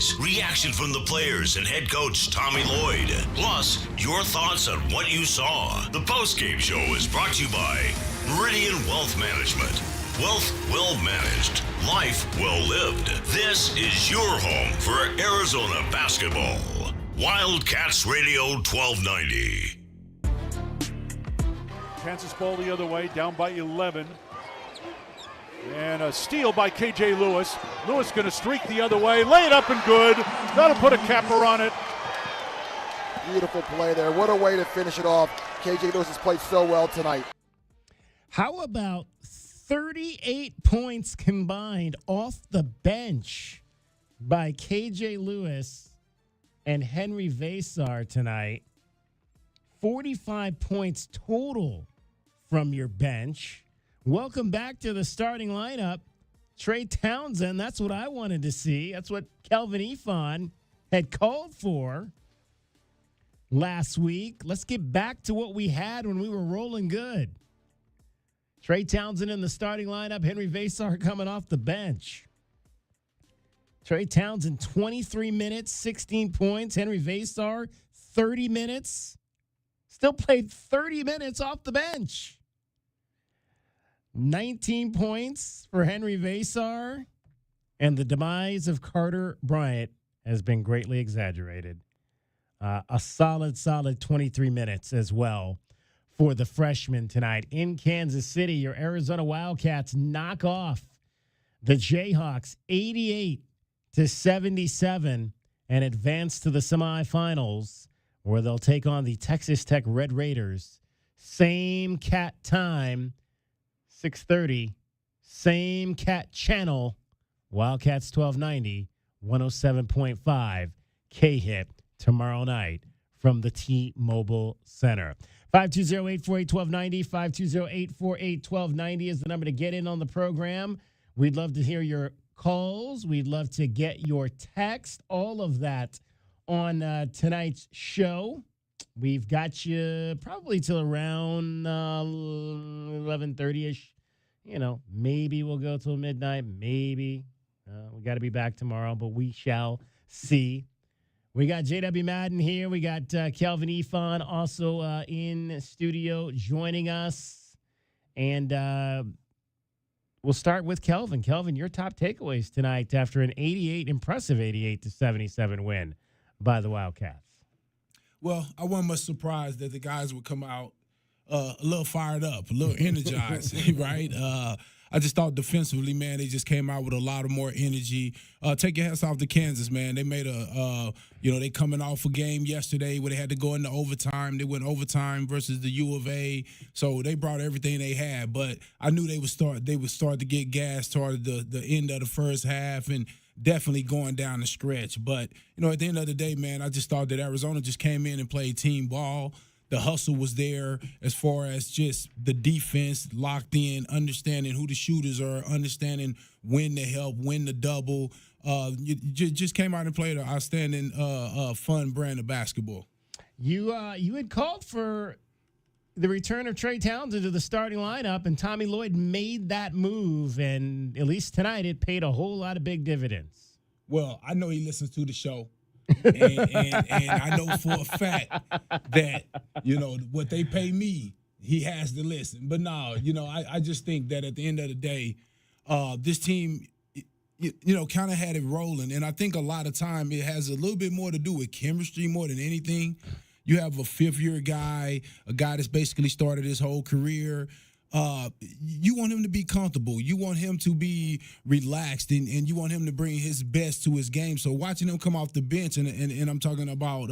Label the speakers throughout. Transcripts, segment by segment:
Speaker 1: stories, reaction from the players and head coach Tommy Lloyd, plus your thoughts on what you saw. The postgame show is brought to you by Meridian Wealth Management. Wealth well managed, life well lived. This is your home for Arizona basketball. Wildcats Radio 1290.
Speaker 2: Kansas ball the other way, down by 11. And a steal by K.J. Lewis. Lewis going to streak the other way, lay it up and good. Got to put a capper on it.
Speaker 3: Beautiful play there. What a way to finish it off. K.J. Lewis has played so well tonight.
Speaker 4: How about 38 points combined off the bench by K.J. Lewis and Henry Vesar tonight? 45 points total from your bench. Welcome back to the starting lineup. Trey Townsend, that's what I wanted to see. That's what Kelvin Ifan had called for last week. Let's get back to what we had when we were rolling good. Trey Townsend in the starting lineup. Henry Vesar coming off the bench. Trey Townsend, 23 minutes, 16 points. Henry Vesar, 30 minutes. Still played 30 minutes off the bench. 19 points for Henry Vesar. And the demise of Carter Bryant has been greatly exaggerated. A solid 23 minutes as well for the freshman tonight. In Kansas City, your Arizona Wildcats knock off the Jayhawks 88-77 and advance to the semifinals, where they'll take on the Texas Tech Red Raiders. Same cat time, 6:30. Same cat channel, Wildcats 1290, 107.5 K-Hit tomorrow night from the T-Mobile Center. 520-848-1290, 520-848-1290 is the number to get in on the program. We'd love to hear your calls. We'd love to get your text, all of that on tonight's show. We've got you probably till around 11:30-ish. You know, maybe we'll go till midnight. Maybe. We got to be back tomorrow, but we shall see. We got J.W. Madden here. We got Kelvin Ifan also in studio joining us. And we'll start with Kelvin. Kelvin, your top takeaways tonight after an impressive 88-77 win by the Wildcats.
Speaker 5: Well, I wasn't much surprised that the guys would come out a little fired up, a little energized, right? I just thought defensively, man, they just came out with a lot of more energy. Take your hats off to Kansas, man. They made they coming off a game yesterday where they had to go into overtime. They went overtime versus the U of A, so they brought everything they had. But I knew they would start to get gas toward the end of the first half and definitely going down the stretch. But, at the end of the day, man, I just thought that Arizona just came in and played team ball. The hustle was there as far as just the defense locked in, understanding who the shooters are, understanding when to help, when to double. You just came out and played an outstanding, fun brand of basketball.
Speaker 4: You had called for the return of Trey Townsend to the starting lineup, and Tommy Lloyd made that move, and at least tonight it paid a whole lot of big dividends.
Speaker 5: Well, I know he listens to the show. and I know for a fact that, what they pay me, he has to listen. But no, I just think that at the end of the day, this team, kind of had it rolling. And I think a lot of time it has a little bit more to do with chemistry more than anything. You have a fifth-year guy, a guy that's basically started his whole career. You want him to be comfortable. You want him to be relaxed, and you want him to bring his best to his game. So watching him come off the bench, and I'm talking about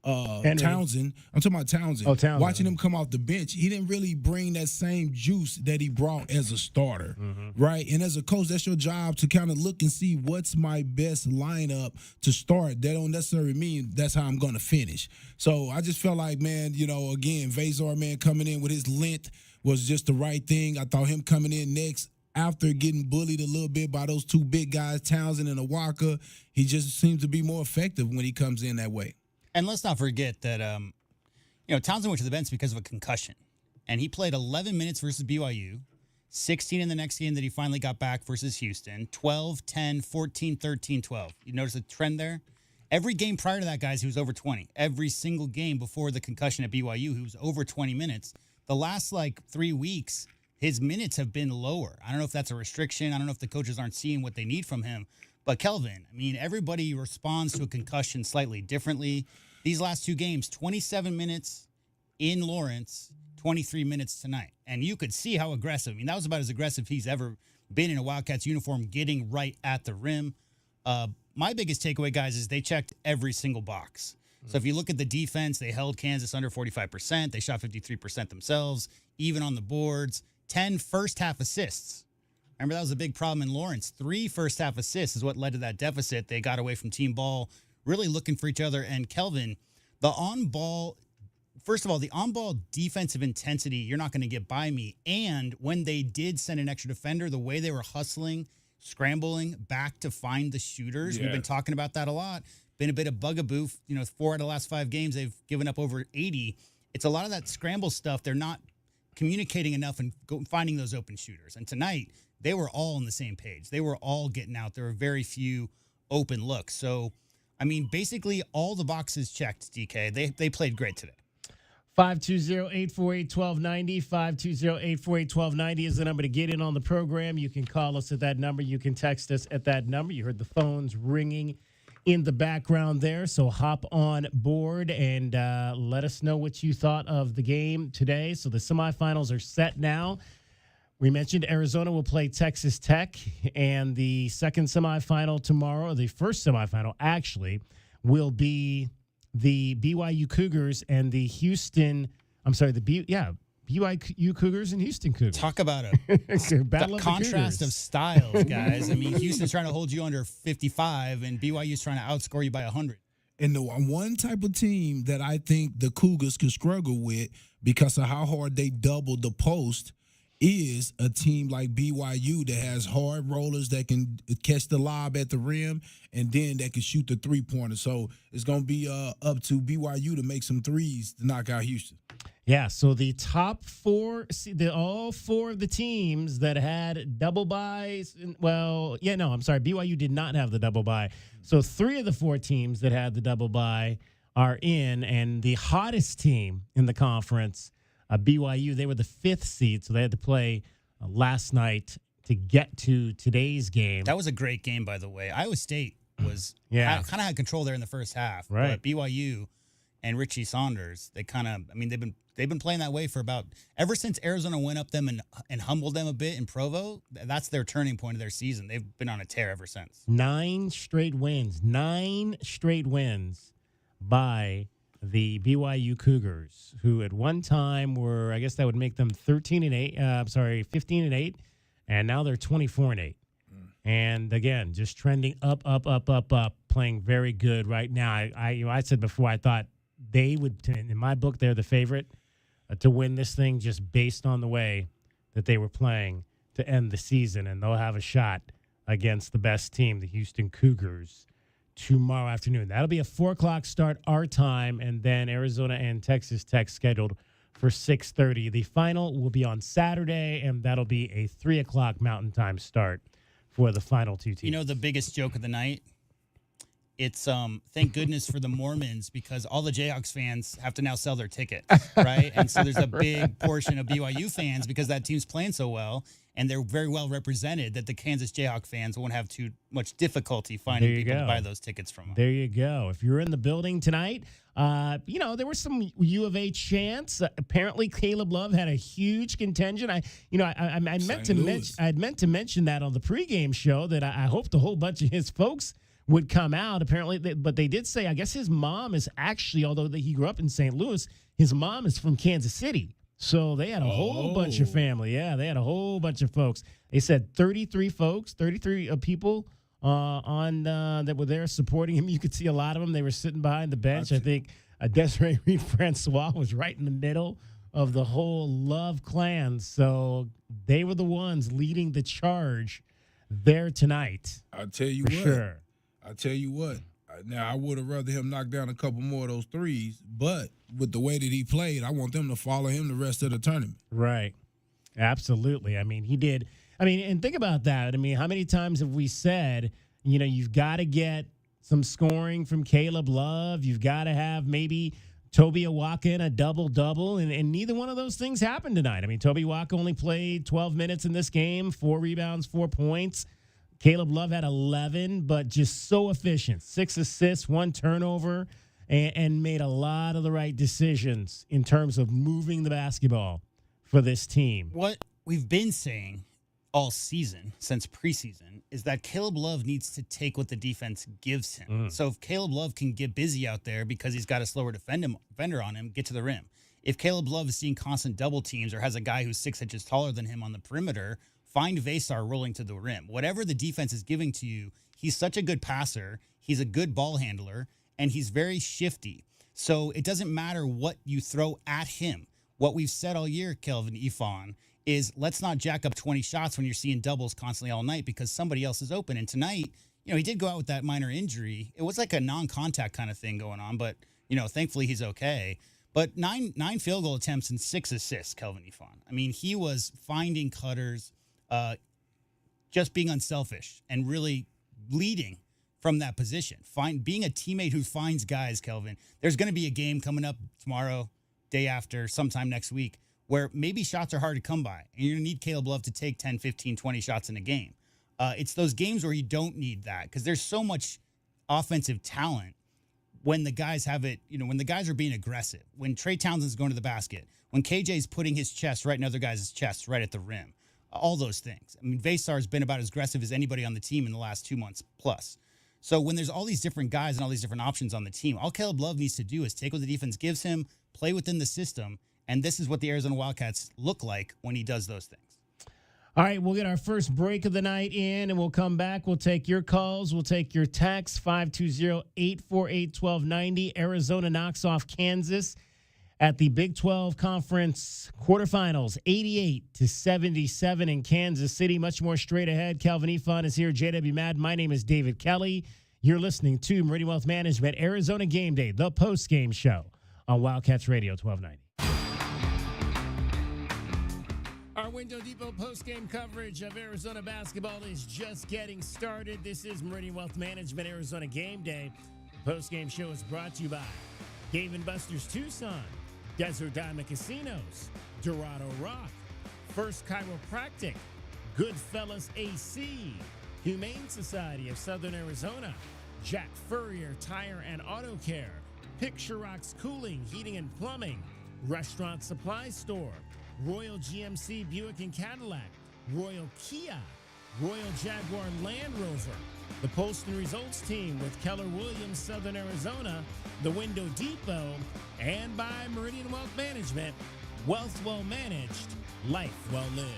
Speaker 5: Townsend. I'm talking about Townsend.
Speaker 4: Oh, Townsend.
Speaker 5: Watching him come off the bench, he didn't really bring that same juice that he brought as a starter, right? And as a coach, that's your job to kind of look and see what's my best lineup to start. That don't necessarily mean that's how I'm going to finish. So I just felt like, man, again, Vesar, man, coming in with his length was just the right thing. I thought him coming in next after getting bullied a little bit by those two big guys, Townsend and Awaka, he just seems to be more effective when he comes in that way.
Speaker 6: And let's not forget that, Townsend went to the bench because of a concussion. And he played 11 minutes versus BYU, 16 in the next game that he finally got back versus Houston, 12, 10, 14, 13, 12. You notice a trend there? Every game prior to that, guys, he was over 20. Every single game before the concussion at BYU, he was over 20 minutes. The last, 3 weeks, his minutes have been lower. I don't know if that's a restriction. I don't know if the coaches aren't seeing what they need from him. But, Kelvin, everybody responds to a concussion slightly differently. These last 2 games, 27 minutes in Lawrence, 23 minutes tonight. And you could see how aggressive. That was about as aggressive he's ever been in a Wildcats uniform, getting right at the rim. My biggest takeaway, guys, is they checked every single box. So if you look at the defense, they held Kansas under 45%. They shot 53% themselves, even on the boards. 10 first-half assists. Remember, that was a big problem in Lawrence. 3 first-half assists is what led to that deficit. They got away from team ball, really looking for each other. And, Kelvin, the on-ball, first of all, the on-ball defensive intensity, you're not going to get by me. And when they did send an extra defender, the way they were hustling, scrambling back to find the shooters, we've been talking about that a lot. Been a bit of bugaboo. 4 out of the last 5 games, they've given up over 80. It's a lot of that scramble stuff. They're not communicating enough and finding those open shooters. And tonight, they were all on the same page. They were all getting out. There were very few open looks. So, basically all the boxes checked, DK. They played great today.
Speaker 4: 520-848-1290. 520-848-1290 is the number to get in on the program. You can call us at that number. You can text us at that number. You heard the phones ringing in the background there. So hop on board and let us know what you thought of the game today. So the semifinals are set now. We mentioned Arizona will play Texas Tech, and the second semifinal tomorrow, the first semifinal actually, will be the BYU Cougars and the BYU Cougars and Houston Cougars.
Speaker 6: Talk about
Speaker 4: battle
Speaker 6: the contrast of styles, guys. Houston's trying to hold you under 55, and BYU's trying to outscore you by 100.
Speaker 5: And the one type of team that I think the Cougars could struggle with because of how hard they double the post is a team like BYU that has hard rollers that can catch the lob at the rim and then that can shoot the three-pointer. So it's going to be up to BYU to make some threes to knock out Houston.
Speaker 4: Yeah, so the top 4, all 4 of the teams that had double byes, BYU did not have the double bye. So 3 of the 4 teams that had the double bye are in, and the hottest team in the conference, BYU, they were the 5th seed, so they had to play last night to get to today's game.
Speaker 6: That was a great game, by the way. Iowa State was kind of had control there in the first half.
Speaker 4: Right.
Speaker 6: But BYU and Richie Saunders, they kind of, they've been playing that way for ever since Arizona went up them and humbled them a bit in Provo. That's their turning point of their season. They've been on a tear ever since.
Speaker 4: 9 straight wins by the BYU Cougars, who at one time were, I guess that would make them 15-8, and now they're 24-8. And again, just trending up, playing very good right now. I said before, I thought they would, in my book, they're the favorite to win this thing just based on the way that they were playing to end the season, and they'll have a shot against the best team, the Houston Cougars, tomorrow afternoon. That'll be a 4 o'clock start our time, and then Arizona and Texas Tech scheduled for 6:30. The final will be on Saturday, and that'll be a 3 o'clock Mountain Time start for the final 2 teams.
Speaker 6: The biggest joke of the night? It's thank goodness for the Mormons, because all the Jayhawks fans have to now sell their tickets, right? And so there's a big portion of BYU fans, because that team's playing so well and they're very well represented, that the Kansas Jayhawk fans won't have too much difficulty finding people to buy those tickets from them.
Speaker 4: There you go. If you're in the building tonight, there were some U of H chants. Apparently, Caleb Love had a huge contingent. I meant to mention that on the pregame show, that I hoped a whole bunch of his folks would come out. Apparently, but they did say, I guess his mom is actually, although he grew up in St. Louis, his mom is from Kansas City. So they had a whole bunch of family. Yeah, they had a whole bunch of folks. They said 33 people that were there supporting him. You could see a lot of them. They were sitting behind the bench. I think Desiree Reed-Francois was right in the middle of the whole Love clan. So they were the ones leading the charge there tonight.
Speaker 5: I'll tell you what. Now, I would have rather him knock down a couple more of those threes, but with the way that he played, I want them to follow him the rest of the tournament.
Speaker 4: Right. Absolutely. I mean, he did. I mean, and think about that. I mean, how many times have we said, you've got to get some scoring from Caleb Love. You've got to have maybe Toby Awaka in a double-double, and neither one of those things happened tonight. I mean, Toby Awaka only played 12 minutes in this game, 4 rebounds, 4 points. Caleb Love had 11, but just so efficient. 6 assists, 1 turnover, and made a lot of the right decisions in terms of moving the basketball for this team.
Speaker 6: What we've been saying all season, since preseason, is that Caleb Love needs to take what the defense gives him. So if Caleb Love can get busy out there because he's got a slower defender on him, get to the rim. If Caleb Love is seeing constant double teams or has a guy who's 6 inches taller than him on the perimeter, find Vesar rolling to the rim. Whatever the defense is giving to you, he's such a good passer, he's a good ball handler, and he's very shifty. So it doesn't matter what you throw at him. What we've said all year, Kelvin Ifan, is let's not jack up 20 shots when you're seeing doubles constantly all night because somebody else is open. And tonight, he did go out with that minor injury. It was like a non-contact kind of thing going on, but, thankfully he's okay. But nine field goal attempts and 6 assists, Kelvin Ifan. I mean, he was finding cutters, just being unselfish and really leading from that position. Being a teammate who finds guys, Kelvin. There's going to be a game coming up tomorrow, day after, sometime next week, where maybe shots are hard to come by, and you're going to need Caleb Love to take 10, 15, 20 shots in a game. It's those games where you don't need that because there's so much offensive talent when the guys have it, when the guys are being aggressive, when Trey Townsend's going to the basket, when KJ's putting his chest right in other guys' chests right at the rim, all those things. I mean, Vesar's been about as aggressive as anybody on the team in the last 2 months plus. So when there's all these different guys and all these different options on the team, all Caleb Love needs to do is take what the defense gives him, play within the system, and this is what the Arizona Wildcats look like when he does those things.
Speaker 4: All right, we'll get our first break of the night in, and we'll come back. We'll take your calls. We'll take your texts, 520-848-1290. Arizona knocks off Kansas at the Big 12 Conference quarterfinals, 88-77 in Kansas City. Much more straight ahead. Calvin Ifan is here. JW Madden. My name is David Kelly. You're listening to Meridian Wealth Management, Arizona Game Day, the post-game show on Wildcats Radio 1290. Our Window Depot post-game coverage of Arizona basketball is just getting started. This is Meridian Wealth Management, Arizona Game Day. The post-game show is brought to you by Dave & Buster's Tucson, Desert Diamond Casinos, Dorado Rock, First Chiropractic, Goodfellas AC, Humane Society of Southern Arizona, Jack Furrier Tire and Auto Care, Picture Rocks Cooling, Heating and Plumbing, Restaurant Supply Store, Royal GMC Buick and Cadillac, Royal Kia, Royal Jaguar Land Rover, the Poston Results Team with Keller Williams, Southern Arizona, the Window Depot, and by Meridian Wealth Management, wealth well managed, life well lived.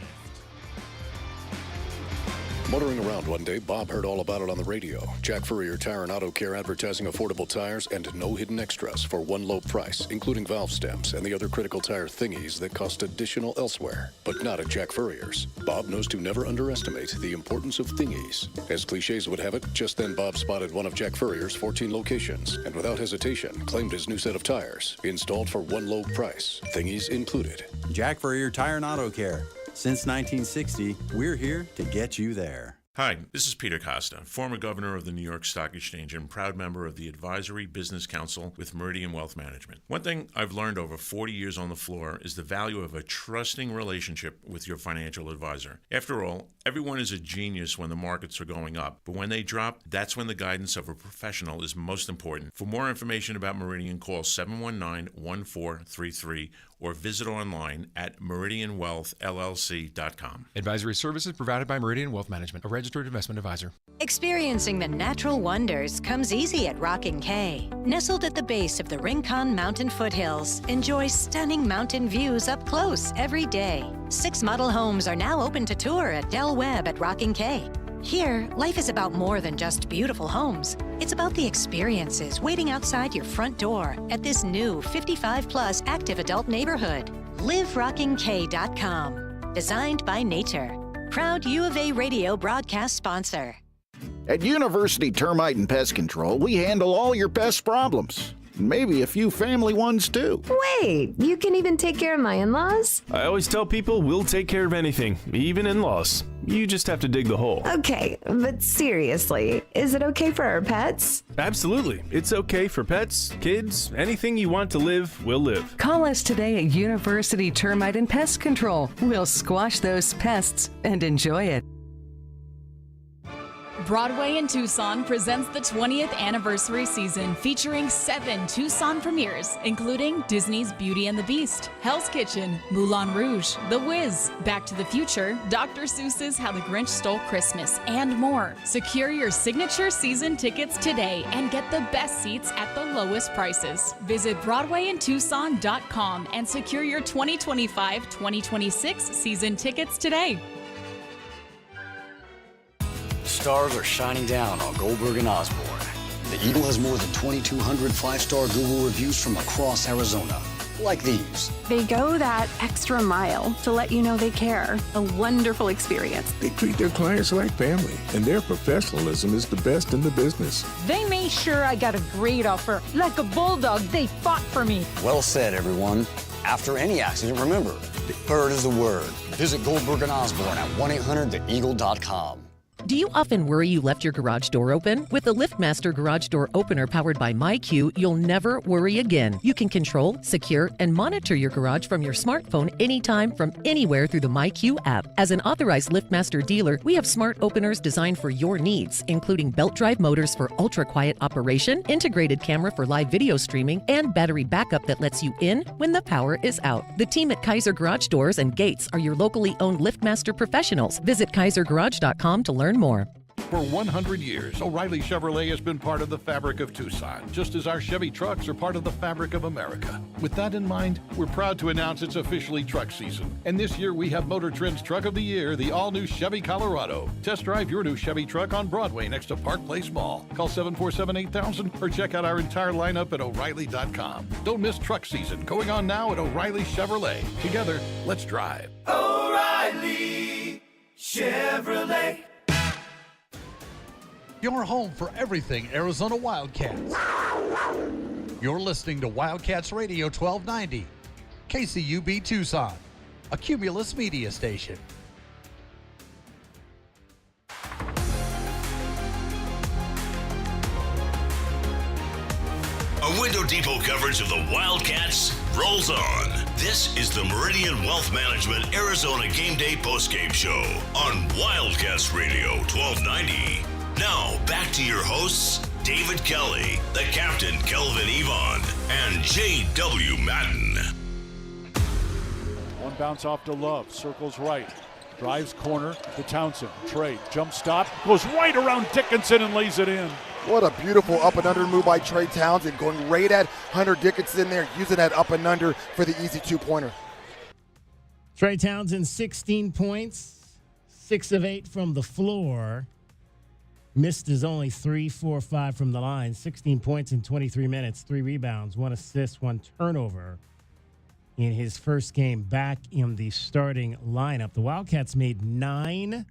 Speaker 7: Motoring around one day, Bob heard all about it on the radio. Jack Furrier Tire and Auto Care advertising affordable tires and no hidden extras for one low price, including valve stems and the other critical tire thingies that cost additional elsewhere, but not at Jack Furrier's. Bob knows to never underestimate the importance of thingies. As cliches would have it, just then Bob spotted one of Jack Furrier's 14 locations and without hesitation claimed his new set of tires, installed for one low price, thingies included.
Speaker 8: Jack Furrier Tire and Auto Care. Since 1960, we're here to get you there.
Speaker 9: Hi, this is Peter Costa, former governor of the New York Stock Exchange and proud member of the Advisory Business Council with Meridian Wealth Management. One thing I've learned over 40 years on the floor is the value of a trusting relationship with your financial advisor. After all, everyone is a genius when the markets are going up, but when they drop, that's when the guidance of a professional is most important. For more information about Meridian, call 719-1433 or visit online at meridianwealthllc.com.
Speaker 10: Advisory services provided by Meridian Wealth Management, a registered investment advisor.
Speaker 11: Experiencing the natural wonders comes easy at Rockin' K. Nestled at the base of the Rincon Mountain foothills, enjoy stunning mountain views up close every day. 6 model homes are now open to tour at Del Webb at Rockin' K. Here, life is about more than just beautiful homes. It's about the experiences waiting outside your front door at this new 55-plus active adult neighborhood. LiveRockingK.com. Designed by nature. Proud U of A radio broadcast sponsor.
Speaker 12: At University Termite and Pest Control, we handle all your pest problems. maybe a few family ones too.
Speaker 13: Wait, you can even take care of my in-laws?
Speaker 14: I always tell people we'll take care of anything, even in-laws. You just have to dig the hole.
Speaker 13: Okay, but seriously, is it okay for our pets?
Speaker 14: Absolutely. It's okay for pets, kids, anything you want to live, will live.
Speaker 15: Call us today at University Termite and Pest Control. We'll squash those pests and enjoy it.
Speaker 16: Broadway in Tucson presents the 20th anniversary season featuring 7 Tucson premieres, including Disney's Beauty and the Beast, Hell's Kitchen, Moulin Rouge, The Wiz, Back to the Future, Dr. Seuss's How the Grinch Stole Christmas, and more. Secure your signature season tickets today and get the best seats at the lowest prices. Visit BroadwayInTucson.com and secure your 2025-2026 season tickets today.
Speaker 17: Stars are shining down on Goldberg and Osborne. The Eagle has more than 2,200 five-star Google reviews from across Arizona, like these.
Speaker 18: They go that extra mile to let you know they care. A wonderful experience.
Speaker 19: They treat their clients like family, and their professionalism is the best in the business.
Speaker 20: They made sure I got a great offer. Like a bulldog, they fought for me.
Speaker 17: Well said, everyone. After any accident, remember, deferred is the word. Visit Goldberg and Osborne at 1-800-THEEAGLE.com.
Speaker 21: Do you often worry you left your garage door open? With the LiftMaster Garage Door Opener powered by MyQ, you'll never worry again. You can control, secure, and monitor your garage from your smartphone anytime from anywhere through the MyQ app. As an authorized LiftMaster dealer, we have smart openers designed for your needs, including belt drive motors for ultra-quiet operation, integrated camera for live video streaming, and battery backup that lets you in when the power is out. The team at Kaiser Garage Doors and Gates are your locally owned LiftMaster professionals. Visit KaiserGarage.com to learn more.
Speaker 22: For 100 years, O'Reilly Chevrolet has been part of the fabric of Tucson, just as our Chevy trucks are part of the fabric of America. With that in mind, we're proud to announce it's officially truck season. And this year we have Motor Trend's Truck of the Year, the all-new Chevy Colorado. Test drive your new Chevy truck on Broadway next to Park Place Mall. Call 747-8000 or check out our entire lineup at O'Reilly.com. Don't miss truck season, going on now at O'Reilly Chevrolet. Together, let's drive.
Speaker 23: O'Reilly Chevrolet.
Speaker 24: Your home for everything Arizona Wildcats. You're listening to Wildcats Radio 1290, KCUB Tucson, a Cumulus media station.
Speaker 1: A Window Depot coverage of the Wildcats rolls on. This is the Meridian Wealth Management Arizona Gameday postgame show on Wildcats Radio 1290. Now, back to your hosts, David Kelly, the captain, Kelvin Yvonne, and J.W. Madden.
Speaker 2: One bounce off to Love, circles right, drives corner to Townsend. Trey, jump stop, goes right around Dickinson and lays it in.
Speaker 3: What a beautiful up and under move by Trey Townsend, going right at Hunter Dickinson there, using that up and under for the easy two-pointer.
Speaker 4: Trey Townsend, 16 points, 6 of 8 from the floor. Missed his only 3, 4, 5 from the line. 16 points in 23 minutes, 3 rebounds, 1 assist, 1 turnover in his first game back in the starting lineup. The Wildcats made 9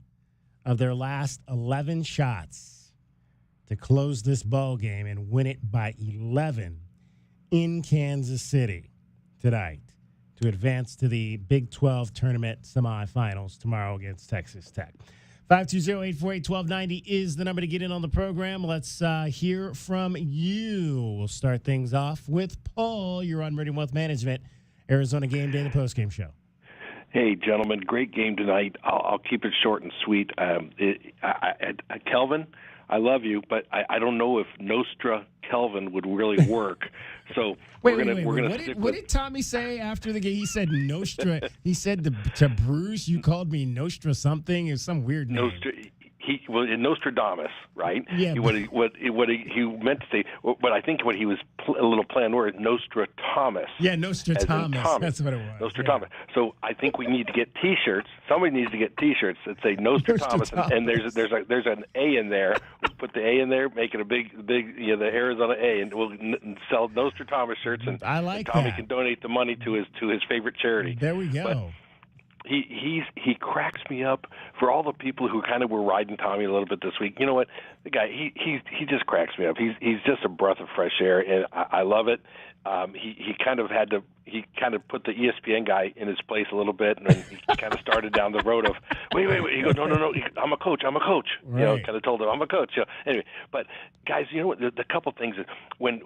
Speaker 4: of their last 11 shots to close this ball game and win it by 11 in Kansas City tonight to advance to the Big 12 tournament semifinals tomorrow against Texas Tech. 520-848-1290 is the number to get in on the program. Let's hear from you. We'll start things off with Paul. You're on Meridian Wealth Management, Arizona Game Day, the postgame show.
Speaker 25: Hey, gentlemen, great game tonight. I'll keep it short and sweet. Kelvin, I love you, but I don't know if Nostra Kelvin would really work. So we're gonna stick with.
Speaker 4: What did Tommy say after the game? He said Nostra. He said to Bruce, "You called me Nostra something." It's some weird name.
Speaker 25: He was Nostradamus, right?
Speaker 4: Yeah.
Speaker 25: What he meant to say, but I think what he was a little planned word, Nostradamus.
Speaker 4: Yeah, Nostradamus. That's what it was.
Speaker 25: Nostradamus. Yeah. So I think we need to get T-shirts. Somebody needs to get T-shirts that say Nostradamus, and there's an A in there. We put the A in there, make it a big the Arizona A, and we'll sell Nostradamus shirts. And
Speaker 4: I like
Speaker 25: Tommy
Speaker 4: that.
Speaker 25: can donate the money to his favorite charity.
Speaker 4: There we go.
Speaker 25: But, He cracks me up for all the people who kind of were riding Tommy a little bit this week. You know what? The guy, he just cracks me up. He's just a breath of fresh air, and I love it. He kind of put the ESPN guy in his place a little bit, and then he kind of started down the road of wait. He goes, no. I'm a coach.
Speaker 4: Right.
Speaker 25: You know, kind of told him I'm a coach. You know, anyway, but guys, you know what? The couple things is when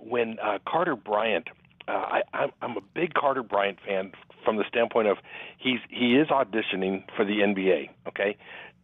Speaker 25: Carter Bryant. I'm a big Carter Bryant fan from the standpoint of he is auditioning for the NBA. Okay,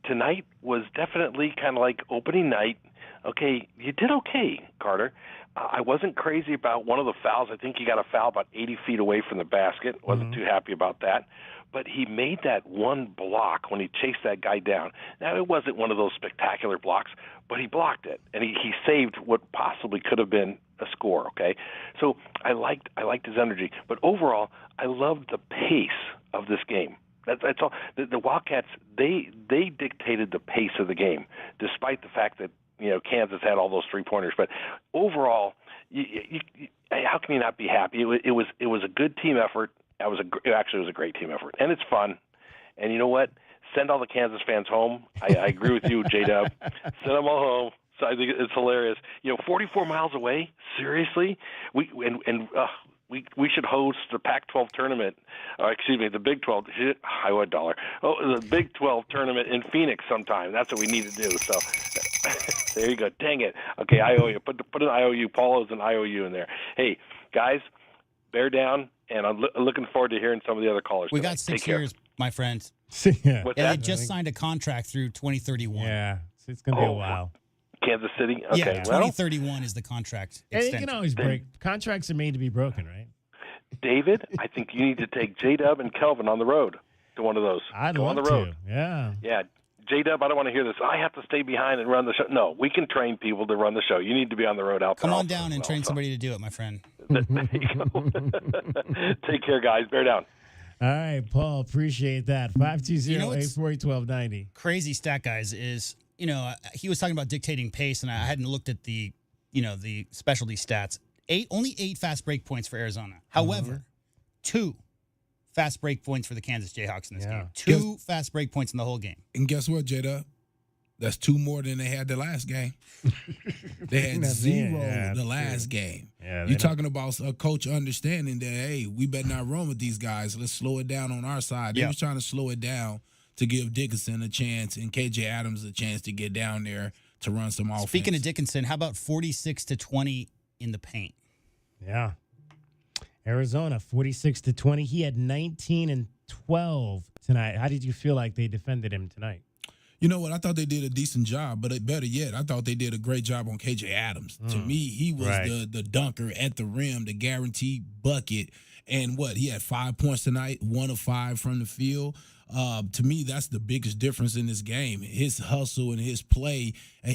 Speaker 25: tonight was definitely kind of like opening night. Okay, you did okay, Carter. I wasn't crazy about one of the fouls. I think he got a foul about 80 feet away from the basket. Wasn't too happy about that. But he made that one block when he chased that guy down. Now, it wasn't one of those spectacular blocks, but he blocked it, and he saved what possibly could have been a score, okay? So I liked his energy. But overall, I loved the pace of this game. That's all. The Wildcats, they dictated the pace of the game, despite the fact that, you know, Kansas had all those three-pointers. But overall, how can you not be happy? It was a good team effort. It actually was a great team effort, and it's fun. And you know what? Send all the Kansas fans home. I agree with you, J-Dub. Send them all home. So I think it's hilarious. You know, 44 miles away. Seriously, we should host the Pac-12 tournament. The Big 12. I would $1. Oh, the Big 12 tournament in Phoenix sometime. That's what we need to do. So there you go. Dang it. Okay, IOU. Put an IOU. Paul is an IOU in there. Hey, guys, bear down. And I'm looking forward to hearing some of the other callers.
Speaker 5: We got 6 years, my friend.
Speaker 4: Yeah.
Speaker 5: They just signed a contract through 2031.
Speaker 4: Yeah, so it's going to be a while.
Speaker 25: Kansas City? Okay,
Speaker 5: yeah, 2031 is the contract extension.
Speaker 4: And you can always break. Contracts are made to be broken, right?
Speaker 25: David, I think you need to take J-Dub and Kelvin on the road to one of those.
Speaker 4: I'd
Speaker 25: love
Speaker 4: on the road. Yeah.
Speaker 25: Yeah. J-Dub, I don't want to hear this. I have to stay behind and run the show. No, we can train people to run the show. You need to be on the road out there.
Speaker 5: Come on down and train somebody to do it, my friend.
Speaker 25: There you go. Take care, guys. Bear down.
Speaker 4: All right, Paul, appreciate that. 520-840-1290.
Speaker 5: Crazy stat, guys, is, he was talking about dictating pace, and I hadn't looked at the specialty stats. Only 8 fast break points for Arizona. However, 2 fast break points for the Kansas Jayhawks in this game. 2 fast break points in the whole game.
Speaker 6: And guess what, J-Dub? That's 2 more than they had the last game. They had 0 the last game. Yeah, you're talking about a coach understanding that, hey, we better not run with these guys. Let's slow it down on our side. They was trying to slow it down to give Dickinson a chance and KJ Adams a chance to get down there to run some offense.
Speaker 5: Speaking of Dickinson, how about 46-20 in the paint?
Speaker 4: Yeah. Arizona, 46-20. He had 19 and 12 tonight. How did you feel like they defended him tonight?
Speaker 6: You know what? I thought they did a decent job, but better yet, I thought they did a great job on KJ Adams. To me, he was the dunker at the rim, the guaranteed bucket. And he had 5 points tonight, 1 of 5 from the field. To me, that's the biggest difference in this game. His hustle and his play,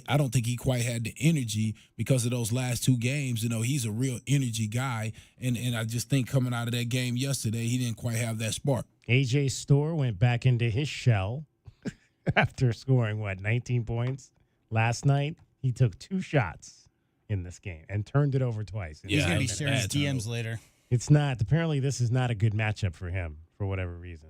Speaker 6: I don't think he quite had the energy because of those last 2 games. He's a real energy guy, and I just think coming out of that game yesterday, he didn't quite have that spark.
Speaker 4: A.J. Storr went back into his shell after scoring, 19 points last night. He took 2 shots in this game and turned it over twice.
Speaker 5: He's going to be sharing his DMs later.
Speaker 4: It's not. Apparently, this is not a good matchup for him for whatever reason.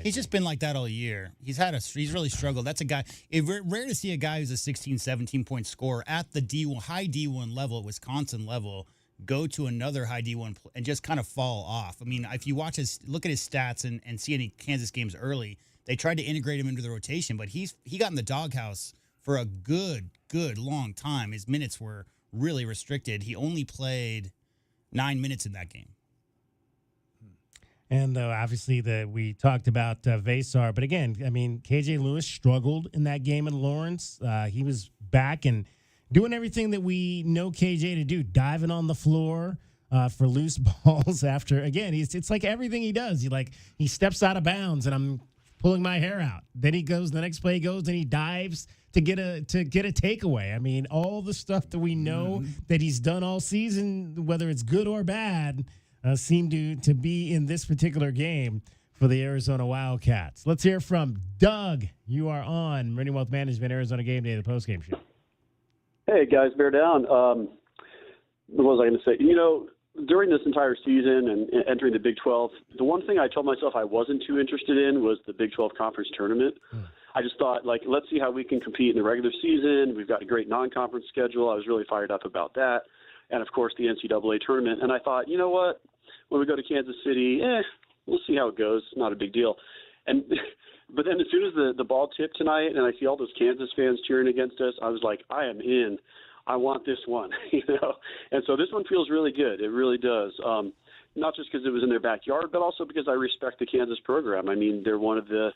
Speaker 5: He's just been like that all year. He's really struggled. That's a guy. It's rare to see a guy who's a 16, 17-point scorer at the high D1 level, Wisconsin level, go to another high D1 and just kind of fall off. I mean, if you look at his stats and see any Kansas games early, they tried to integrate him into the rotation, but he got in the doghouse for a good long time. His minutes were really restricted. He only played 9 minutes in that game.
Speaker 4: And obviously, we talked about Vesar. But again, I mean, KJ Lewis struggled in that game in Lawrence. He was back and doing everything that we know KJ to do, diving on the floor for loose balls after. Again, it's like everything he does. He steps out of bounds, and I'm pulling my hair out. Then the next play he goes, and he dives to get a takeaway. I mean, all the stuff that we know that he's done all season, whether it's good or bad, seem to be in this particular game for the Arizona Wildcats. Let's hear from Doug. You are on Meridian Wealth Management, Arizona Gameday, the postgame show.
Speaker 7: Hey, guys, bear down. What was I going to say? during this entire season and entering the Big 12, the one thing I told myself I wasn't too interested in was the Big 12 conference tournament. I just thought, like, let's see how we can compete in the regular season. We've got a great non-conference schedule. I was really fired up about that. And, of course, the NCAA tournament. And I thought, you know what? When we go to Kansas City, we'll see how it goes. Not a big deal. But then as soon as the ball tipped tonight and I see all those Kansas fans cheering against us, I was like, I am in. I want this one, you know. And so this one feels really good. It really does. Not just because it was in their backyard, but also because I respect the Kansas program. I mean, they're one of the,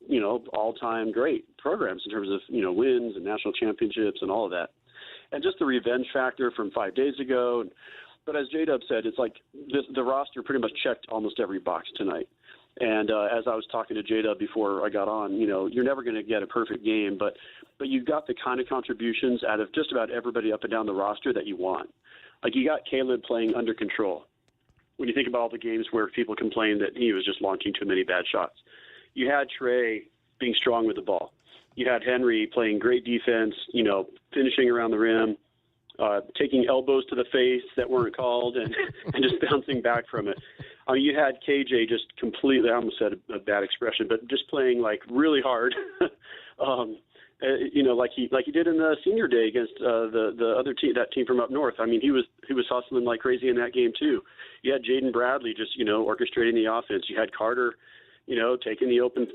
Speaker 7: you know, all-time great programs in terms of, you know, wins and national championships and all of that. And just the revenge factor from 5 days ago. But as J-Dub said, it's like the roster pretty much checked almost every box tonight. And as I was talking to J-Dub before I got on, you know, you're never going to get a perfect game, but you've got the kind of contributions out of just about everybody up and down the roster that you want. Like, you got Caleb playing under control. When you think about all the games where people complained that he was just launching too many bad shots. You had Trey being strong with the ball. You had Henry playing great defense, you know, finishing around the rim, taking elbows to the face that weren't called and just bouncing back from it. I mean, you had KJ just completely, I almost said a bad expression, but just playing like really hard, you know, like he did in the senior day against the other team, that team from up north. I mean, he was hustling like crazy in that game too. You had Jaden Bradley just, you know, orchestrating the offense. You had Carter, you know, taking the open,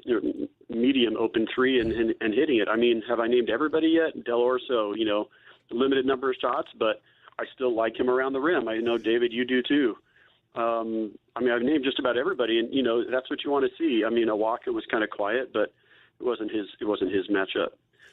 Speaker 7: medium open three and hitting it. I mean, have I named everybody yet? Del Orso, you know, limited number of shots, but I still like him around the rim. I know, David, you do too. I mean, I've named just about everybody, and you know that's what you want to see. I mean, Awaka was kind of quiet, but it wasn't his matchup.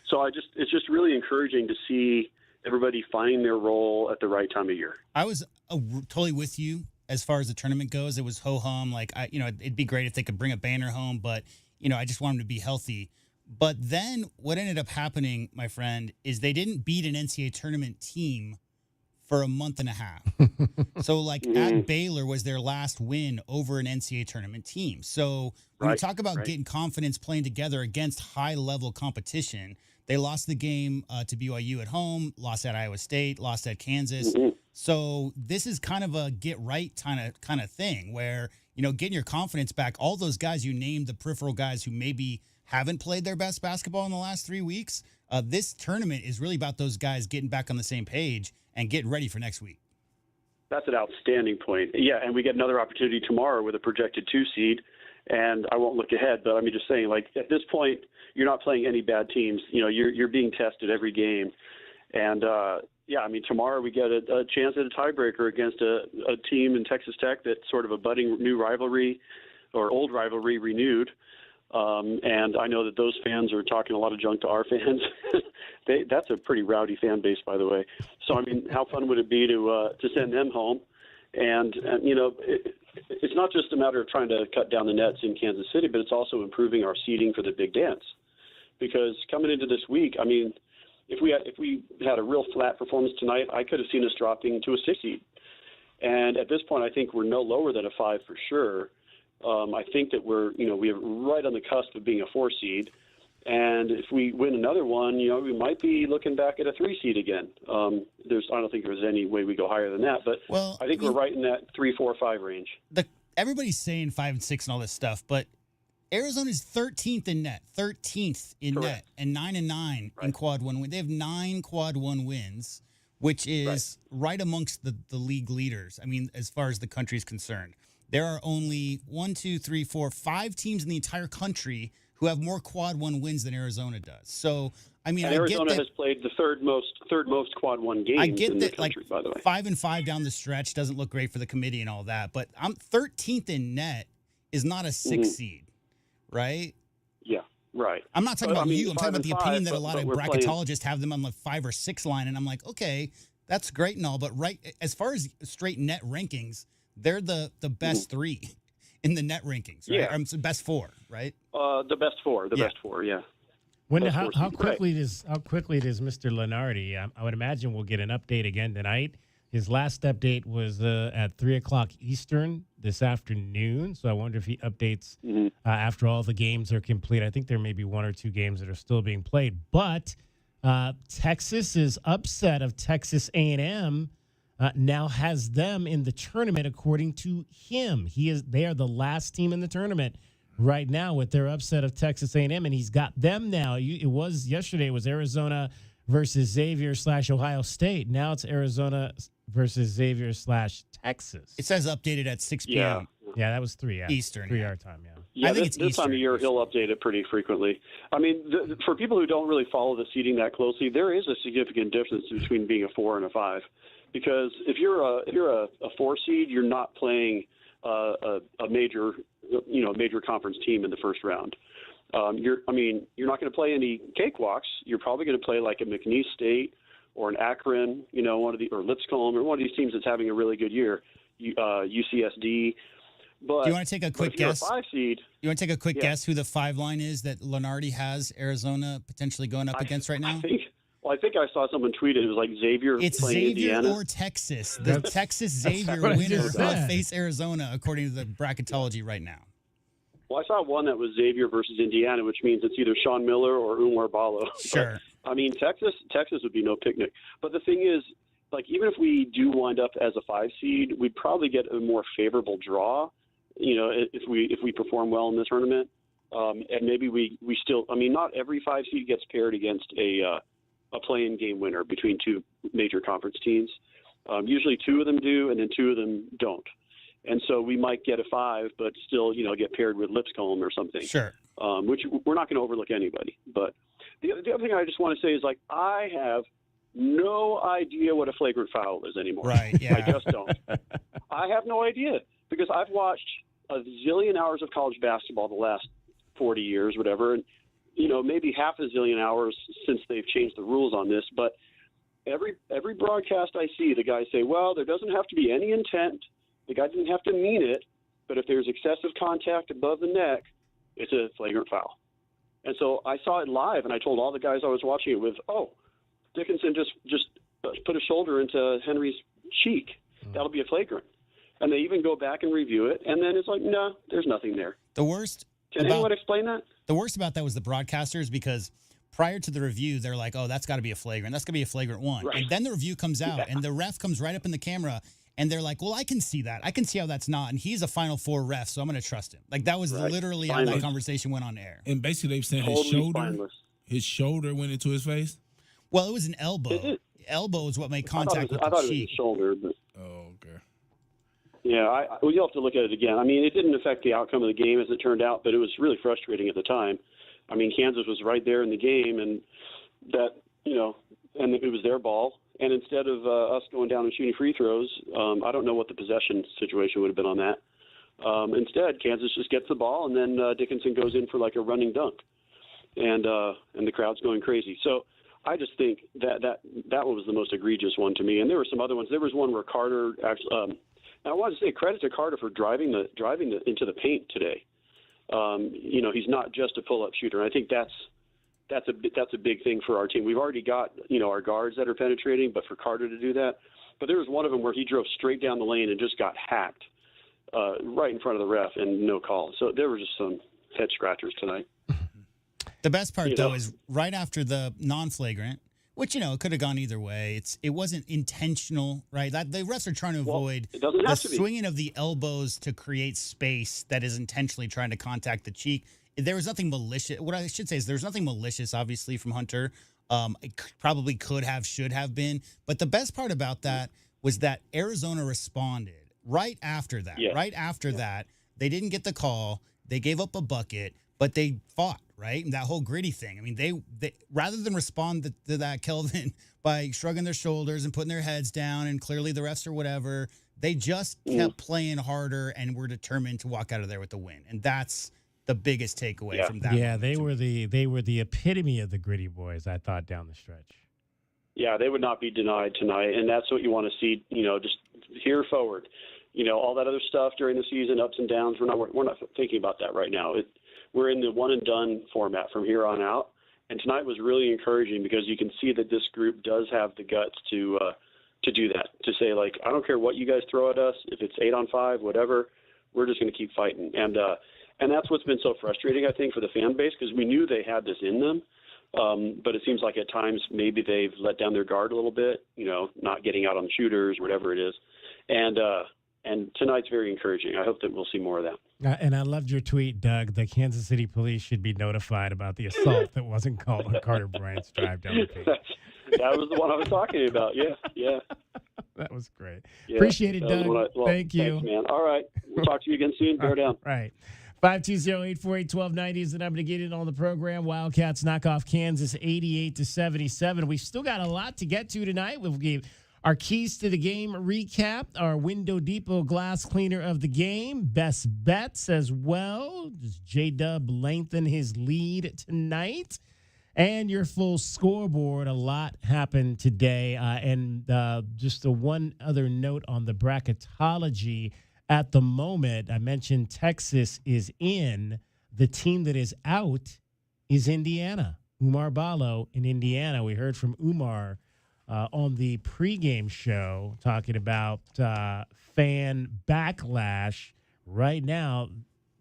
Speaker 7: So it's just really encouraging to see everybody finding their role at the right time of year.
Speaker 5: I was totally with you as far as the tournament goes. It was ho hum. Like, it'd be great if they could bring a banner home, but you know, I just want them to be healthy. But then what ended up happening, my friend, is they didn't beat an NCAA tournament team for a month and a half. So, like, at Baylor was their last win over an NCAA tournament team. So when you talk about getting confidence playing together against high-level competition, they lost the game to BYU at home, lost at Iowa State, lost at Kansas. So this is kind of a get-right kind of thing where, you know, getting your confidence back. All those guys you named, the peripheral guys who maybe haven't played their best basketball in the last 3 weeks, this tournament is really about those guys getting back on the same page and getting ready for next week.
Speaker 7: That's an outstanding point. Yeah, and we get another opportunity tomorrow with a projected 2 seed, and I won't look ahead, but I'm just saying, like, at this point, you're not playing any bad teams. You know, you're being tested every game. And, yeah, I mean, tomorrow we get a chance at a tiebreaker against a team in Texas Tech that's sort of a budding new rivalry or old rivalry renewed. And I know that those fans are talking a lot of junk to our fans. That's a pretty rowdy fan base, by the way. So, I mean, how fun would it be to send them home? And you know, it's not just a matter of trying to cut down the nets in Kansas City, but it's also improving our seeding for the big dance. Because coming into this week, I mean, if we had a real flat performance tonight, I could have seen us dropping to a 6 seed. And at this point, I think we're no lower than a 5 for sure. I think that we're right on the cusp of being a 4 seed. And if we win another one, you know, we might be looking back at a 3 seed again. I don't think there's any way we go higher than that, but I think we're right in that 3, 4, 5 range.
Speaker 5: Everybody's saying 5 and 6 and all this stuff, but Arizona's 13th in net, 13th in net, and 9 and 9 in quad one win. They have 9 quad one wins, which is right amongst the league leaders. I mean, as far as the country is concerned, there are only 5 teams in the entire country who have more quad one wins than Arizona does. So, I mean,
Speaker 7: Arizona has played the third most quad one games.
Speaker 5: I get
Speaker 7: in
Speaker 5: that,
Speaker 7: the country,
Speaker 5: like,
Speaker 7: by the way.
Speaker 5: 5 and 5 down the stretch doesn't look great for the committee and all that, but I'm 13th in net is not a 6 seed, right?
Speaker 7: Yeah, right.
Speaker 5: I'm not talking about you. I'm talking about the opinion that a lot of bracketologists have them on the 5 or 6 line, and I'm like, okay, that's great and all, but as far as straight net rankings, they're the best 3 in the net rankings, right?
Speaker 7: Yeah.
Speaker 5: Best 4, right?
Speaker 7: The best 4, best 4, yeah.
Speaker 4: How quickly does Mr. Lenardi? I would imagine we'll get an update again tonight. His last update was at 3:00 Eastern this afternoon. So I wonder if he updates after all the games are complete. I think there may be 1 or 2 games that are still being played. But Texas's upset of Texas A&M now has them in the tournament according to him. They are the last team in the tournament right now with their upset of Texas A&M, and he's got them now. Yesterday it was Arizona versus Xavier / Ohio State. Now it's Arizona versus Xavier / Texas.
Speaker 5: It says updated at 6 p.m.
Speaker 4: Yeah, that was 3
Speaker 5: Eastern.
Speaker 4: 3 our time, yeah.
Speaker 7: Yeah,
Speaker 5: I think
Speaker 7: this time of year he'll update it pretty frequently. I mean, for people who don't really follow the seeding that closely, there is a significant difference between being a 4 and a 5, because if you're a 4 seed, you're not playing a major conference team in the first round. You're not going to play any cakewalks. You're probably going to play like a McNeese State or an Akron, or Lipscomb, or one of these teams that's having a really good year, UCSD. But
Speaker 5: do you want to take a quick guess?
Speaker 7: A 5 seed.
Speaker 5: You want to take a quick guess who the 5 line is that Lenardi has Arizona potentially going up against right now?
Speaker 7: I think I saw someone tweet it. It was like Xavier
Speaker 5: It's
Speaker 7: playing
Speaker 5: Xavier
Speaker 7: Indiana.
Speaker 5: or Texas. The Texas Xavier winner face Arizona according to the bracketology right now.
Speaker 7: Well, I saw one that was Xavier versus Indiana, which means it's either Sean Miller or Umar Ballo.
Speaker 5: Sure.
Speaker 7: But, Texas would be no picnic. But the thing is, even if we do wind up as a 5 seed, we'd probably get a more favorable draw. If we perform well in this tournament, and maybe we still. Not every 5 seed gets paired against a play-in game winner between 2 major conference teams. Usually 2 of them do, and then 2 of them don't. And so we might get a 5, but still, get paired with Lipscomb or something.
Speaker 5: Sure.
Speaker 7: Which we're not going to overlook anybody. But the other thing I just want to say is, I have no idea what a flagrant foul is anymore.
Speaker 5: Right, yeah.
Speaker 7: I just don't. I have no idea, because I've watched a zillion hours of college basketball the last 40 years, whatever, and maybe half a zillion hours since they've changed the rules on this. But every broadcast I see, the guys say, well, there doesn't have to be any intent. The guy didn't have to mean it, but if there's excessive contact above the neck, it's a flagrant foul. And so I saw it live, and I told all the guys I was watching it with, Dickinson just put a shoulder into Henry's cheek. That'll be a flagrant. And they even go back and review it, and then it's like, no, there's nothing there. Can anyone explain that?
Speaker 5: The worst about that was the broadcasters, because prior to the review, they're like, that's got to be a flagrant. That's going to be a flagrant 1. Right. And then the review comes out, and the ref comes right up in the camera, and they're like, well, I can see that. I can see how that's not. And he's a Final Four ref, so I'm going to trust him. That was literally how that conversation went on air.
Speaker 6: And basically they've said his shoulder went into his face?
Speaker 5: Well, it was an elbow. Elbow is what made contact with the cheek.
Speaker 7: I thought it was his shoulder. But...
Speaker 6: Oh, okay.
Speaker 7: Yeah, you'll have to look at it again. It didn't affect the outcome of the game as it turned out, but it was really frustrating at the time. Kansas was right there in the game, and that, and it was their ball. And instead of us going down and shooting free throws, I don't know what the possession situation would have been on that. Instead, Kansas just gets the ball, and then Dickinson goes in for a running dunk, and the crowd's going crazy. So I just think that one was the most egregious one to me. And there were some other ones. There was one where Carter actually. I want to say credit to Carter for driving into the paint today. He's not just a pull-up shooter. I think that's a big thing for our team. We've already got our guards that are penetrating, but for Carter to do that. But there was one of them where he drove straight down the lane and just got hacked right in front of the ref and no call. So there were just some head scratchers tonight.
Speaker 5: The best part, though, is right after the non-flagrant, which, it could have gone either way. It wasn't intentional, right? The refs are trying to avoid the swinging of the elbows to create space that is intentionally trying to contact the cheek. There was nothing malicious. What I should say is there's nothing malicious, obviously, from Hunter. It probably could have, should have been. But the best part about that was that Arizona responded right after that. Yeah. Right after that, they didn't get the call. They gave up a bucket, but they fought. Right? And that whole gritty thing. They rather than respond to that, Kelvin, by shrugging their shoulders and putting their heads down and clearly the refs or whatever, they just kept playing harder and were determined to walk out of there with the win. And that's the biggest takeaway from that.
Speaker 4: Yeah, they were the epitome of the gritty boys, I thought, down the stretch.
Speaker 7: Yeah, they would not be denied tonight, and that's what you want to see, just here forward. All that other stuff during the season, ups and downs, we're not thinking about that right now. We're in the one-and-done format from here on out. And tonight was really encouraging because you can see that this group does have the guts to do that, to say, I don't care what you guys throw at us. If it's 8-on-5, whatever, we're just going to keep fighting. And that's what's been so frustrating, I think, for the fan base, because we knew they had this in them. But it seems like at times maybe they've let down their guard a little bit, not getting out on the shooters, whatever it is. And tonight's very encouraging. I hope that we'll see more of that.
Speaker 4: And I loved your tweet, Doug. The Kansas City police should be notified about the assault that wasn't called on Carter Bryant's drive down the field.
Speaker 7: That was the one I was talking about. Yeah.
Speaker 4: That was great.
Speaker 7: Yeah,
Speaker 4: Appreciate it, Doug. Thank you.
Speaker 7: Thanks, man. All right. We'll talk to you again soon. Bear down.
Speaker 4: Right. 520-848-1290 is the number to get in on the program. Wildcats knock off Kansas 88-77. We've still got a lot to get to tonight. We'll give our keys to the game recap, our Window Depot glass cleaner of the game, best bets as well. Does J-Dub lengthen his lead tonight? And your full scoreboard. A lot happened today. And just one other note on the bracketology. At the moment, I mentioned Texas is in. The team that is out is Indiana. Umar Ballo in Indiana. We heard from Umar on the pregame show talking about fan backlash. Right now,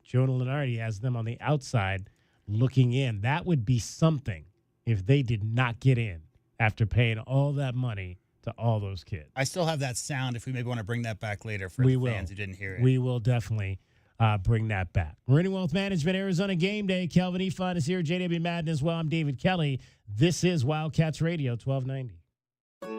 Speaker 4: Jonah Lenardi has them on the outside looking in. That would be something if they did not get in after paying all that money to all those kids.
Speaker 5: I still have that sound if we maybe want to bring that back later for fans who didn't hear it.
Speaker 4: We will definitely bring that back. Meridian Wealth Management, Arizona Game Day. Kelvin Efon is here. JW Madden as well. I'm David Kelly. This is Wildcats Radio 1290.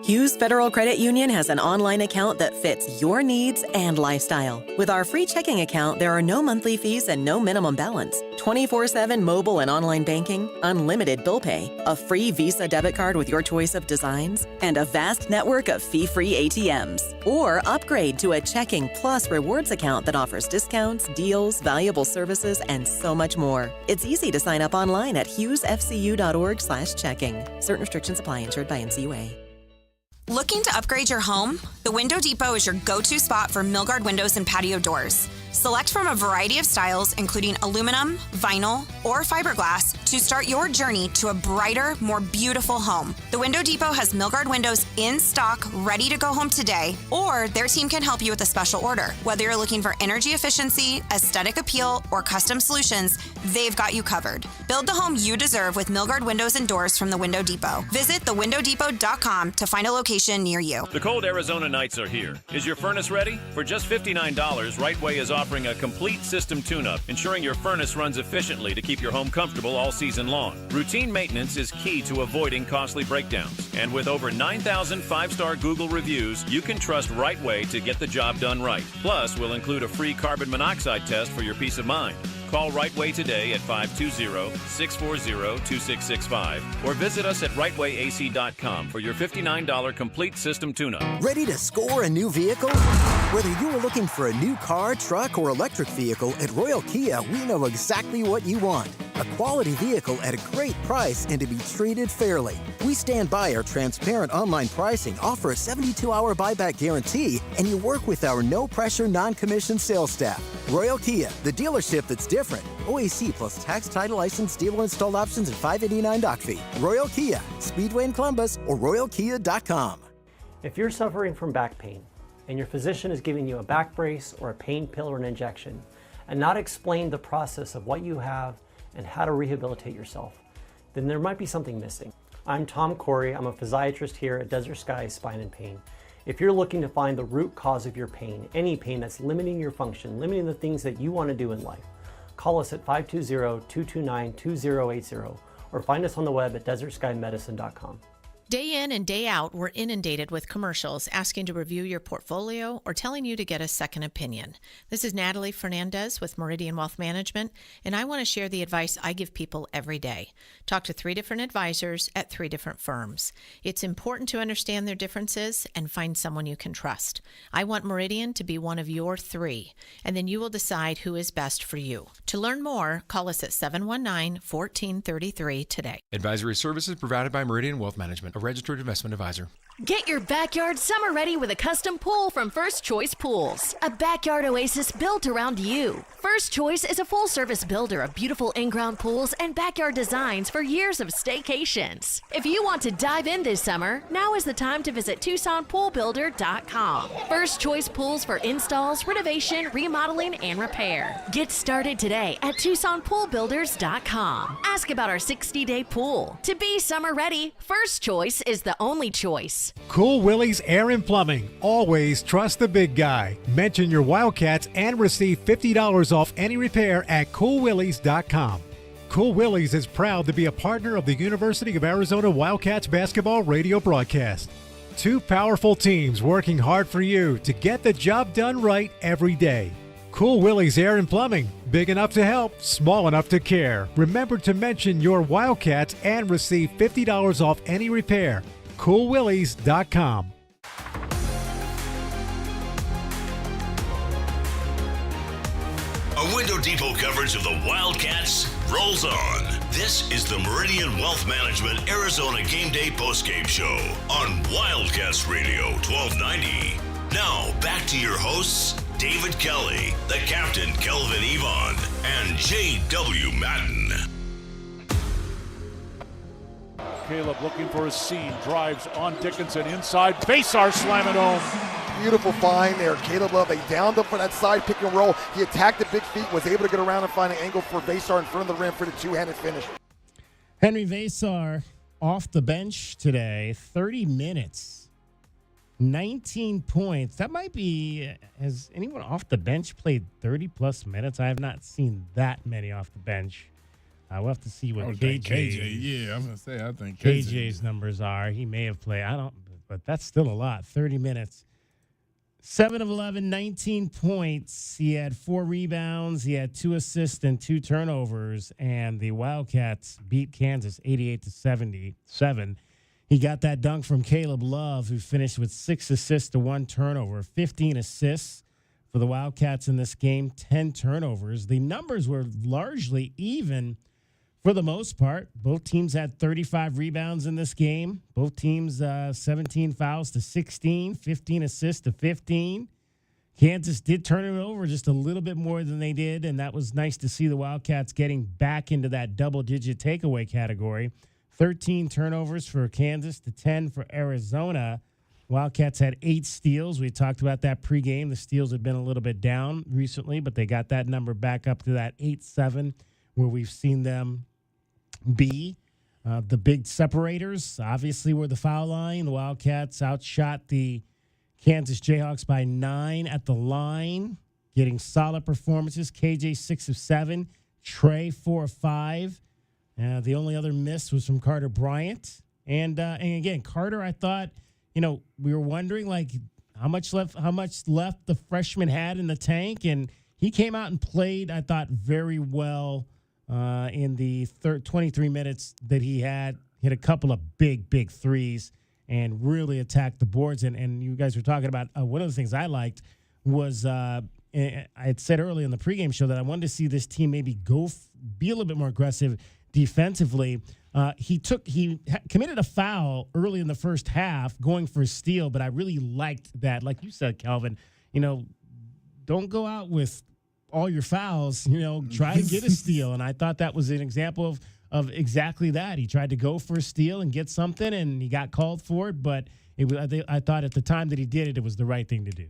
Speaker 8: Hughes Federal Credit Union has an online account that fits your needs and lifestyle. With our free checking account, there are no monthly fees and no minimum balance. 24/7 mobile and online banking, unlimited bill pay, a free Visa debit card with your choice of designs, and a vast network of fee-free ATMs. Or upgrade to a checking plus rewards account that offers discounts, deals, valuable services, and so much more. It's easy to sign up online at hughesfcu.org/checking. Certain restrictions apply. Insured by NCUA.
Speaker 9: Looking to upgrade your home? The Window Depot is your go-to spot for Milgard windows and patio doors. Select from a variety of styles, including aluminum, vinyl, or fiberglass, to start your journey to a brighter, more beautiful home. The Window Depot has Milgard windows in stock, ready to go home today, or their team can help you with a special order. Whether you're looking for energy efficiency, aesthetic appeal, or custom solutions, they've got you covered. Build the home you deserve with Milgard windows and doors from the Window Depot. Visit thewindowdepot.com to find a location near you.
Speaker 10: The cold Arizona nights are here. Is your furnace ready? For just $59, Right Way is offering a complete system tune-up, ensuring your furnace runs efficiently to keep your home comfortable all season long. Routine maintenance is key to avoiding costly breakdowns. And with over 9,000 five-star Google reviews, you can trust Right Way to get the job done right. Plus, we'll include a free carbon monoxide test for your peace of mind. Call Right Way today at 520-640-2665 or visit us at rightwayac.com for your $59 complete system tune-up.
Speaker 11: Ready to score a new vehicle? Whether you are looking for a new car, truck, or electric vehicle, at Royal Kia, we know exactly what you want. A quality vehicle at a great price and to be treated fairly. We stand by our transparent online pricing, offer a 72-hour buyback guarantee, and you work with our no-pressure, non-commissioned sales staff. Royal Kia, the dealership that's different. OAC plus tax, title, license, dealer installed options, and $589 doc fee. Royal Kia, Speedway in Columbus, or royalkia.com.
Speaker 12: If you're suffering from back pain and your physician is giving you a back brace or a pain pill or an injection and not explain the process of what you have and how to rehabilitate yourself, then there might be something missing. I'm Tom Corey. I'm a physiatrist here at Desert Sky Spine and Pain. If you're looking to find the root cause of your pain, any pain that's limiting your function, limiting the things that you want to do in life, call us at 520-229-2080 or find us on the web at desertskymedicine.com.
Speaker 26: Day in and day out, we're inundated with commercials asking to review your portfolio or telling you to get a second opinion. This is Natalie Fernandez with Meridian Wealth Management, and I want to share the advice I give people every day. Talk to 3 different advisors at 3 different firms. It's important to understand their differences and find someone you can trust. I want Meridian to be one of your 3, and then you will decide who is best for you. To learn more, call us at 719-1433 today.
Speaker 27: Advisory services provided by Meridian Wealth Management, a registered investment advisor.
Speaker 13: Get your backyard summer ready with a custom pool from First Choice Pools. A backyard oasis built around you. First Choice is a full-service builder of beautiful in-ground pools and backyard designs for years of staycations. If you want to dive in this summer, now is the time to visit TucsonPoolBuilder.com. First Choice Pools for installs, renovation, remodeling, and repair. Get started today at TucsonPoolBuilders.com. Ask about our 60-day pool. To be summer ready, First Choice is the only choice.
Speaker 14: Cool Willie's Air and Plumbing. Always trust the big guy. Mention your Wildcats and receive $50 off any repair at coolwillies.com. Cool Willie's is proud to be a partner of the University of Arizona Wildcats basketball radio broadcast. Two powerful teams working hard for you to get the job done right every day. Cool Willie's Air and Plumbing. Big enough to help, small enough to care. Remember to mention your Wildcats and receive $50 off any repair. coolwillies.com.
Speaker 1: A Window Depot coverage of the Wildcats rolls on. This is the Meridian Wealth Management Arizona Game Day postgame show on Wildcats Radio 1290. Now, back to your hosts, David Kelly, the captain, Kelvin Yvonne, and J.W. Madden.
Speaker 2: Caleb looking for a seam, drives on Dickinson inside, Basar slamming home.
Speaker 3: Beautiful find there. Caleb Love, they downed up for that side pick and roll. He attacked the big feet, was able to get around and find an angle for Basar in front of the rim for the two-handed finish.
Speaker 4: Henry Basar off the bench today, 30 minutes, 19 points. That might be, has anyone off the bench played 30-plus minutes? I have not seen that many off the bench. We'll have to see what KJ.
Speaker 6: Yeah, I'm gonna say I think
Speaker 4: KJ's numbers are. He may have played. But that's still a lot. 30 minutes. 7 of 11, 19 points. He had 4 rebounds. He had 2 assists and 2 turnovers. And the Wildcats beat Kansas 88-77. He got that dunk from Caleb Love, who finished with 6 assists to 1 turnover. 15 assists for the Wildcats in this game. 10 turnovers. The numbers were largely even. For the most part, both teams had 35 rebounds in this game. Both teams 17 fouls to 16, 15 assists to 15. Kansas did turn it over just a little bit more than they did, and that was nice to see the Wildcats getting back into that double-digit takeaway category. 13 turnovers for Kansas to 10 for Arizona. Wildcats had 8 steals. We talked about that pregame. The steals had been a little bit down recently, but they got that number back up to that 8-7 where we've seen them be. The big separators, obviously, were the foul line. The Wildcats outshot the Kansas Jayhawks by 9 at the line, getting solid performances. KJ 6 of 7, Trey 4 of 5. The only other miss was from Carter Bryant. And again, Carter, I thought, we were wondering like how much left the freshman had in the tank, and he came out and played, I thought, very well. In the 23 minutes that he had, hit a couple of big threes and really attacked the boards. And you guys were talking about one of the things I liked was I had said earlier in the pregame show that I wanted to see this team maybe be a little bit more aggressive defensively. He committed a foul early in the first half going for a steal, but I really liked that. Like you said, Calvin, don't go out with all your fouls, try to get a steal. And I thought that was an example of exactly that. He tried to go for a steal and get something, and he got called for it. But I thought at the time that he did it was the right thing to do.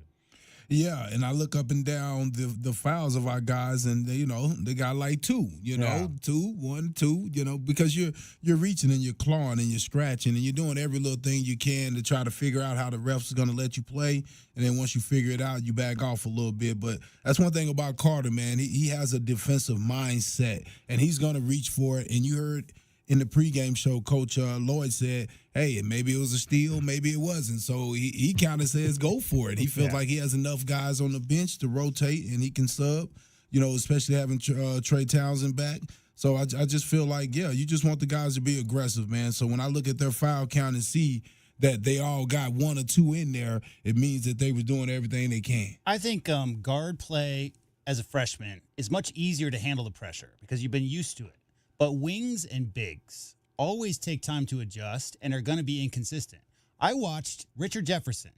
Speaker 6: Yeah, and I look up and down the fouls of our guys, and they got like 2, 2, 1, 2, because you're reaching and you're clawing and you're scratching and you're doing every little thing you can to try to figure out how the refs are going to let you play. And then once you figure it out, you back off a little bit. But that's one thing about Carter, man. He has a defensive mindset, and he's going to reach for it. And you heard in the pregame show, Coach Lloyd said, hey, maybe it was a steal, maybe it wasn't. So he kind of says go for it. He feels like he has enough guys on the bench to rotate, and he can sub, especially having Trey Townsend back. So I just feel like, you just want the guys to be aggressive, man. So when I look at their foul count and see that they all got 1 or 2 in there, it means that they were doing everything they can.
Speaker 5: I think guard play as a freshman is much easier to handle the pressure because you've been used to it. But wings and bigs always take time to adjust and are going to be inconsistent. I watched Richard Jefferson,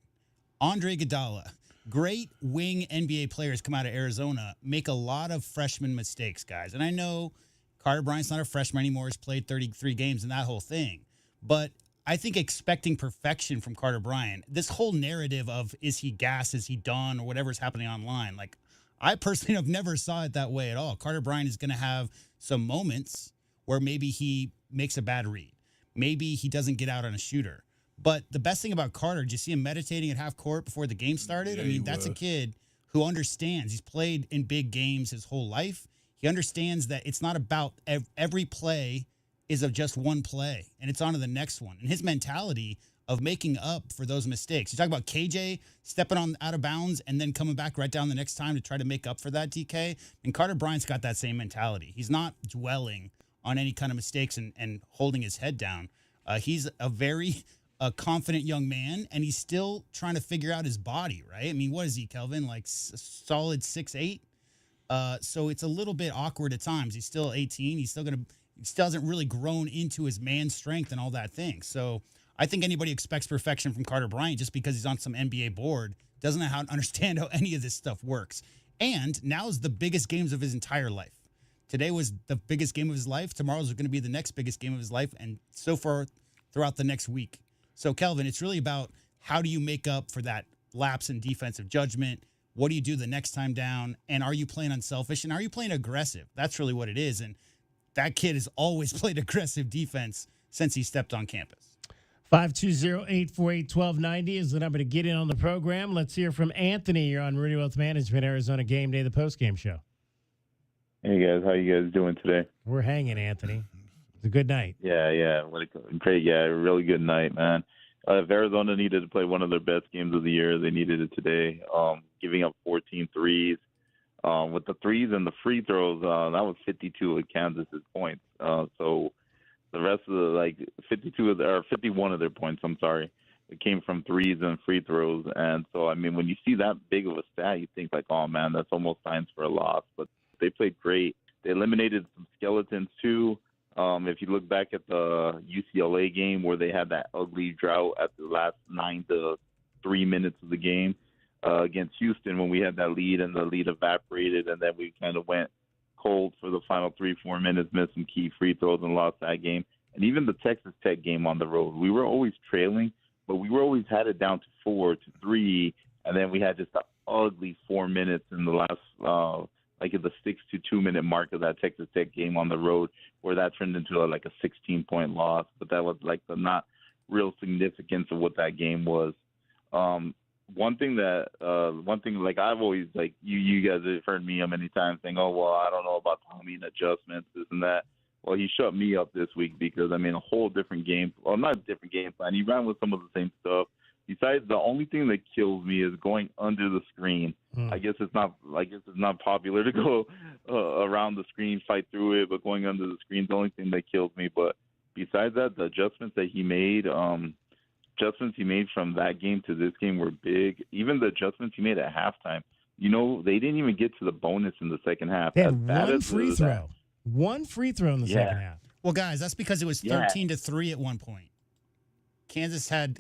Speaker 5: Andre Iguodala, great wing NBA players come out of Arizona, make a lot of freshman mistakes, guys. And I know Carter Bryant's not a freshman anymore. He's played 33 games and that whole thing. But I think expecting perfection from Carter Bryant, this whole narrative of is he gas, is he done, or whatever's happening online, like I personally have never saw it that way at all. Carter Bryant is going to have some moments where maybe he makes a bad read. Maybe he doesn't get out on a shooter. But the best thing about Carter, did you see him meditating at half court before the game started?
Speaker 6: Yeah,
Speaker 5: I mean, that's a kid who understands. He's played in big games his whole life. He understands that it's not about every play is of just one play, and it's on to the next one. And his mentality of making up for those mistakes. You talk about KJ stepping on out of bounds and then coming back right down the next time to try to make up for that, DK. And Carter Bryant's got that same mentality. He's not dwelling on any kind of mistakes and holding his head down. He's a very confident young man, and he's still trying to figure out his body, right? I mean, what is he, Kelvin? Like solid 6'8"? So it's a little bit awkward at times. He's still 18. He still hasn't really grown into his man strength and all that thing. So I think anybody expects perfection from Carter Bryant just because he's on some NBA board doesn't know how to understand how any of this stuff works. And now is the biggest games of his entire life. Today was the biggest game of his life. Tomorrow's going to be the next biggest game of his life, and so far throughout the next week. So, Kelvin, it's really about how do you make up for that lapse in defensive judgment? What do you do the next time down? And are you playing unselfish? And are you playing aggressive? That's really what it is. And that kid has always played aggressive defense since he stepped on campus.
Speaker 4: 520-848-1290 is the number to get in on the program. Let's hear from Anthony. You're on Meridian Wealth Management, Arizona Game Day, the postgame show.
Speaker 15: Hey, guys. How you guys doing today?
Speaker 4: We're hanging, Anthony. It's a good night.
Speaker 15: Yeah. What a great, really good night, man. If Arizona needed to play one of their best games of the year, they needed it today. Giving up 14 threes. With the threes and the free throws, that was 52 of Kansas's points. So the rest of the 51 of their points, it came from threes and free throws. And so, I mean, when you see that big of a stat, you think like, oh man, that's almost signs for a loss. But they played great. They eliminated some skeletons too. If you look back at the UCLA game where they had that ugly drought at the last 9 to 3 minutes of the game against Houston when we had that lead and the lead evaporated and then we kind of went cold for the final 3-4 minutes, missed some key free throws and lost that game. And even the Texas Tech game on the road, we were always trailing, but we were always had it down to 4-3, and then we had just an ugly 4 minutes in the last at the 6 to 2 minute mark of that Texas Tech game on the road, where that turned into a 16-point loss. But that was the not real significance of what that game was. One thing I've always you guys have heard me many times saying, oh well, I don't know about Tommy and adjustments, this and that. Well, he shut me up this week because a whole different game. Well, not a different game plan. He ran with some of the same stuff. Besides, the only thing that kills me is going under the screen. I guess it's not popular to go around the screen, fight through it, but going under the screen is the only thing that kills me. But besides that, the adjustments that he made, from that game to this game were big. Even the adjustments he made at halftime. They didn't even get to the bonus in the second half.
Speaker 4: They had one free throw. One free throw in the second half.
Speaker 5: Well, guys, that's because it was 13-3 at one point. Kansas had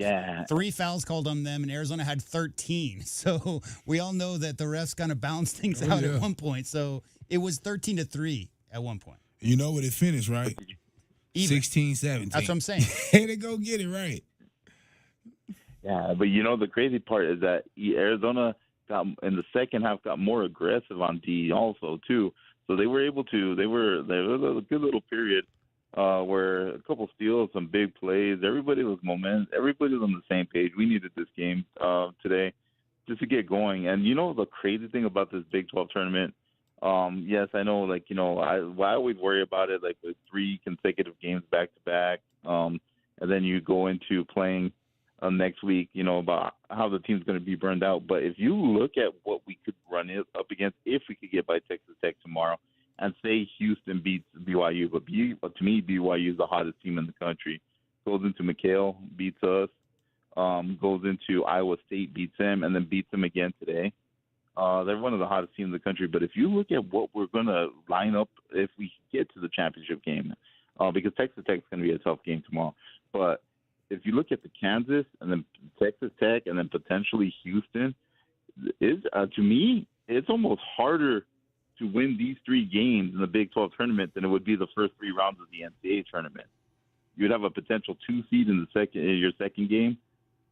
Speaker 5: 3 fouls called on them, and Arizona had 13. So we all know that the refs kind of balanced things out at one point. So it was 13-3 at one point.
Speaker 6: You know what it finished, right? 16-17.
Speaker 5: That's what I'm saying.
Speaker 6: Hey, they go get it right.
Speaker 15: Yeah, but the crazy part is that Arizona in the second half got more aggressive on D also too. So they were able to. There was a good little period where a couple steals, some big plays. Everybody was Everybody was on the same page. We needed this game today just to get going. And the crazy thing about this Big 12 tournament, yes, I know. I always worry about it, with 3 consecutive games back to back, and then you go into playing next week. About how the team's going to be burned out. But if you look at what we could run it up against, if we could get by Texas Tech tomorrow. And say Houston beats BYU, but to me, BYU is the hottest team in the country. Goes into McHale, beats us. Goes into Iowa State, beats them, and then beats them again today. They're one of the hottest teams in the country. But if you look at what we're going to line up if we get to the championship game, because Texas Tech is going to be a tough game tomorrow. But if you look at the Kansas and then Texas Tech and then potentially Houston, to me, it's almost harder to win these 3 games in the Big 12 tournament than it would be the first 3 rounds of the NCAA tournament. You'd have a potential 2 seed in your second game,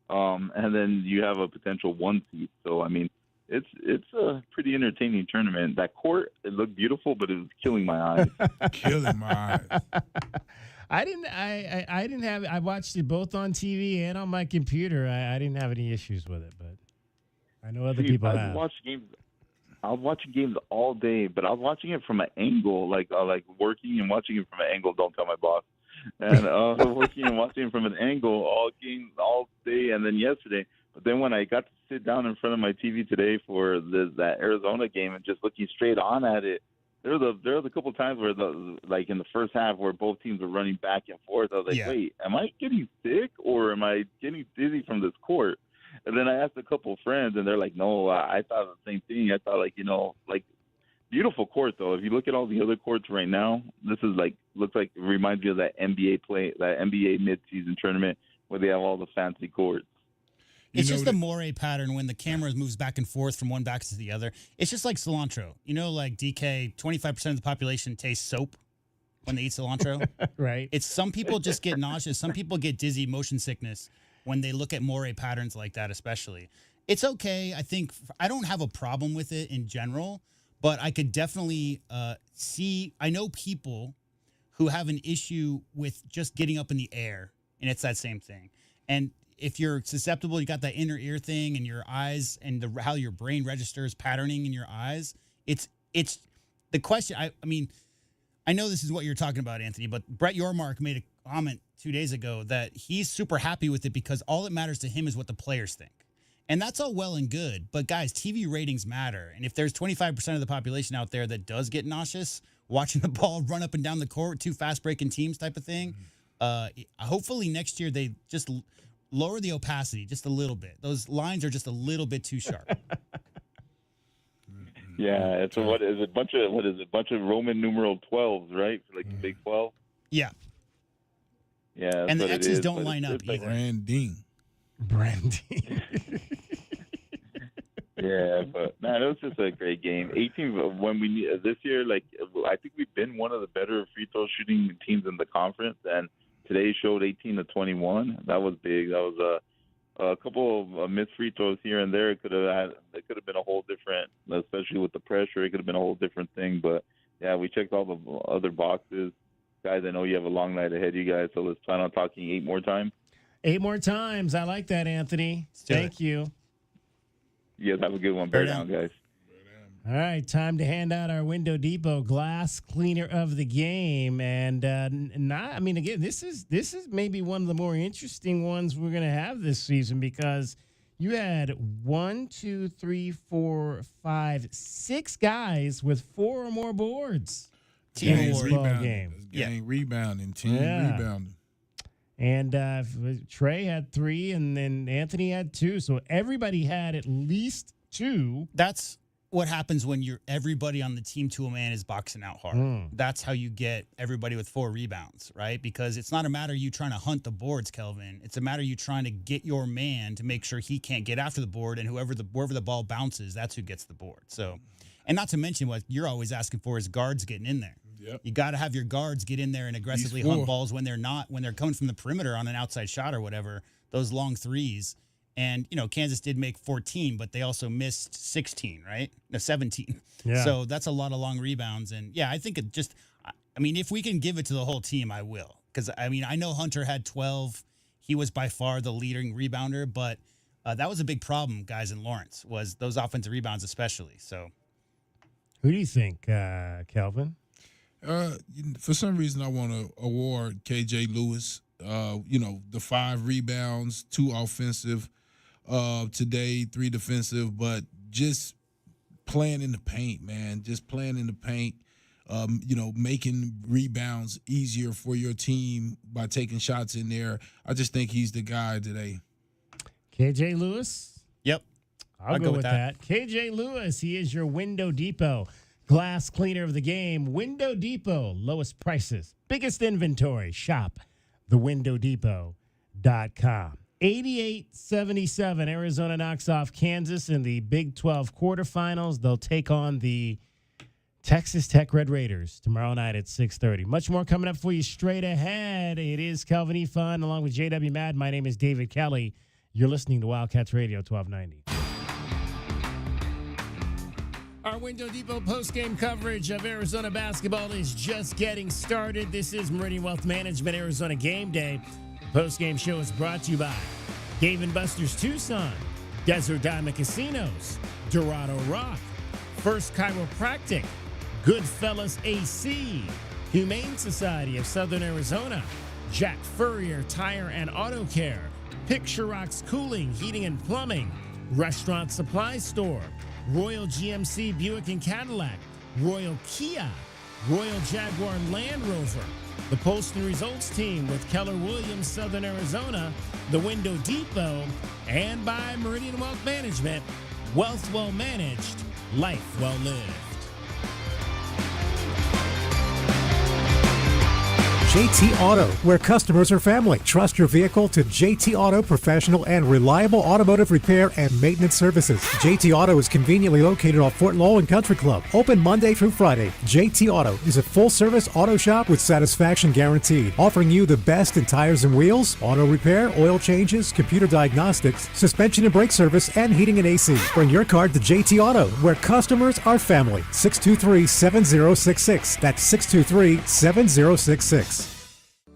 Speaker 15: and then you have a potential 1 seed. So, I mean, it's a pretty entertaining tournament. That court, it looked beautiful, but it was killing my eyes.
Speaker 6: Killing my eyes.
Speaker 4: I watched it both on TV and on my computer. I didn't have any issues with it, but I know other people have.
Speaker 15: I was watching games all day, but I was watching it from an angle, like working and watching it from an angle. Don't tell my boss. And working and watching it from an angle all day, and then yesterday. But then when I got to sit down in front of my TV today for that Arizona game and just looking straight on at it, there was a couple times where like in the first half where both teams were running back and forth. I was like, wait, am I getting sick or am I getting dizzy from this court? And then I asked a couple of friends, and they're like, no, I thought the same thing. I thought, beautiful court, though. If you look at all the other courts right now, this is looks like it reminds me of that NBA midseason tournament where they have all the fancy courts.
Speaker 5: It's just the moire pattern when the camera moves back and forth from one back to the other. It's just like cilantro. Like DK, 25% of the population tastes soap when they eat cilantro.
Speaker 4: Right.
Speaker 5: It's some people just get nauseous. Some people get dizzy, motion sickness when they look at moire patterns like that, especially. It's okay. I think I don't have a problem with it in general, but I could definitely see. I know people who have an issue with just getting up in the air, and it's that same thing. And if you're susceptible, you got that inner ear thing and your eyes and how your brain registers patterning in your eyes. It's the question. I mean, I know this is what you're talking about, Anthony, but Brett Yormark made a comment 2 days ago that he's super happy with it because all that matters to him is what the players think. And that's all well and good. But, guys, TV ratings matter. And if there's 25% of the population out there that does get nauseous watching the ball run up and down the court with 2 fast-breaking teams type of thing, hopefully next year they just lower the opacity just a little bit. Those lines are just a little bit too sharp.
Speaker 15: Yeah, it's a bunch of Roman numeral 12s, right? For like the Big 12.
Speaker 5: Yeah.
Speaker 15: Yeah,
Speaker 5: and the X's don't line up either.
Speaker 6: Branding.
Speaker 15: Yeah, but man, it was just a great game. 18 when we this year, I think we've been one of the better free throw shooting teams in the conference, and today showed 18-21. That was big. That was a couple of missed free throws here and there. It could have been a whole different, especially with the pressure. It could have been a whole different thing. But yeah, we checked all the other boxes. Guys, I know you have a long night ahead, you guys. So let's plan on talking 8 more times.
Speaker 4: 8 more times. I like that, Anthony. Thank you.
Speaker 15: You guys have a good one. Bear down, guys.
Speaker 4: All right, time to hand out our Window Depot glass cleaner of the game, and again, this is maybe one of the more interesting ones we're going to have this season because you had 6 guys with 4 or more boards.
Speaker 6: Team
Speaker 4: rebounding. Game.
Speaker 6: Gang rebounding, team rebounding.
Speaker 4: And Trey had 3, and then Anthony had 2. So everybody had at least 2.
Speaker 5: That's what happens when everybody on the team to a man is boxing out hard. That's how you get everybody with 4 rebounds, right? Because it's not a matter of you trying to hunt the boards, Kelvin. It's a matter of you trying to get your man to make sure he can't get after the board, and wherever the ball bounces, that's who gets the board. So, and not to mention what you're always asking for is guards getting in there.
Speaker 6: Yep.
Speaker 5: You got to have your guards get in there and aggressively hunt balls when they're coming from the perimeter on an outside shot or whatever, those long threes. And, Kansas did make 14, but they also missed 16, right? No, 17.
Speaker 4: Yeah.
Speaker 5: So that's a lot of long rebounds. And, yeah, I think if we can give it to the whole team, I will. Because, I know Hunter had 12. He was by far the leading rebounder. But that was a big problem, guys, in Lawrence, was those offensive rebounds especially. So,
Speaker 4: who do you think, Kelvin?
Speaker 6: For some reason, I want to award KJ Lewis. The 5 rebounds, 2 offensive. Today, 3 defensive, but just playing in the paint, man. Just playing in the paint, making rebounds easier for your team by taking shots in there. I just think he's the guy today.
Speaker 4: KJ Lewis?
Speaker 5: Yep.
Speaker 4: I'll go with that. KJ Lewis, he is your Window Depot glass cleaner of the game. Window Depot, lowest prices, biggest inventory. Shop thewindow.depot.com. QuickLogic.com. 88-77, Arizona knocks off Kansas in the Big 12 quarterfinals. They'll take on the Texas Tech Red Raiders tomorrow night at 6:30. Much more coming up for you straight ahead. It is Kelvin E. Fun along with JW Madden. My name is David Kelly. You're listening to Wildcats Radio 1290. Our Window Depot postgame coverage of Arizona basketball is just getting started. This is Meridian Wealth Management Arizona Game Day. The postgame show is brought to you by Dave & Buster's Tucson, Desert Diamond Casinos, Dorado Rock, First Chiropractic, Goodfellas AC, Humane Society of Southern Arizona, Jack Furrier Tire and Auto Care, Picture Rocks Cooling, Heating and Plumbing, Restaurant Supply Store, Royal GMC Buick and Cadillac, Royal Kia, Royal Jaguar Land Rover, the Post and Results Team with Keller Williams, Southern Arizona, the Window Depot, and by Meridian Wealth Management, wealth well managed, life well lived.
Speaker 14: JT Auto, where customers are family. Trust your vehicle to JT Auto professional and reliable automotive repair and maintenance services. JT Auto is conveniently located off Fort Lowell and Country Club. Open Monday through Friday. JT Auto is a full-service auto shop with satisfaction guaranteed, offering you the best in tires and wheels, auto repair, oil changes, computer diagnostics, suspension and brake service, and heating and AC. Bring your car to JT Auto, where customers are family. 623-7066. That's 623-7066.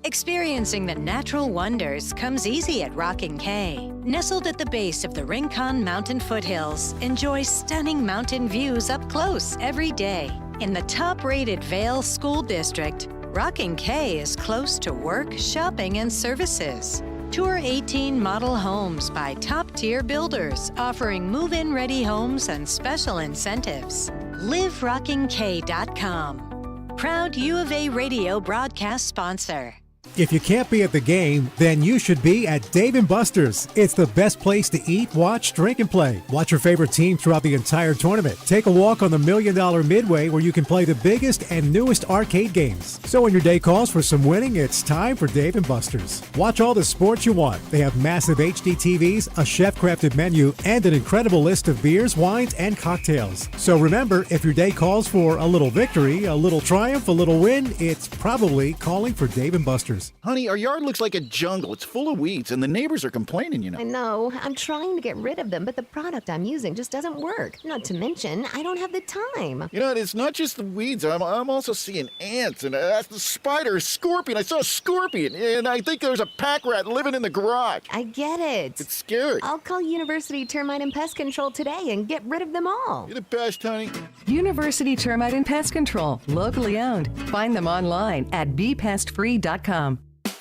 Speaker 16: Experiencing the natural wonders comes easy at Rockin' K. Nestled at the base of the Rincon Mountain foothills, enjoy stunning mountain views up close every day. In the top-rated Vail School District, Rockin' K is close to work, shopping, and services. Tour 18 model homes by top-tier builders, offering move-in ready homes and special incentives. LiveRockingK.com. Proud U of A radio broadcast sponsor.
Speaker 14: If you can't be at the game, then you should be at Dave & Buster's. It's the best place to eat, watch, drink, and play. Watch your favorite team throughout the entire tournament. Take a walk on the $1 Million Midway where you can play the biggest and newest arcade games. So when your day calls for some winning, it's time for Dave & Buster's. Watch all the sports you want. They have massive HD TVs, a chef-crafted menu, and an incredible list of beers, wines, and cocktails. So remember, if your day calls for a little victory, a little triumph, a little win, it's probably calling for Dave & Buster's.
Speaker 17: Honey, our yard looks like a jungle. It's full of weeds, and the neighbors are complaining, you know.
Speaker 18: I know. I'm trying to get rid of them, but the product I'm using just doesn't work. Not to mention, I don't have the time.
Speaker 17: You know, it's not just the weeds. I'm also seeing ants and the spider, scorpion. I saw a scorpion, and I think there's a pack rat living in the garage.
Speaker 18: I get it.
Speaker 17: It's scary.
Speaker 18: I'll call University Termite and Pest Control today and get rid of them all.
Speaker 17: You're the best, honey.
Speaker 19: University Termite and Pest Control, locally owned. Find them online at bepestfree.com.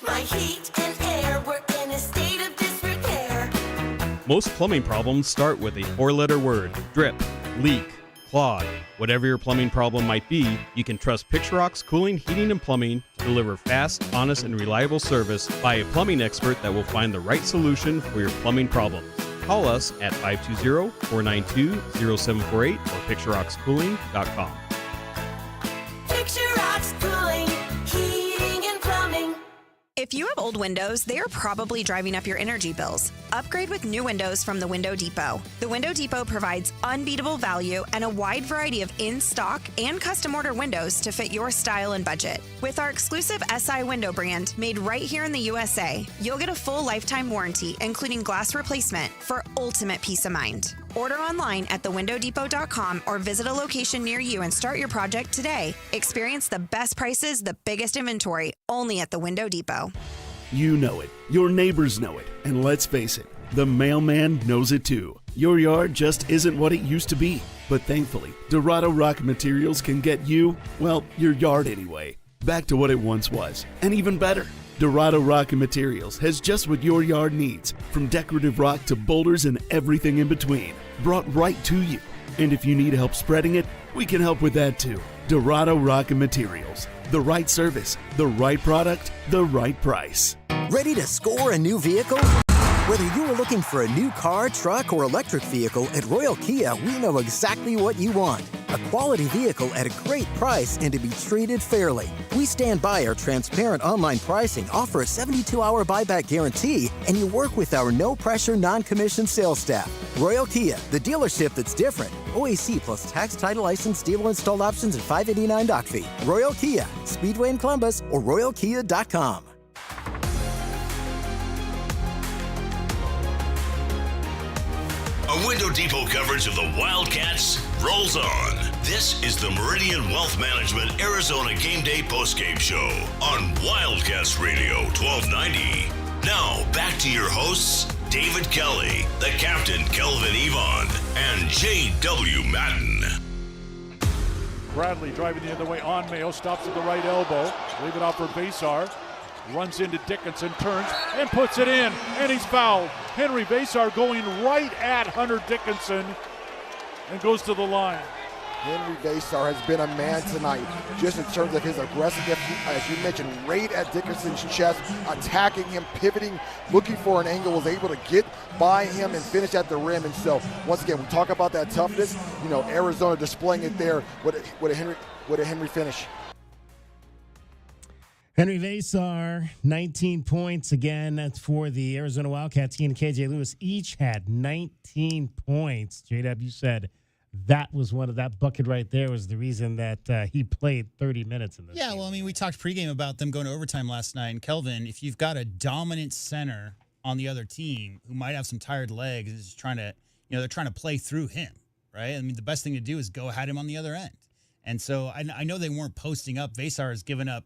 Speaker 23: My heat and air were in a state of disrepair.
Speaker 20: Most plumbing problems start with a four-letter word: drip, leak, clog. Whatever your plumbing problem might be, you can trust Picture Rocks Cooling, Heating, and Plumbing to deliver fast, honest, and reliable service by a plumbing expert that will find the right solution for your plumbing problems. Call us at 520-492-0748 or picturerockscooling.com.
Speaker 23: Picture Rocks Cooling, Heating, and Plumbing.
Speaker 9: If you have old windows, they are probably driving up your energy bills. Upgrade with new windows from the Window Depot. The Window Depot provides unbeatable value and a wide variety of in-stock and custom order windows to fit your style and budget. With our exclusive SI window brand made right here in the USA, you'll get a full lifetime warranty, including glass replacement, for ultimate peace of mind. Order online at thewindowdepot.com or visit a location near you and start your project today. Experience the best prices, the biggest inventory, only at the Window Depot.
Speaker 21: You know it. Your neighbors know it. And let's face it, the mailman knows it too. Your yard just isn't what it used to be. But thankfully, Dorado Rock Materials can get you, well, your yard anyway, back to what it once was, and even better. Dorado Rock Materials has just what your yard needs, from decorative rock to boulders and everything in between, brought right to you. And if you need help spreading it, we can help with that too. Dorado Rock Materials. The right service, the right product, the right price.
Speaker 11: Ready to score a new vehicle? Whether you are looking for a new car, truck, or electric vehicle, at Royal Kia, we know exactly what you want. A quality vehicle at a great price and to be treated fairly. We stand by our transparent online pricing, offer a 72-hour buyback guarantee, and you work with our no-pressure, non-commissioned sales staff. Royal Kia, the dealership that's different. OAC plus tax, title, license, dealer installed options, and $589 doc fee. Royal Kia, Speedway in Columbus, or RoyalKia.com.
Speaker 1: A Window Depot coverage of the Wildcats rolls on. This is the Meridian Wealth Management Arizona Gameday postgame show on Wildcats Radio 1290. Now, back to your hosts, David Kelly, the captain Kelvin Yvonne, and J.W. Madden.
Speaker 2: Bradley driving the other way on Mayo, stops at the right elbow, leave it off for Vasar. Runs into Dickinson, turns, and puts it in, and he's fouled. Henry Vasar going right at Hunter Dickinson and goes to the line.
Speaker 3: Henry Vasar has been a man tonight, just in terms of his aggressiveness, as you mentioned, right at Dickinson's chest, attacking him, pivoting, looking for an angle, was able to get by him and finish at the rim. And so, once again, we talk about that toughness. You know, Arizona displaying it there. What a Henry finish.
Speaker 4: Henry Vasar, 19 points. Again, that's for the Arizona Wildcats. He and KJ Lewis each had 19 points. JW said that was that bucket right there was the reason that he played 30 minutes in this game.
Speaker 5: Well, I mean, we talked pregame about them going to overtime last night. And Kelvin, if you've got a dominant center on the other team who might have some tired legs, is trying to, they're trying to play through him, right? I mean, the best thing to do is go at him on the other end. And so I know they weren't posting up. Vasar has given up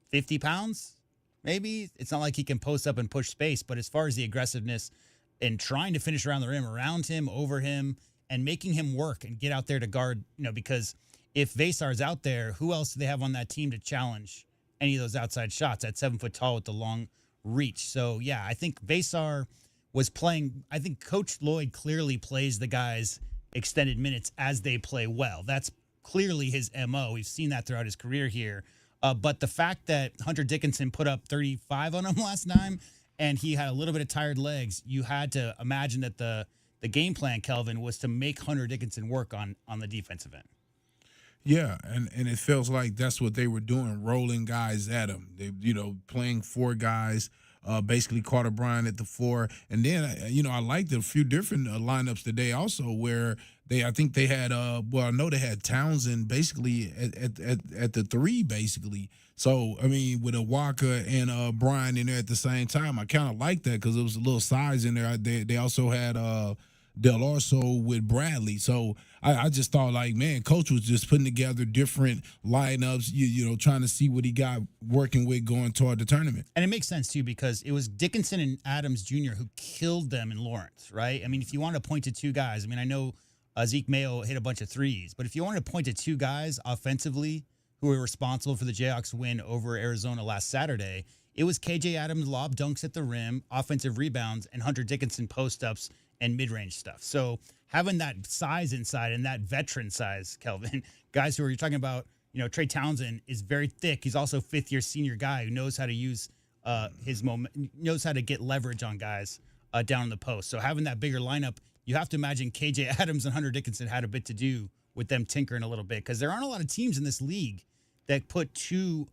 Speaker 5: 50 pounds, maybe. It's not like he can post up and push space, but as far as the aggressiveness and trying to finish around the rim, around him, over him, and making him work and get out there to guard, because if Vasar's out there, who else do they have on that team to challenge any of those outside shots at 7 foot tall with the long reach? So, yeah, I think Vasar was playing. I think Coach Lloyd clearly plays the guys extended minutes as they play well. That's clearly his MO. We've seen that throughout his career here. But the fact that Hunter Dickinson put up 35 on him last time and he had a little bit of tired legs, you had to imagine that the game plan, Kelvin, was to make Hunter Dickinson work on the defensive end.
Speaker 6: Yeah, and it feels like that's what they were doing, rolling guys at him. They, playing four guys, basically Carter Bryant at the 4. And then, I liked a few different lineups today also where I think they had, I know they had Townsend basically at the 3, basically. So, I mean, with a Walker and Bryant in there at the same time, I kind of like that because there was a little size in there. They also had Del Orso with Bradley. So I just thought, like, man, Coach was just putting together different lineups, trying to see what he got working with going toward the tournament.
Speaker 5: And it makes sense, too, because it was Dickinson and Adams Jr. who killed them in Lawrence, right? I mean, if you want to point to two guys, I mean, I know Zeke Mayo hit a bunch of threes, but if you wanted to point to two guys offensively who were responsible for the Jayhawks win over Arizona last Saturday, it was KJ Adams lob dunks at the rim, offensive rebounds, and Hunter Dickinson post-ups and mid-range stuff. So having that size inside and that veteran size, Kelvin, guys who are, you're talking about, Trey Townsend is very thick. He's also a fifth-year senior guy who knows how to use his moment, knows how to get leverage on guys down in the post. So having that bigger lineup, you have to imagine KJ Adams and Hunter Dickinson had a bit to do with them tinkering a little bit because there aren't a lot of teams in this league that put two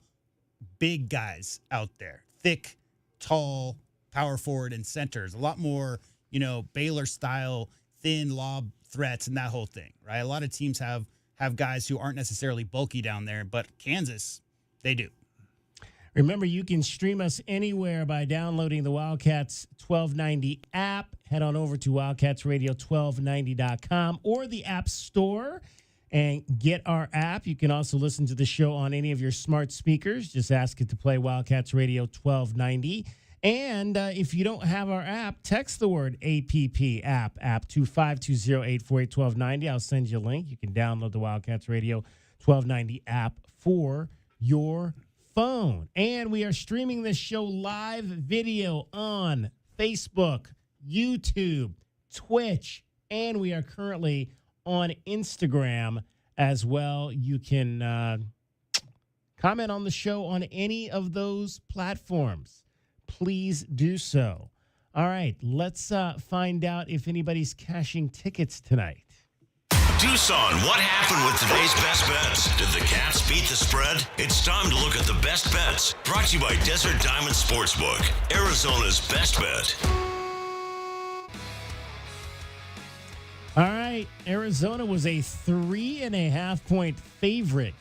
Speaker 5: big guys out there, thick, tall, power forward, and centers. A lot more, Baylor-style, thin lob threats and that whole thing, right? A lot of teams have guys who aren't necessarily bulky down there, but Kansas, they do.
Speaker 4: Remember, you can stream us anywhere by downloading the Wildcats 1290 app. Head on over to wildcatsradio1290.com or the App Store and get our app. You can also listen to the show on any of your smart speakers. Just ask it to play Wildcats Radio 1290. And if you don't have our app, text the word APP, app to 520-848-1290. I'll send you a link. You can download the Wildcats Radio 1290 app for your phone. And we are streaming this show live video on Facebook, YouTube, Twitch, and we are currently on Instagram as well. You can comment on the show on any of those platforms. Please do so. All right, let's find out if anybody's cashing tickets tonight.
Speaker 1: Tucson, what happened with today's best bets? Did the Cats beat the spread? It's time to look at the best bets. Brought to you by Desert Diamond Sportsbook, Arizona's best bet.
Speaker 4: All right, Arizona was a 3.5-point favorite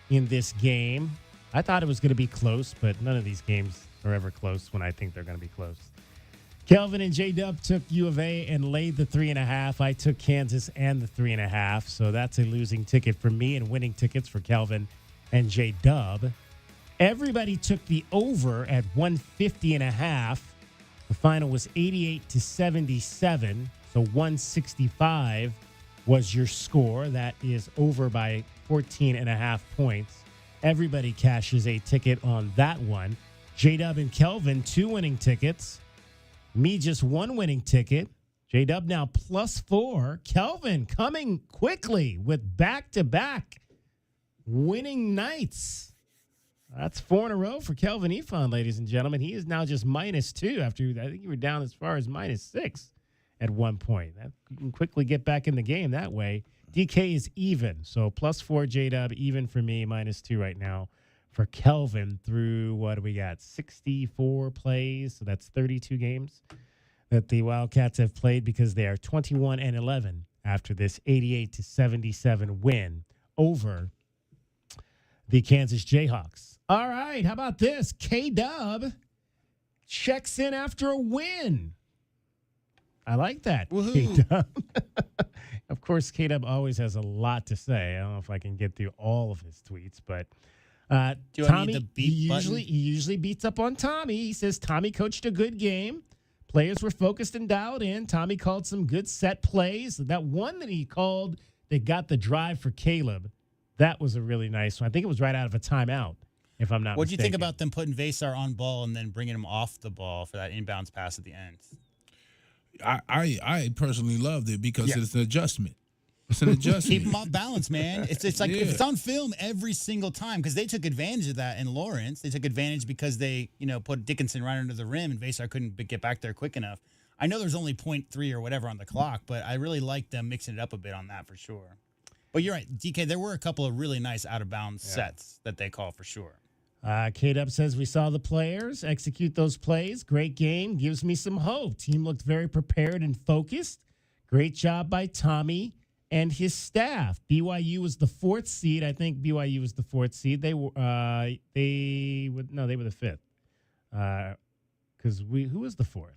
Speaker 4: in this game. I thought it was going to be close, but none of these games are ever close when I think they're going to be close. Kelvin and J-Dub took U of A and laid the 3.5. I took Kansas and the 3.5, so that's a losing ticket for me and winning tickets for Kelvin and J-Dub. Everybody took the over at 150.5. The final was 88-77, so 165 was your score. That is over by 14.5 points. Everybody cashes a ticket on that one. J-Dub and Kelvin, 2 winning tickets. Me, just 1 winning ticket. J-Dub now +4. Kelvin coming quickly with back-to-back winning nights. That's 4 in a row for Kelvin Ifan, ladies and gentlemen. He is now just -2 after, I think you were down as far as -6 at one point. You can quickly get back in the game that way. DK is even. So +4 J-Dub, even for me, -2 right now for Kelvin through, what do we got, 64 plays. So that's 32 games that the Wildcats have played, because they are 21-11 after this 88-77 win over the Kansas Jayhawks. All right, how about this? K-Dub checks in after a win. I like that. K-Dub. Of course, K-Dub always has a lot to say. I don't know if I can get through all of his tweets, but Tommy, he usually beats up on Tommy. He says Tommy coached a good game. Players were focused and dialed in. Tommy called some good set plays. That one that he called that got the drive for Caleb, that was a really nice one. I think it was right out of a timeout, if I'm not mistaken.
Speaker 5: What do you think about them putting Vasar on ball and then bringing him off the ball for that inbounds pass at the end?
Speaker 6: I personally loved it because it's an adjustment. It's an adjustment.
Speaker 5: Keep him off balance, man. It's like if it's on film every single time, because they took advantage of that in Lawrence. They took advantage because they, put Dickinson right under the rim and Vasar couldn't get back there quick enough. I know there's only 0.3 or whatever on the clock, but I really like them mixing it up a bit on that for sure. But you're right, DK, there were a couple of really nice out-of-bounds sets that they call for sure.
Speaker 4: K-Dub says, we saw the players execute those plays. Great game. Gives me some hope. Team looked very prepared and focused. Great job by Tommy and his staff. BYU was the 4th seed. I think BYU was the 4th seed. They were the 5th. Because who was the 4th?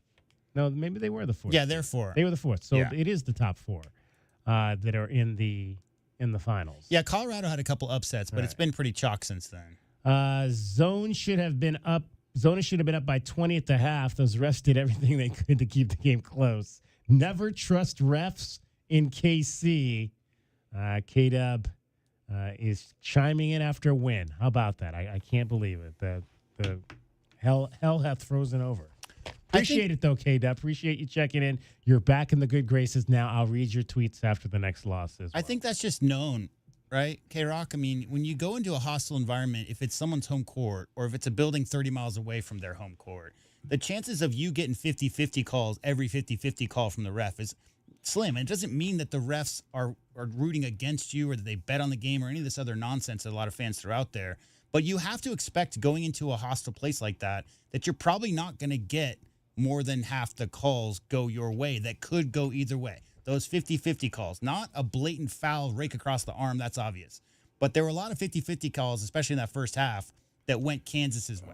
Speaker 4: No, maybe they were the 4th.
Speaker 5: Yeah, they're 4.
Speaker 4: They were the 4th. So it is the top 4 that are in the finals.
Speaker 5: Yeah, Colorado had a couple upsets, but it's been pretty chalk since then.
Speaker 4: Zone should have been up. Zona should have been up by 20 at the half. Those refs did everything they could to keep the game close. Never trust refs in KC. K-Dub is chiming in after a win. How about that? I can't believe it. The hell hath frozen over. Appreciate it, though, K-Dub. Appreciate you checking in. You're back in the good graces now. I'll read your tweets after the next loss as well.
Speaker 5: I think that's just known. Right, K-Rock? I mean, when you go into a hostile environment, if it's someone's home court or if it's a building 30 miles away from their home court, the chances of you getting 50-50 calls, every 50-50 call from the ref is slim. And it doesn't mean that the refs are rooting against you or that they bet on the game or any of this other nonsense that a lot of fans throw out there. But you have to expect going into a hostile place like that you're probably not going to get more than half the calls go your way that could go either way. Those 50-50 calls, not a blatant foul rake across the arm, that's obvious. But there were a lot of 50-50 calls, especially in that first half, that went Kansas's way.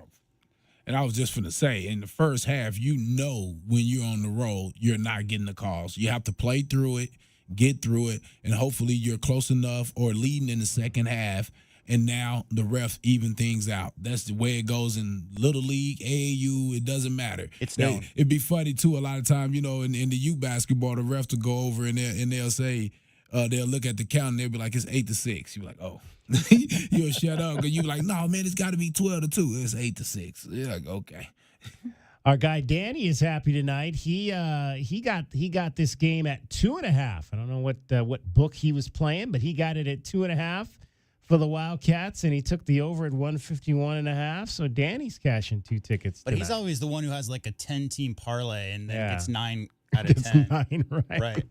Speaker 6: And I was just going to say, in the first half, when you're on the road, you're not getting the calls. You have to play through it, get through it, and hopefully you're close enough or leading in the second half, and now the ref even things out. That's the way it goes in Little League, AAU, it doesn't matter.
Speaker 5: It's known.
Speaker 6: It'd be funny, too, a lot of time, in the youth basketball, the refs will go over and they'll say, they'll look at the count and they'll be like, it's 8-6. You're like, oh. You'll shut up because you're like, no, man, it's got to be 12-2. It's 8-6. You're like, okay.
Speaker 4: Our guy Danny is happy tonight. He got this game at 2.5. I don't know what book he was playing, but he got it at 2.5 for the Wildcats, and he took the over at 151.5. So Danny's cashing 2 tickets.
Speaker 5: But
Speaker 4: tonight.
Speaker 5: he's always the one who has like a 10-team parlay and then gets 9 out of 10.
Speaker 4: 9, right?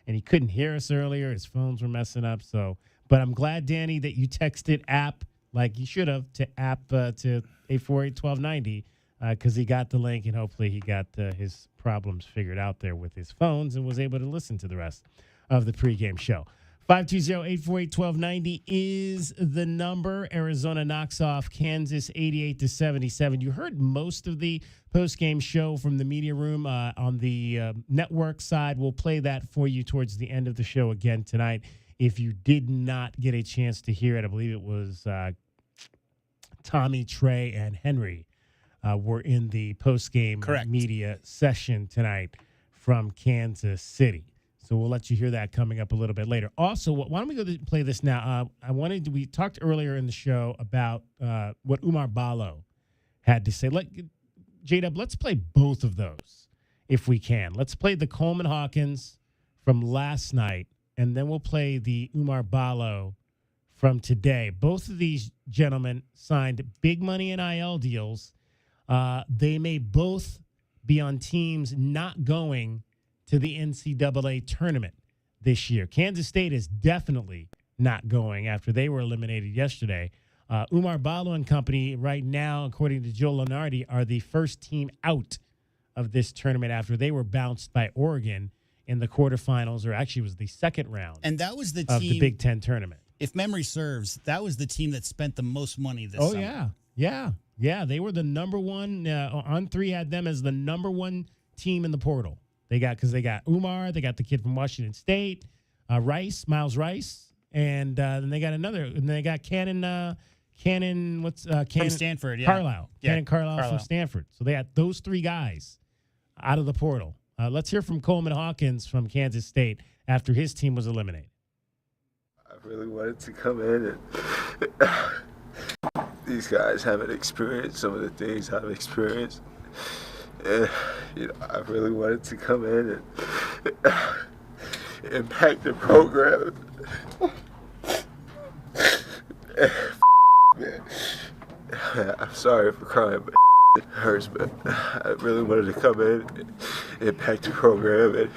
Speaker 4: and he couldn't hear us earlier. His phones were messing up. So, but I'm glad, Danny, that you texted app like you should have to app to 848-1290 because he got the link, and hopefully he got his problems figured out there with his phones and was able to listen to the rest of the pregame show. 520-848-1290 is the number. Arizona knocks off Kansas 88-77. You heard most of the postgame show from the media room on the network side. We'll play that for you towards the end of the show again tonight. If you did not get a chance to hear it, I believe it was Tommy, Trey, and Henry were in the postgame media session tonight from Kansas City. So we'll let you hear that coming up a little bit later. Also, why don't we go play this now? We talked earlier in the show about what Umar Ballo had to say. J-Dub, let's play both of those if we can. Let's play the Coleman Hawkins from last night, and then we'll play the Umar Ballo from today. Both of these gentlemen signed big money NIL deals. They may both be on teams not going to the NCAA tournament this year. Kansas State is definitely not going after they were eliminated yesterday. Umar Ballo and company right now, according to Joe Lunardi, are the first team out of this tournament after they were bounced by Oregon in the quarterfinals, or actually it was the second round.
Speaker 5: And that was the
Speaker 4: of
Speaker 5: team,
Speaker 4: the Big Ten tournament.
Speaker 5: If memory serves, that was the team that spent the most money this summer.
Speaker 4: Yeah. They were the number one. On three had them as the number one team in the portal. They got Umar, they got the kid from Washington State, Miles Rice, and then they got another. And they got Cannon. From
Speaker 5: Stanford, yeah.
Speaker 4: Carlisle.
Speaker 5: Yeah,
Speaker 4: Cannon Carlisle from Stanford. So they had those three guys out of the portal. Let's hear from Coleman Hawkins from Kansas State after his team was eliminated.
Speaker 7: I really wanted to come in and these guys haven't experienced some of the things I've experienced. And, I really wanted to come in and impact the program. Man, I'm sorry for crying, but it hurts, but I really wanted to come in and impact the program.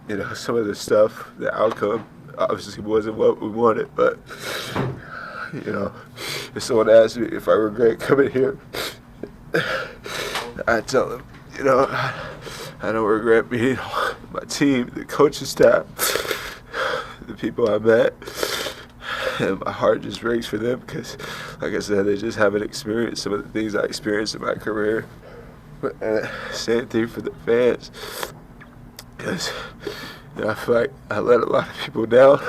Speaker 7: And, some of the stuff, the outcome, obviously wasn't what we wanted, but, if someone asked me if I regret coming here, I tell them, I don't regret meeting my team, the coaching staff, the people I met, and my heart just breaks for them because, like I said, they just haven't experienced some of the things I experienced in my career. But same thing for the fans, because I feel like I let a lot of people down.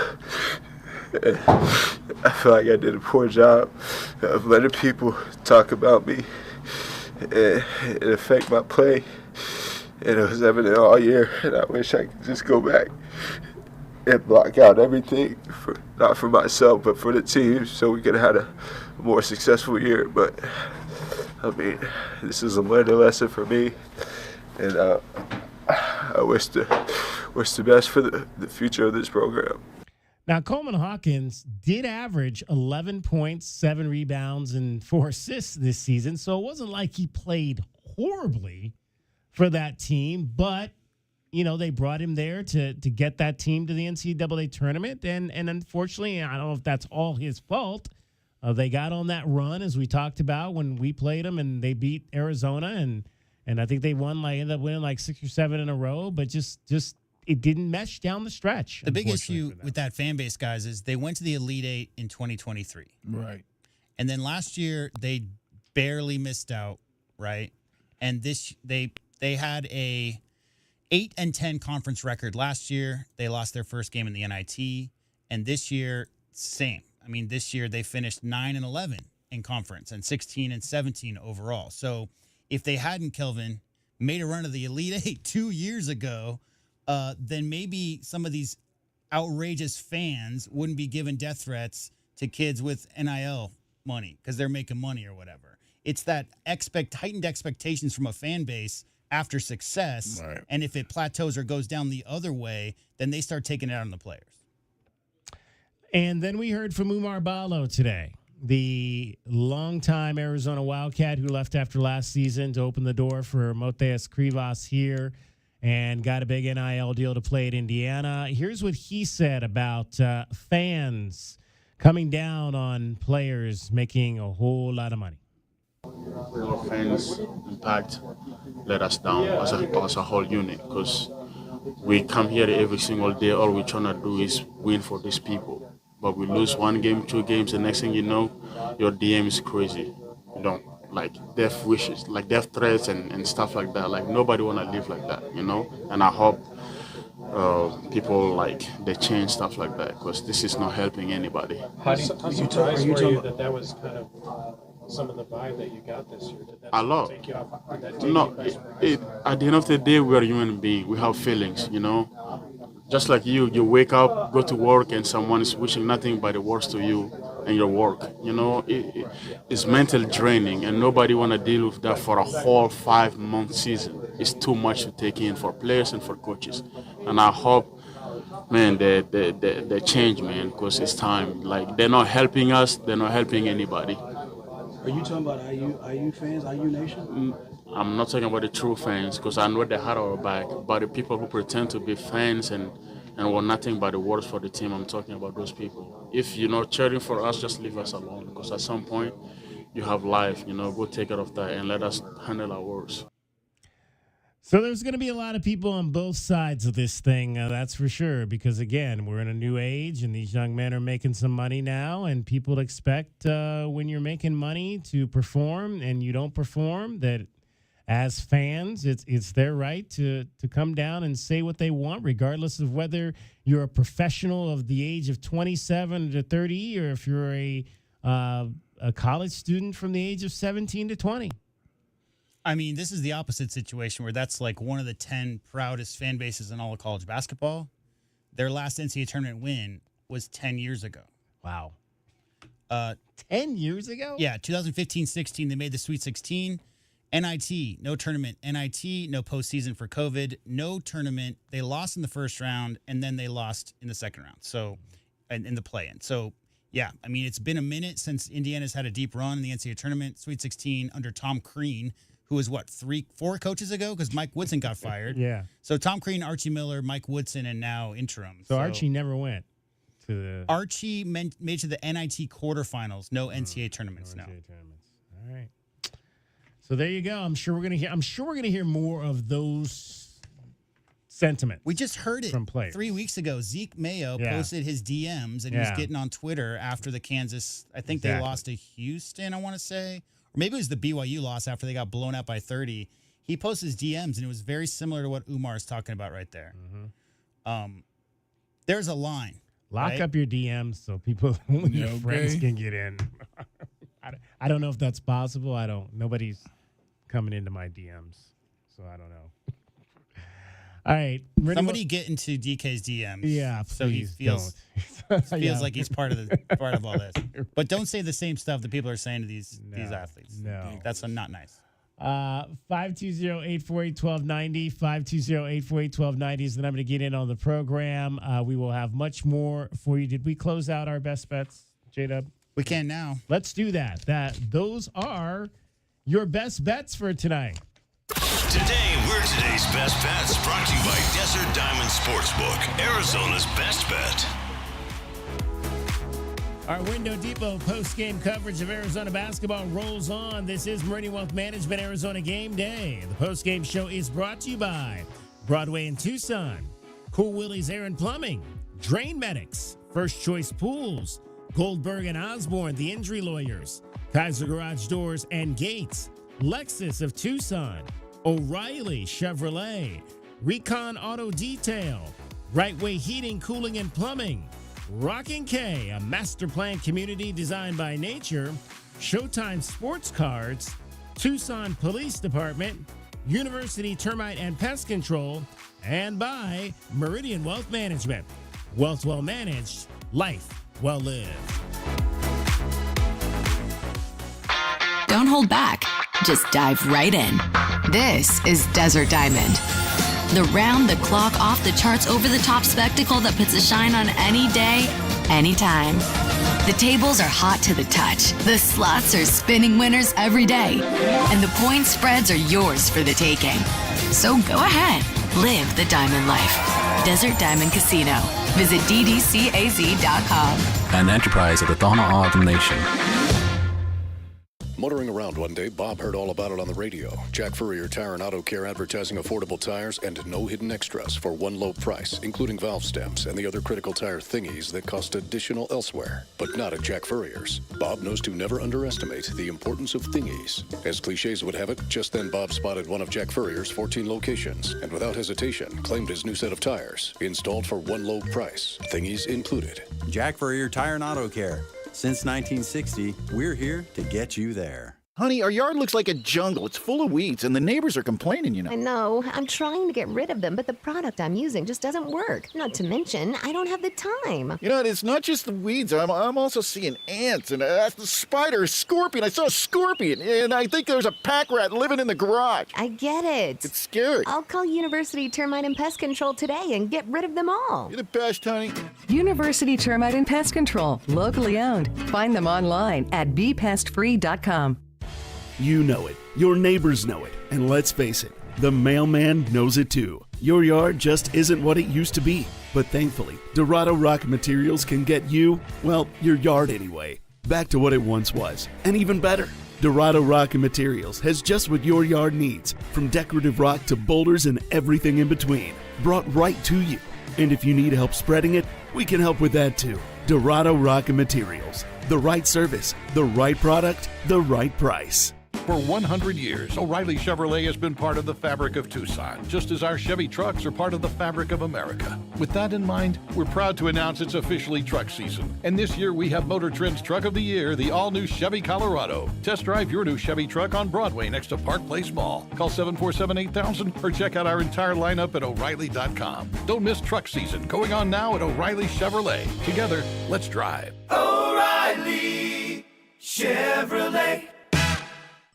Speaker 7: And I feel like I did a poor job of letting people talk about me and affect my play. And it was evident all year, and I wish I could just go back and block out everything, not for myself, but for the team, so we could have had a more successful year. But, this is a learning lesson for me, and I wish the best for the future of this program.
Speaker 4: Now, Coleman Hawkins did average 11 points, 7 rebounds, and 4 assists this season, so it wasn't like he played horribly for that team, but, they brought him there to get that team to the NCAA tournament, and unfortunately, I don't know if that's all his fault. They got on that run, as we talked about, when we played them, and they beat Arizona, and I think they ended up winning 6 or 7 in a row, but just it didn't mesh down the stretch.
Speaker 5: The big issue with that fan base, guys, is they went to the Elite Eight in 2023.
Speaker 6: Right.
Speaker 5: And then last year, they barely missed out, right? And they had a 8-10 conference record last year. They lost their first game in the NIT. And this year, same. This year they finished 9-11 in conference and 16-17 overall. So if they hadn't, Kelvin, made a run of the Elite Eight 2 years ago, then maybe some of these outrageous fans wouldn't be giving death threats to kids with NIL money because they're making money or whatever. It's that heightened expectations from a fan base after success, right. And if it plateaus or goes down the other way, then they start taking it out on the players.
Speaker 4: And then we heard from Umar Ballo today, the longtime Arizona Wildcat who left after last season to open the door for Moteas Krivas here. and got a big NIL deal to play at Indiana. Here's what he said about fans coming down on players making a whole lot of money.
Speaker 8: Our fans' impact let us down as a whole unit, because we come here every single day. All we're trying to do is win for these people. But we lose 1 game, 2 games, the next thing you know, your DM is crazy. You know, like death wishes, like death threats and stuff like that. Like nobody want to live like that, you know? And I hope people like they change stuff like that, because this is not helping anybody.
Speaker 10: How surprised were you that was kind of some of the vibe that you got this year? Did that
Speaker 8: A lot.
Speaker 10: take you off?
Speaker 8: At the end of the day, we are human beings. We have feelings, you know? Just like you wake up, go to work, and someone is wishing nothing but the worst to you and your work. You know, it's mental draining, and nobody want to deal with that for a whole 5-month season. It's too much to take in for players and for coaches. And I hope, man, they change, man, because it's time. Like, they're not helping us. They're not helping anybody.
Speaker 10: Are you talking about IU fans, IU Nation?
Speaker 8: I'm not talking about the true fans, because I know they had our back, but the people who pretend to be fans and want nothing but the worst for the team, I'm talking about those people. If you're not cheering for us, just leave us alone, because at some point you have life, you know, go take care of that and let us handle our worst.
Speaker 4: So there's going to be a lot of people on both sides of this thing, that's for sure, because, again, we're in a new age, and these young men are making some money now, and people expect when you're making money to perform, and you don't perform, that as fans, it's their right to come down and say what they want, regardless of whether you're a professional of the age of 27 to 30 or if you're a college student from the age of 17 to 20.
Speaker 5: I mean, this is the opposite situation where that's like one of the 10 proudest fan bases in all of college basketball. Their last NCAA tournament win was 10 years ago.
Speaker 4: Wow. 10 years ago?
Speaker 5: Yeah, 2015-16, they made the Sweet 16. NIT, no tournament. NIT, no postseason for COVID. No tournament. They lost in the first round, and then they lost in the second round. So, and in the play-in. So, yeah, I mean, it's been a minute since Indiana's had a deep run in the NCAA tournament. Sweet 16 under Tom Crean, who was, 4 coaches ago? Because Mike Woodson got fired.
Speaker 4: Yeah.
Speaker 5: So, Tom Crean, Archie Miller, Mike Woodson, and now interim.
Speaker 4: So Archie never went to the...
Speaker 5: Archie made to the NIT quarterfinals. No NCAA tournaments, no.
Speaker 4: NCAA tournaments. All right. So there you go. I'm sure we're gonna hear more of those sentiments.
Speaker 5: We just heard it
Speaker 4: from players
Speaker 5: 3 weeks ago. Zeke Mayo posted his DMs, and he was getting on Twitter after the Kansas. I think they lost to Houston, I want to say, or maybe it was the BYU loss after they got blown out by 30. He posted his DMs, and it was very similar to what Umar is talking about right there. Mm-hmm. There's a line.
Speaker 4: Lock up your DMs so people, your friends can get in. I don't know if that's possible. Nobody's coming into my DMs, so I don't know. All right.
Speaker 5: Somebody get into DK's DMs.
Speaker 4: Yeah,
Speaker 5: so he feels like he's part of all this. But don't say the same stuff that people are saying to these athletes.
Speaker 4: No.
Speaker 5: That's not nice.
Speaker 4: 520-848-1290. 520-848-1290 is the number to get in on the program. We will have much more for you. Did we close out our best bets, J-Dub?
Speaker 5: We can now.
Speaker 4: Let's do that. Those are your best bets for tonight.
Speaker 1: Today, we're today's best bets, brought to you by Desert Diamond Sportsbook, Arizona's best bet.
Speaker 4: Our Window Depot post-game coverage of Arizona basketball rolls on. This is Meridian Wealth Management Arizona Game Day. The post-game show is brought to you by Broadway in Tucson, Cool Willie's Air and Plumbing, Drain Medics, First Choice Pools, Goldberg and Osborne, the injury lawyers, Kaiser Garage Doors and Gates, Lexus of Tucson, O'Reilly Chevrolet, Recon Auto Detail, Right Way Heating, Cooling, and Plumbing, Rockin' K, a master plan community designed by nature, Showtime Sports Cards, Tucson Police Department, University Termite and Pest Control, and by Meridian Wealth Management. Wealth well managed, life well lived.
Speaker 12: Don't hold back. Just dive right in. This is Desert Diamond. The round-the-clock, off-the-charts, over-the-top spectacle that puts a shine on any day, anytime. The tables are hot to the touch. The slots are spinning winners every day. And the point spreads are yours for the taking. So go ahead. Live the diamond life. Desert Diamond Casino. Visit ddcaz.com.
Speaker 13: An enterprise of the Thana A'adam Nation.
Speaker 15: Motoring around one day, Bob heard all about it on the radio. Jack Furrier Tire and Auto Care advertising affordable tires and no hidden extras for one low price, including valve stems and the other critical tire thingies that cost additional elsewhere. But not at Jack Furrier's. Bob knows to never underestimate the importance of thingies. As cliches would have it, just then Bob spotted one of Jack Furrier's 14 locations and without hesitation claimed his new set of tires, installed for one low price, thingies included.
Speaker 22: Jack Furrier Tire and Auto Care. Since 1960, we're here to get you there.
Speaker 17: Honey, our yard looks like a jungle. It's full of weeds, and the neighbors are complaining, you know.
Speaker 18: I know. I'm trying to get rid of them, but the product I'm using just doesn't work. Not to mention, I don't have the time.
Speaker 17: You know, it's not just the weeds. I'm also seeing ants, and the spider, a scorpion. I saw a scorpion, and I think there's a pack rat living in the garage.
Speaker 18: I get it.
Speaker 17: It's scary.
Speaker 18: I'll call University Termite and Pest Control today and get rid of them all.
Speaker 17: You're the best, honey.
Speaker 19: University Termite and Pest Control. Locally owned. Find them online at bepestfree.com.
Speaker 21: You know it. Your neighbors know it. And let's face it, the mailman knows it too. Your yard just isn't what it used to be. But thankfully, Dorado Rock Materials can get you, well, your yard anyway, back to what it once was. And even better, Dorado Rock Materials has just what your yard needs, from decorative rock to boulders and everything in between, brought right to you. And if you need help spreading it, we can help with that too. Dorado Rock Materials. The right service, the right product, the right price.
Speaker 24: For 100 years, O'Reilly Chevrolet has been part of the fabric of Tucson, just as our Chevy trucks are part of the fabric of America. With that in mind, we're proud to announce it's officially truck season. And this year we have Motor Trend's Truck of the Year, the all-new Chevy Colorado. Test drive your new Chevy truck on Broadway next to Park Place Mall. Call 747-8000 or check out our entire lineup at O'Reilly.com. Don't miss truck season, going on now at O'Reilly Chevrolet. Together, let's drive.
Speaker 23: O'Reilly Chevrolet.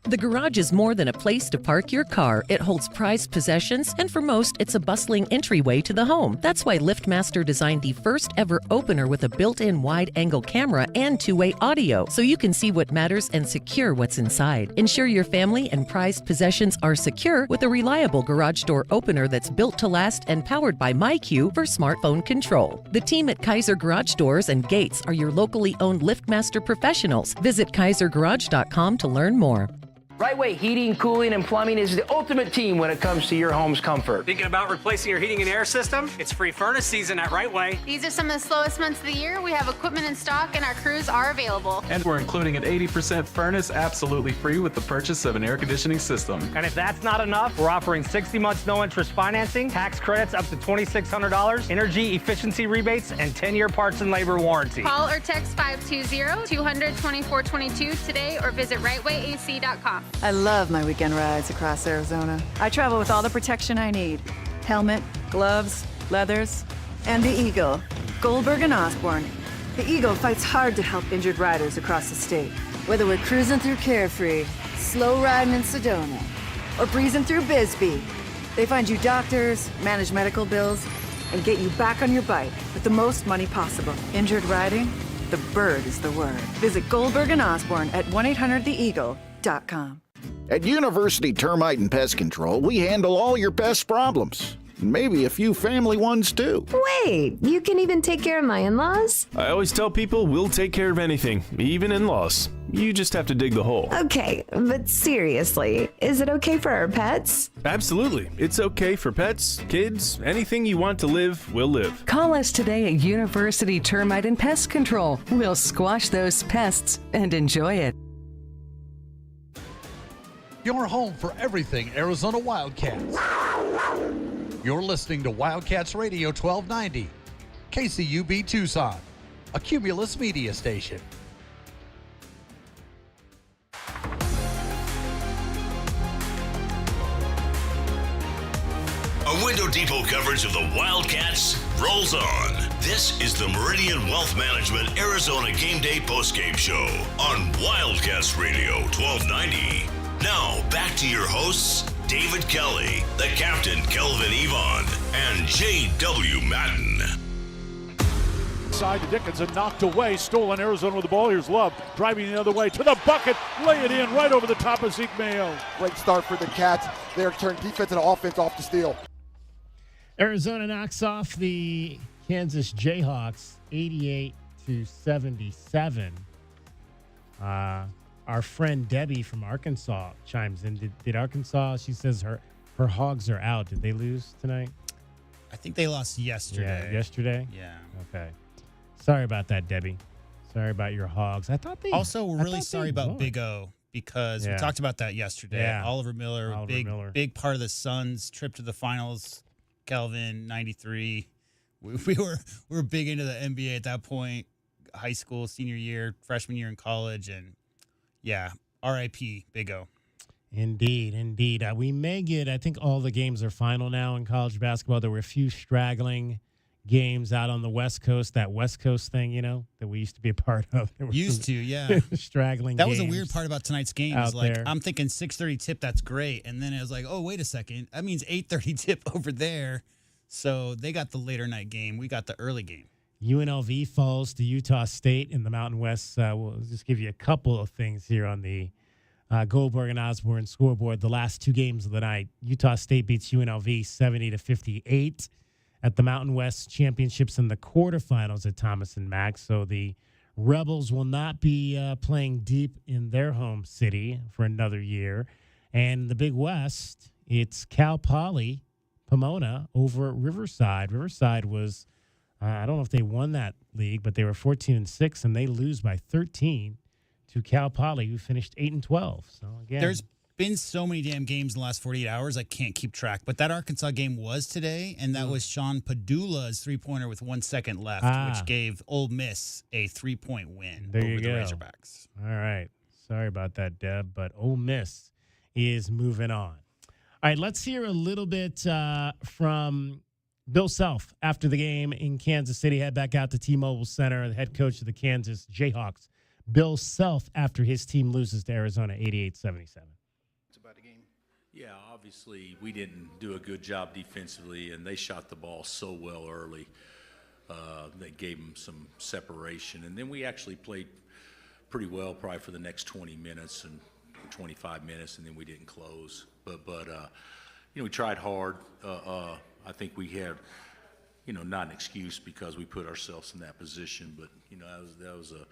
Speaker 25: The garage is more than a place to park your car. It holds prized possessions, and for most, it's a bustling entryway to the home. That's why LiftMaster designed the first ever opener with a built-in wide-angle camera and two-way audio, so you can see what matters and secure what's inside. Ensure your family and prized possessions are secure with a reliable garage door opener that's built to last and powered by MyQ for smartphone control. The team at Kaiser Garage Doors and Gates are your locally owned LiftMaster professionals. Visit kaisergarage.com to learn more.
Speaker 26: Right Way Heating, Cooling, and Plumbing is the ultimate team when it comes to your home's comfort.
Speaker 27: Thinking about replacing your heating and air system? It's free furnace season at Right Way.
Speaker 28: These are some of the slowest months of the year. We have equipment in stock and our crews are available.
Speaker 29: And we're including an 80% furnace absolutely free with the purchase of an air conditioning system.
Speaker 27: And if that's not enough, we're offering 60 months no interest financing, tax credits up to $2,600, energy efficiency rebates, and 10-year parts and labor warranty.
Speaker 28: Call or text 520-200-2422 today or visit rightwayac.com.
Speaker 30: I love my weekend rides across Arizona. I travel with all the protection I need. Helmet, gloves, leathers, and the Eagle. Goldberg and Osborne. The Eagle fights hard to help injured riders across the state. Whether we're cruising through Carefree, slow riding in Sedona, or breezing through Bisbee, they find you doctors, manage medical bills, and get you back on your bike with the most money possible. Injured riding? The bird is the word. Visit Goldberg and Osborne at 1-800-THE-EAGLE.com.
Speaker 17: At University Termite and Pest Control, we handle all your pest problems. Maybe a few family ones, too.
Speaker 18: Wait, you can even take care of my in-laws?
Speaker 31: I always tell people we'll take care of anything, even in-laws. You just have to dig the hole.
Speaker 18: Okay, but seriously, is it okay for our pets?
Speaker 31: Absolutely. It's okay for pets, kids, anything you want to live, will live.
Speaker 19: Call us today at University Termite and Pest Control. We'll squash those pests and enjoy it.
Speaker 32: Your home for everything Arizona Wildcats. You're listening to Wildcats Radio 1290, KCUB Tucson, a Cumulus media station.
Speaker 1: A Window Depot coverage of the Wildcats rolls on. This is the Meridian Wealth Management Arizona Gameday postgame show on Wildcats Radio 1290. Now, back to your hosts, David Kelly, the captain, Kelvin Yvonne, and J.W. Madden.
Speaker 2: Side to Dickinson, knocked away, stolen Arizona with the ball. Here's Love, driving the other way to the bucket, lay it in right over the top of Zeke Mayo.
Speaker 3: Great start for the Cats. They're turning defense and offense off the steal.
Speaker 4: Arizona knocks off the Kansas Jayhawks 88-77. Our friend Debbie from Arkansas chimes in. Did Arkansas, she says her Hogs are out. Did they lose tonight?
Speaker 5: I think they lost yesterday.
Speaker 4: Yeah, yesterday?
Speaker 5: Yeah.
Speaker 4: Okay. Sorry about that, Debbie. Sorry about your Hogs. I thought they
Speaker 5: Also, we're really sorry about Big O because we talked about that yesterday.
Speaker 4: Yeah.
Speaker 5: Oliver Miller, big part of the Suns' trip to the finals. Kelvin, 93. We were big into the NBA at that point. High school, senior year, freshman year in college, and yeah, R.I.P. Big O.
Speaker 4: Indeed. We may get, I think all the games are final now in college basketball. There were a few straggling games out on the West Coast, that West Coast thing, that we used to be a part of. Straggling
Speaker 5: That was
Speaker 4: games
Speaker 5: a weird part about tonight's game. Is like, I'm thinking 6:30 tip, that's great. And then it was like, oh, wait a second. That means 8:30 tip over there. So they got the later night game. We got the early game.
Speaker 4: UNLV falls to Utah State in the Mountain West. We'll just give you a couple of things here on the Goldberg and Osborne scoreboard. The last two games of the night, Utah State beats UNLV 70-58 at the Mountain West Championships in the quarterfinals at Thomas and Mack. So the Rebels will not be playing deep in their home city for another year. And the Big West, it's Cal Poly, Pomona over Riverside. Riverside was, I don't know if they won that league, but they were 14-6, and they lose by 13 to Cal Poly, who finished 8-12. So again,
Speaker 5: there's been so many damn games in the last 48 hours, I can't keep track. But that Arkansas game was today, and that was Sean Padula's three-pointer with 1 second left, which gave Ole Miss a 3-point win over the Razorbacks.
Speaker 4: All right. Sorry about that, Deb, but Ole Miss is moving on. All right, let's hear a little bit from Bill Self after the game in Kansas City. Head back out to T-Mobile Center, the head coach of the Kansas Jayhawks. Bill Self after his team loses to Arizona 88-77.
Speaker 6: Yeah, obviously we didn't do a good job defensively, and they shot the ball so well early. They gave them some separation, and then we actually played pretty well probably for the next 20 minutes and 25 minutes, and then we didn't close. But we tried hard. I think we had, not an excuse because we put ourselves in that position, but, that was a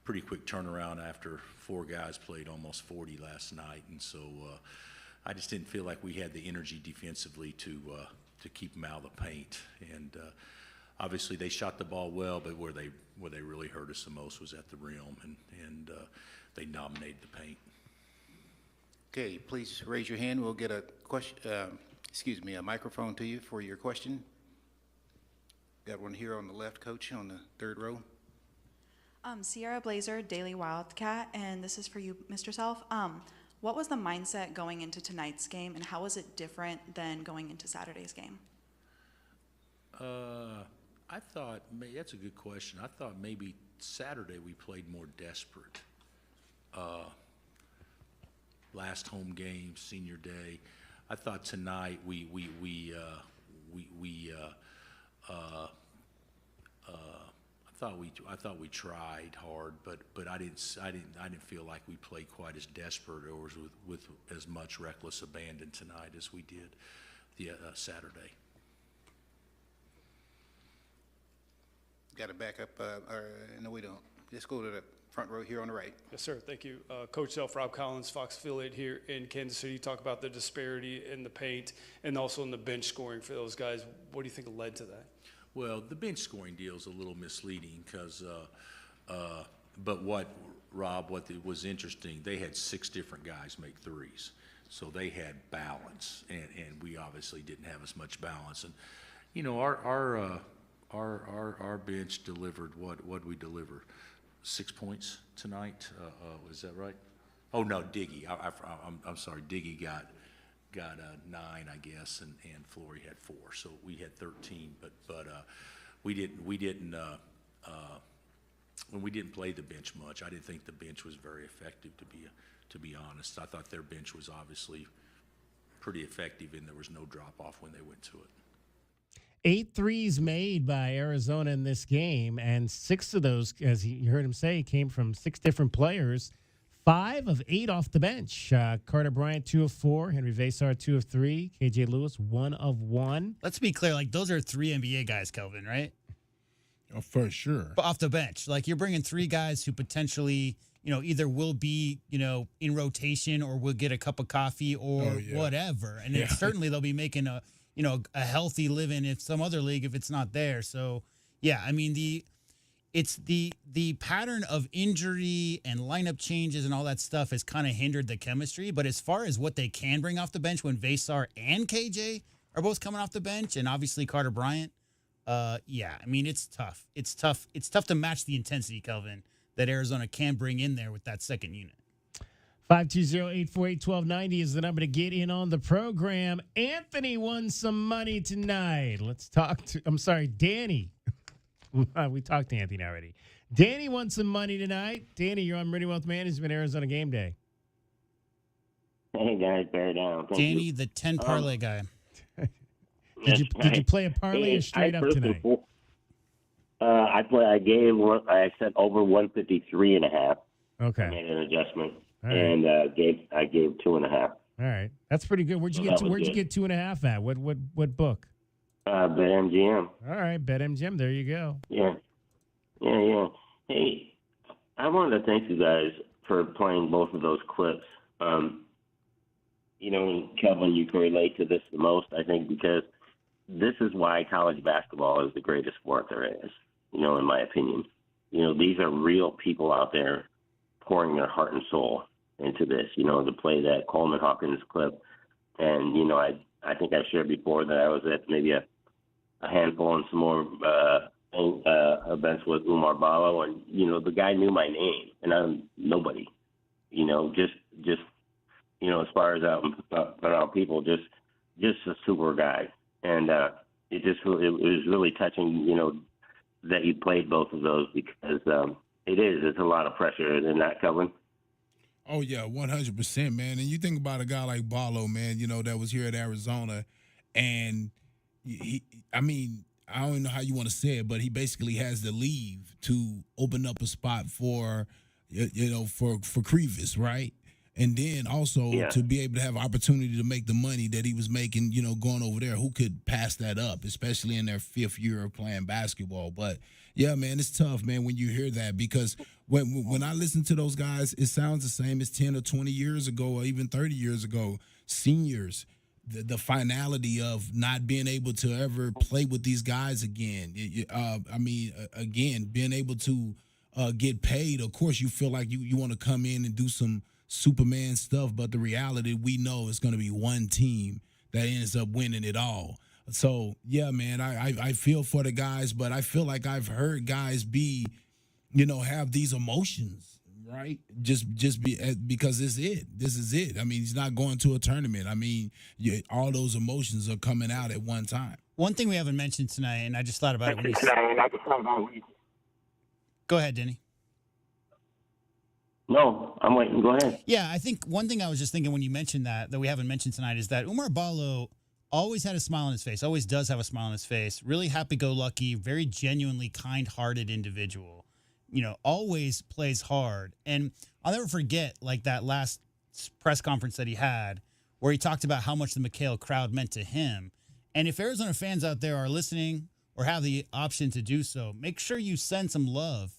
Speaker 6: pretty quick turnaround after 4 guys played almost 40 last night, and so I just didn't feel like we had the energy defensively to keep them out of the paint. And obviously they shot the ball well, but where they really hurt us the most was at the rim, and they dominated the paint.
Speaker 7: Okay, please raise your hand. We'll get a question. A microphone to you for your question. Got one here on the left, Coach, on the third row.
Speaker 8: Sierra Blazer, Daily Wildcat, and this is for you, Mr. Self. What was the mindset going into tonight's game, and how was it different than going into Saturday's game?
Speaker 6: I thought, that's a good question. I thought maybe Saturday we played more desperate. Last home game, senior day. I thought tonight I thought we tried hard, but I didn't feel like we played quite as desperate or with as much reckless abandon tonight as we did the Saturday.
Speaker 7: Got to back up, no we don't. Just go to the front row here on the right.
Speaker 9: Yes, sir. Thank you. Coach Self, Rob Collins, Fox affiliate here in Kansas City. You talk about the disparity in the paint and also in the bench scoring for those guys. What do you think led to that?
Speaker 6: Well, the bench scoring deal is a little misleading because, but what was interesting, they had 6 different guys make threes. So they had balance, and we obviously didn't have as much balance. And, our bench delivered what we deliver? 6 points tonight. Was that right? Oh no, Diggy. I'm sorry. Diggy got 9, I guess, and Flory had 4. So we had 13. But we didn't when we didn't play the bench much. I didn't think the bench was very effective, to be honest. I thought their bench was obviously pretty effective, and there was no drop off when they went to it.
Speaker 4: 8 threes made by Arizona in this game, and 6 of those, as you heard him say, came from 6 different players. 5 of 8 off the bench. Carter Bryant, 2 of 4. Henry Vasar, 2 of 3. KJ Lewis, 1 of 1.
Speaker 5: Let's be clear. Like, those are 3 NBA guys, Kelvin, right?
Speaker 10: Oh, for sure.
Speaker 5: But off the bench. Like, you're bringing 3 guys who potentially, either will be, in rotation or will get a cup of coffee or whatever. And then certainly they'll be making a healthy living if some other league if it's not there. So, yeah, I mean, it's the pattern of injury and lineup changes and all that stuff has kind of hindered the chemistry. But as far as what they can bring off the bench when Vasar and KJ are both coming off the bench, and obviously Carter Bryant, I mean, it's tough. It's tough. It's tough to match the intensity, Kelvin, that Arizona can bring in there with that second unit.
Speaker 4: 520-848-1290 is the number to get in on the program. Anthony won some money tonight. Let's talk to, Danny. We talked to Anthony already. Danny won some money tonight. Danny, you're on Meridian Wealth Management, Arizona Game Day.
Speaker 11: Hey, guys, bear down. Thank
Speaker 5: Danny,
Speaker 11: you.
Speaker 5: the 10 parlay guy.
Speaker 4: Did you play a parlay or straight up tonight?
Speaker 11: I said over 153.5.
Speaker 4: Okay.
Speaker 11: I made an adjustment.
Speaker 4: All right.
Speaker 11: And I gave 2.5.
Speaker 4: All right. That's pretty good. Where'd you get 2.5 at? What book?
Speaker 11: BetMGM.
Speaker 4: All right, BetMGM. There you go.
Speaker 11: Yeah. Hey, I wanted to thank you guys for playing both of those clips. Kelvin, you can relate to this the most, I think, because this is why college basketball is the greatest sport there is, in my opinion. These are real people out there pouring their heart and soul into this, to play that Coleman Hawkins clip. And, I think I shared before that I was at maybe a handful and some more events with Umar Ballo, and, the guy knew my name, and I'm nobody, just as far as out people, just a super guy. And it was really touching, that you played both of those because it's a lot of pressure. Isn't that, Kelvin?
Speaker 10: Oh, yeah, 100%, man. And you think about a guy like Ballo, man, that was here at Arizona. And, I don't know how you want to say it, but he basically has to leave to open up a spot for Crevis, right? And then also to be able to have opportunity to make the money that he was making, going over there. Who could pass that up, especially in their 5th year of playing basketball? But, yeah, man, it's tough, man, when you hear that because when I listen to those guys, it sounds the same as 10 or 20 years ago or even 30 years ago. Seniors, the finality of not being able to ever play with these guys again. Again, being able to get paid. Of course, you feel like you want to come in and do some Superman stuff, but the reality we know is going to be one team that ends up winning it all. So, yeah, man, I feel for the guys, but I feel like I've heard guys have these emotions, right? Just because this is it. I mean, he's not going to a tournament. I mean, all those emotions are coming out at one time.
Speaker 5: One thing we haven't mentioned tonight, and I just thought about it. Go ahead, Denny.
Speaker 11: No, I'm waiting. Go ahead.
Speaker 5: Yeah, I think one thing I was just thinking when you mentioned that we haven't mentioned tonight is that Umar Ballo always had a smile on his face, always does have a smile on his face, really happy-go-lucky, very genuinely kind-hearted individual, always plays hard. And I'll never forget, like, that last press conference that he had where he talked about how much the McHale crowd meant to him. And if Arizona fans out there are listening or have the option to do so, make sure you send some love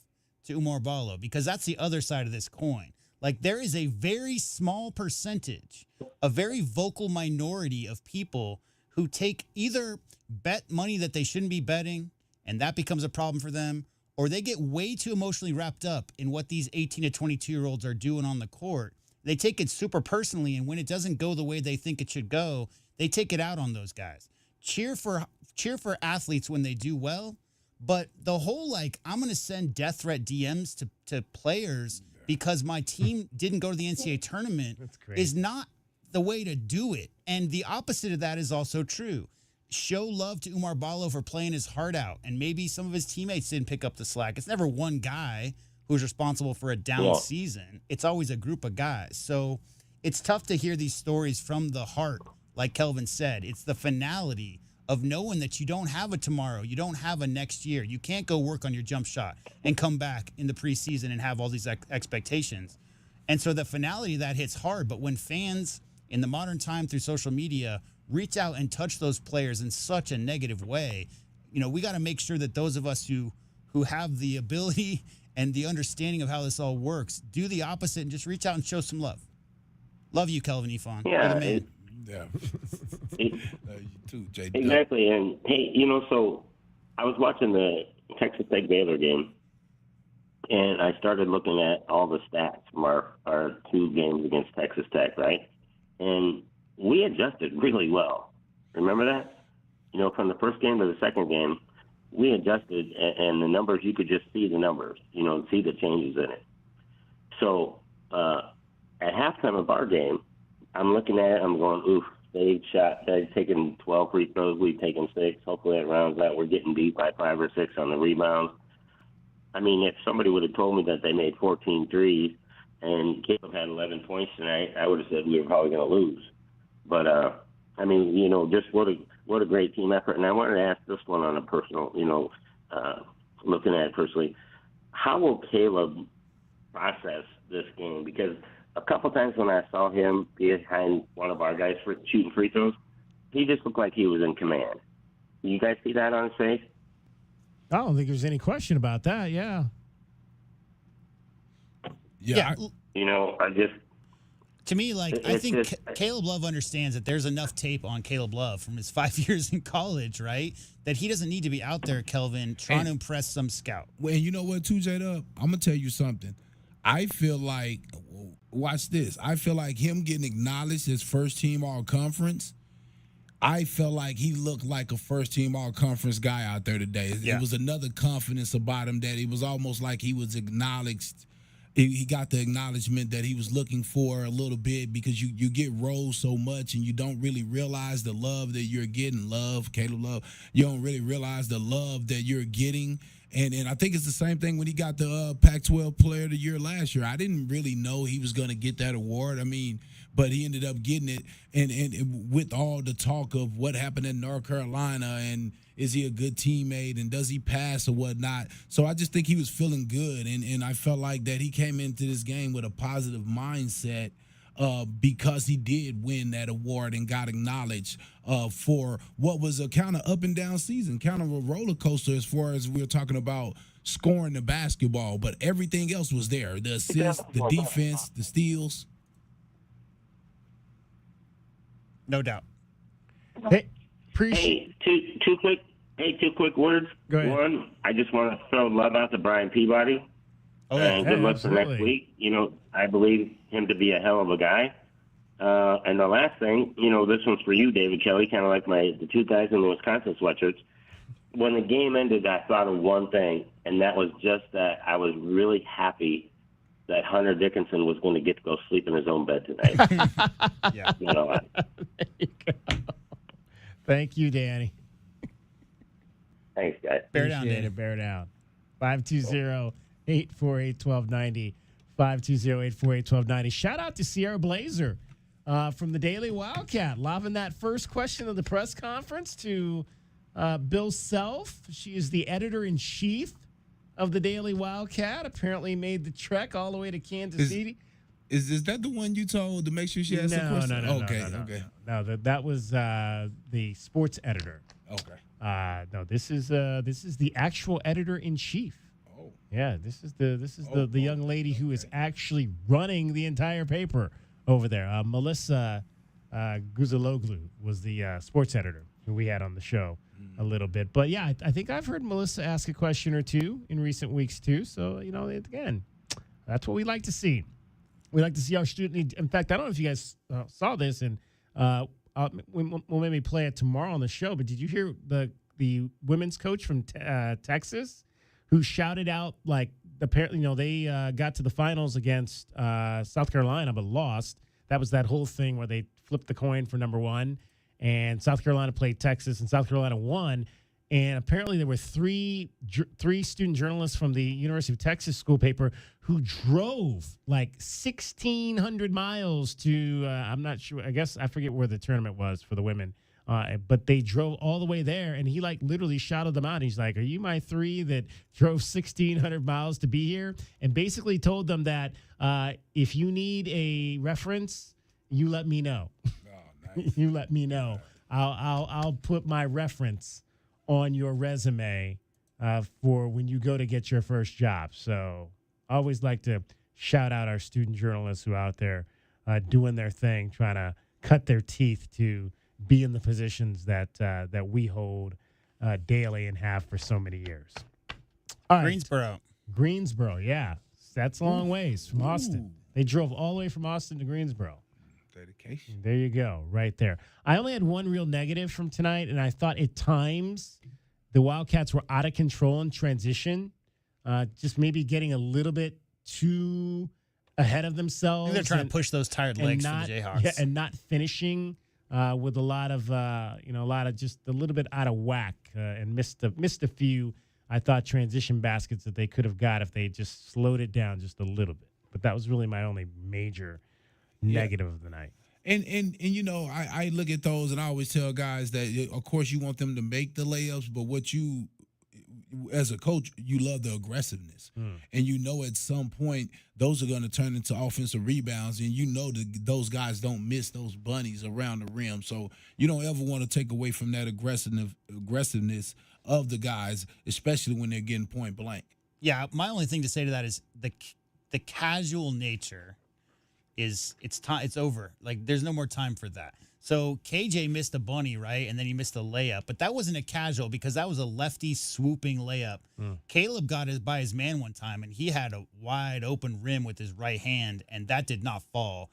Speaker 5: to Umar Ballo, because that's the other side of this coin. Like, there is a very small percentage, a very vocal minority of people who take either bet money that they shouldn't be betting, and that becomes a problem for them, or they get way too emotionally wrapped up in what these 18 to 22-year-olds are doing on the court. They take it super personally, and when it doesn't go the way they think it should go, they take it out on those guys. Cheer for athletes when they do well, but the whole, like, I'm going to send death threat DMs to players because my team didn't go to the NCAA tournament is not the way to do it. And the opposite of that is also true. Show love to Umar Ballo for playing his heart out, and maybe some of his teammates didn't pick up the slack. It's never one guy who's responsible for a down season. It's always a group of guys. So it's tough to hear these stories from the heart, like Kelvin said. It's the finality of knowing that you don't have a tomorrow, you don't have a next year. You can't go work on your jump shot and come back in the preseason and have all these expectations. And so the finality of that hits hard. But when fans in the modern time through social media reach out and touch those players in such a negative way, we got to make sure that those of us who have the ability and the understanding of how this all works do the opposite and just reach out and show some love. Love you, Kelvin Ifon.
Speaker 11: Yeah.
Speaker 5: You're the man.
Speaker 10: You too, Jay.
Speaker 11: Exactly. And, hey, so I was watching the Texas Tech Baylor game, and I started looking at all the stats from our 2 games against Texas Tech, right? And we adjusted really well. Remember that? From the first game to the second game, we adjusted, and the numbers, you could just see the numbers, see the changes in it. So at halftime of our game, I'm looking at it, I'm going, oof, they've taken 12 free throws, we've taken 6. Hopefully it rounds out. We're getting beat by 5 or 6 on the rebounds. I mean, if somebody would have told me that they made 14 threes and Caleb had 11 points tonight, I would have said we were probably going to lose. But, I mean, just what a great team effort. And I wanted to ask this one on a personal, looking at it personally. How will Caleb process this game? Because a couple times when I saw him behind one of our guys for shooting free throws, he just looked like he was in command. You guys see that on his face?
Speaker 4: I don't think there's any question about that. Yeah.
Speaker 5: Yeah.
Speaker 11: I just.
Speaker 5: To me, I think Caleb Love understands that there's enough tape on Caleb Love from his 5 years in college, right? That he doesn't need to be out there, Kelvin, trying to impress some scout.
Speaker 10: Well, you know what, too, J-Dub? I'm going to tell you something. I feel like, watch this, I feel like him getting acknowledged as first-team all-conference, I felt like he looked like a first-team all-conference guy out there today. It was another confidence about him that it was almost like he was acknowledged. He got the acknowledgement that he was looking for a little bit, because you get rolled so much and you don't really realize the love that you're getting. Caleb Love. You don't really realize the love that you're getting. And I think it's the same thing when he got the Pac-12 Player of the Year last year. I didn't really know he was going to get that award. I mean, but he ended up getting it. And with all the talk of what happened in North Carolina, and is he a good teammate, and does he pass or whatnot? So I just think he was feeling good. And I felt like that he came into this game with a positive mindset, because he did win that award and got acknowledged for what was a kind of up and down season, kind of a roller coaster as far as we were talking about scoring the basketball, but everything else was there. The assists, the defense, the steals.
Speaker 5: No doubt.
Speaker 4: Hey, appreciate.
Speaker 11: Hey, two quick words.
Speaker 4: Go ahead.
Speaker 11: One, I just want to throw love out to Brian Peabody. And good luck for next week. I believe him to be a hell of a guy. And the last thing, this one's for you, David Kelly, kind of like the 2 guys in the Wisconsin sweatshirts. When the game ended, I thought of one thing, and that was just that I was really happy that Hunter Dickinson was going to get to go sleep in his own bed tonight.
Speaker 5: Yeah.
Speaker 4: There you go. Thank you, Danny.
Speaker 11: Thanks, guys.
Speaker 5: Bear down,
Speaker 4: Appreciate
Speaker 5: Danny.
Speaker 4: it. Bear down. 520-848-1290. 520-848-1290. Shout out to Sierra Blazer from the Daily Wildcat, lobbing that first question of the press conference to Bill Self. She is the editor-in-chief of the Daily Wildcat. Apparently made the trek all the way to Kansas City.
Speaker 10: Is that the one you told to make sure she asked a question?
Speaker 4: No, that was the sports editor.
Speaker 10: Okay.
Speaker 4: No, this is the actual editor-in-chief.
Speaker 10: Oh.
Speaker 4: Yeah, this is the young lady who is actually running the entire paper over there. Melissa Guzaloglu was the sports editor who we had on the show a little bit. But yeah, I think I've heard Melissa ask a question or two in recent weeks too. So, again, that's what we like to see. We like to see our student. In fact, I don't know if you guys saw this, and we'll maybe play it tomorrow on the show. But did you hear the women's coach from Texas who shouted out, like, apparently, they got to the finals against South Carolina but lost. That was that whole thing where they flipped the coin for number one, and South Carolina played Texas, and South Carolina won. And apparently there were three student journalists from the University of Texas school paper who drove like 1,600 miles to, I'm not sure, I guess I forget where the tournament was for the women But they drove all the way there, and he like literally shouted them out. He's like, "Are you my 3 that drove 1,600 miles to be here?" And basically told them that if you need a reference, you let me know.
Speaker 10: Oh, nice.
Speaker 4: You let me know. I'll put my reference on your resume for when you go to get your first job. So I always like to shout out our student journalists who are out there doing their thing, trying to cut their teeth to be in the positions that we hold daily and have for so many years. All right. Greensboro, yeah. That's a long ways from Austin. They drove all the way from Austin to Greensboro.
Speaker 10: Dedication.
Speaker 4: There you go, right there. I only had one real negative from tonight, and I thought at times the Wildcats were out of control in transition, just maybe getting a little bit too ahead of themselves.
Speaker 5: They're trying to push those tired legs for the Jayhawks.
Speaker 4: Yeah, and not finishing with a lot of just a little bit out of whack and missed a few, I thought, transition baskets that they could have got if they just slowed it down just a little bit. But that was really my only major negative of the night.
Speaker 10: And you know, I look at those and I always tell guys that, of course, you want them to make the layups, but what you, as a coach, you love the aggressiveness. And you know at some point those are going to turn into offensive rebounds, and you know that those guys don't miss those bunnies around the rim. So you don't ever want to take away from that aggressiveness of the guys, especially when they're getting point blank.
Speaker 5: Yeah, my only thing to say to that is the casual nature is it's over. Like, there's no more time for that. So KJ missed a bunny, right? And then he missed a layup. But that wasn't a casual because that was a lefty swooping layup. Caleb got by his man one time, and he had a wide open rim with his right hand, and that did not fall.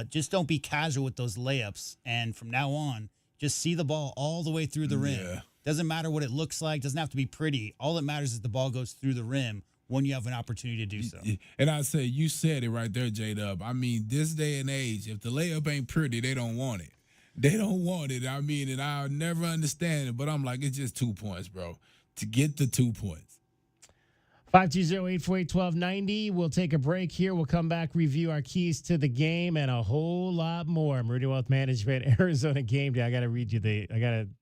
Speaker 5: Just don't be casual with those layups. And from now on, just see the ball all the way through the rim.
Speaker 10: Yeah.
Speaker 5: Doesn't matter what it looks like. Doesn't have to be pretty. All that matters is the ball goes through the rim when you have an opportunity to do so.
Speaker 10: And I say, you said it right there, J-Dub. I mean, this day and age, if the layup ain't pretty, they don't want it. They don't want it. I mean, and I'll never understand it, but I'm like, it's just 2 points, bro. To get the 2 points.
Speaker 4: 520-848-1290. We'll take a break here. We'll come back, review our keys to the game, and a whole lot more. Meridian Wealth Management, Arizona Gameday. I got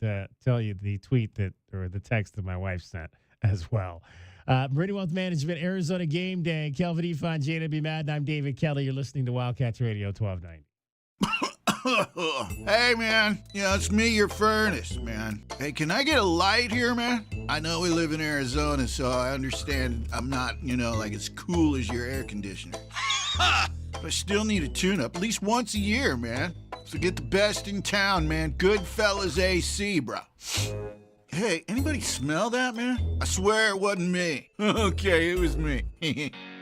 Speaker 4: to tell you the tweet or the text that my wife sent as well. Meridian Wealth Management, Arizona Gameday. Kelvin Ifan, JW Madden. I'm David Kelly. You're listening to Wildcats Radio 1290.
Speaker 17: Hey, man. Yeah, it's me, your furnace, man. Hey, can I get a light here, man? I know we live in Arizona, so I understand I'm not, like as cool as your air conditioner. But I still need a tune-up at least once a year, man. So get the best in town, man. Goodfellas AC, bro. Hey, anybody smell that, man? I swear it wasn't me. Okay, it was me.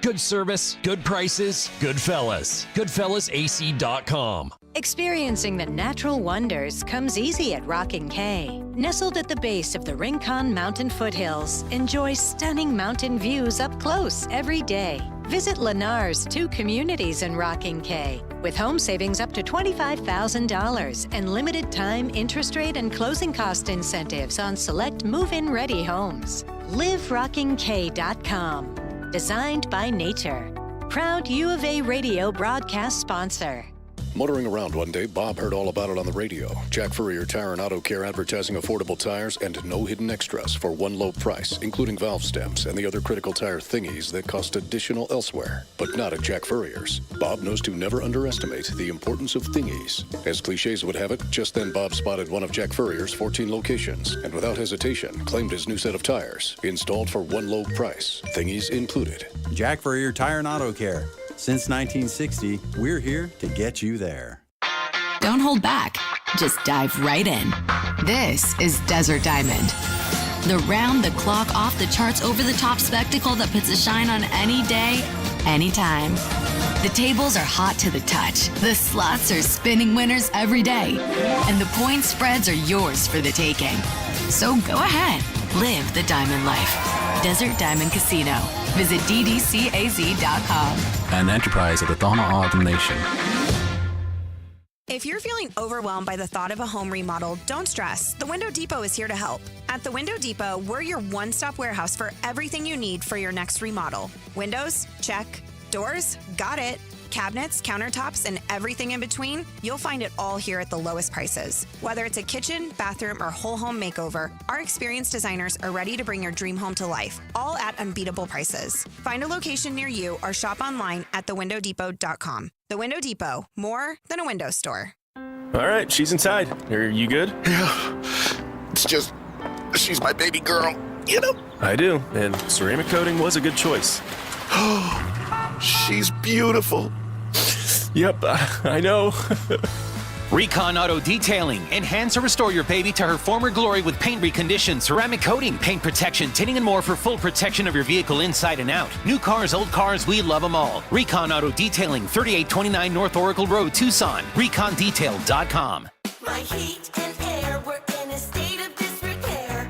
Speaker 12: Good service, good prices, Goodfellas. GoodfellasAC.com.
Speaker 13: Experiencing the natural wonders comes easy at Rockin' K. Nestled at the base of the Rincon Mountain foothills, enjoy stunning mountain views up close every day. Visit Lennar's 2 communities in Rockin' K, with home savings up to $25,000 and limited time interest rate and closing cost incentives on select move-in ready homes. LiveRockingK.com. Designed by nature. Proud U of A radio broadcast sponsor.
Speaker 14: Motoring around one day, Bob heard all about it on the radio. Jack Furrier Tire and Auto Care advertising affordable tires and no hidden extras for one low price, including valve stems and the other critical tire thingies that cost additional elsewhere. But not at Jack Furrier's. Bob knows to never underestimate the importance of thingies. As cliches would have it, just then Bob spotted one of Jack Furrier's 14 locations and without hesitation claimed his new set of tires, installed for one low price, thingies included.
Speaker 15: Jack Furrier Tire and Auto Care. Since 1960, we're here to get you there.
Speaker 16: Don't hold back. Just dive right in. This is Desert Diamond. The round-the-clock, off-the-charts, over-the-top spectacle that puts a shine on any day, anytime. The tables are hot to the touch. The slots are spinning winners every day. And the point spreads are yours for the taking. So go ahead. Live the diamond life. Desert Diamond Casino. Visit ddcaz.com.
Speaker 31: An enterprise of the Thama Autumn Nation.
Speaker 20: If you're feeling overwhelmed by the thought of a home remodel, don't stress. The Window Depot is here to help. At the Window Depot, we're your one-stop warehouse for everything you need for your next remodel. Windows? Check. Doors? Got it. Cabinets, countertops, and everything in between, you'll find it all here at the lowest prices. Whether it's a kitchen, bathroom, or whole home makeover, our experienced designers are ready to bring your dream home to life, all at unbeatable prices. Find a location near you or shop online at thewindowdepot.com. The Window Depot, more than a window store.
Speaker 31: All right, she's inside. Are you good?
Speaker 17: Yeah. It's just, she's my baby girl, you know?
Speaker 31: I do, and ceramic coating was a good choice.
Speaker 17: She's beautiful.
Speaker 31: Yep, I know.
Speaker 18: Recon Auto Detailing. Enhance or restore your baby to her former glory with paint recondition, ceramic coating, paint protection, tinting, and more for full protection of your vehicle inside and out. New cars, old cars, we love them all. Recon Auto Detailing, 3829 North Oracle Road, Tucson. ReconDetail.com.
Speaker 19: My heat and air were in a state of disrepair.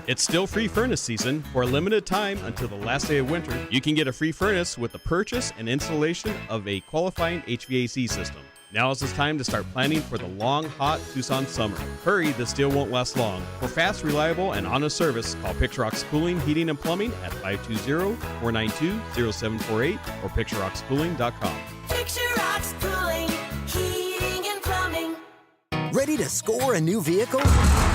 Speaker 21: It's still free furnace season. For a limited time until the last day of winter, you can get a free furnace with the purchase and installation of a qualifying HVAC system. Now is the time to start planning for the long, hot Tucson summer. Hurry, this deal won't last long. For fast, reliable, and honest service, call Picturox Cooling, Heating, and Plumbing at 520-492-0748 or picturoxcooling.com.
Speaker 19: Picturox Cooling, Heating, and Plumbing.
Speaker 22: Ready to score a new vehicle?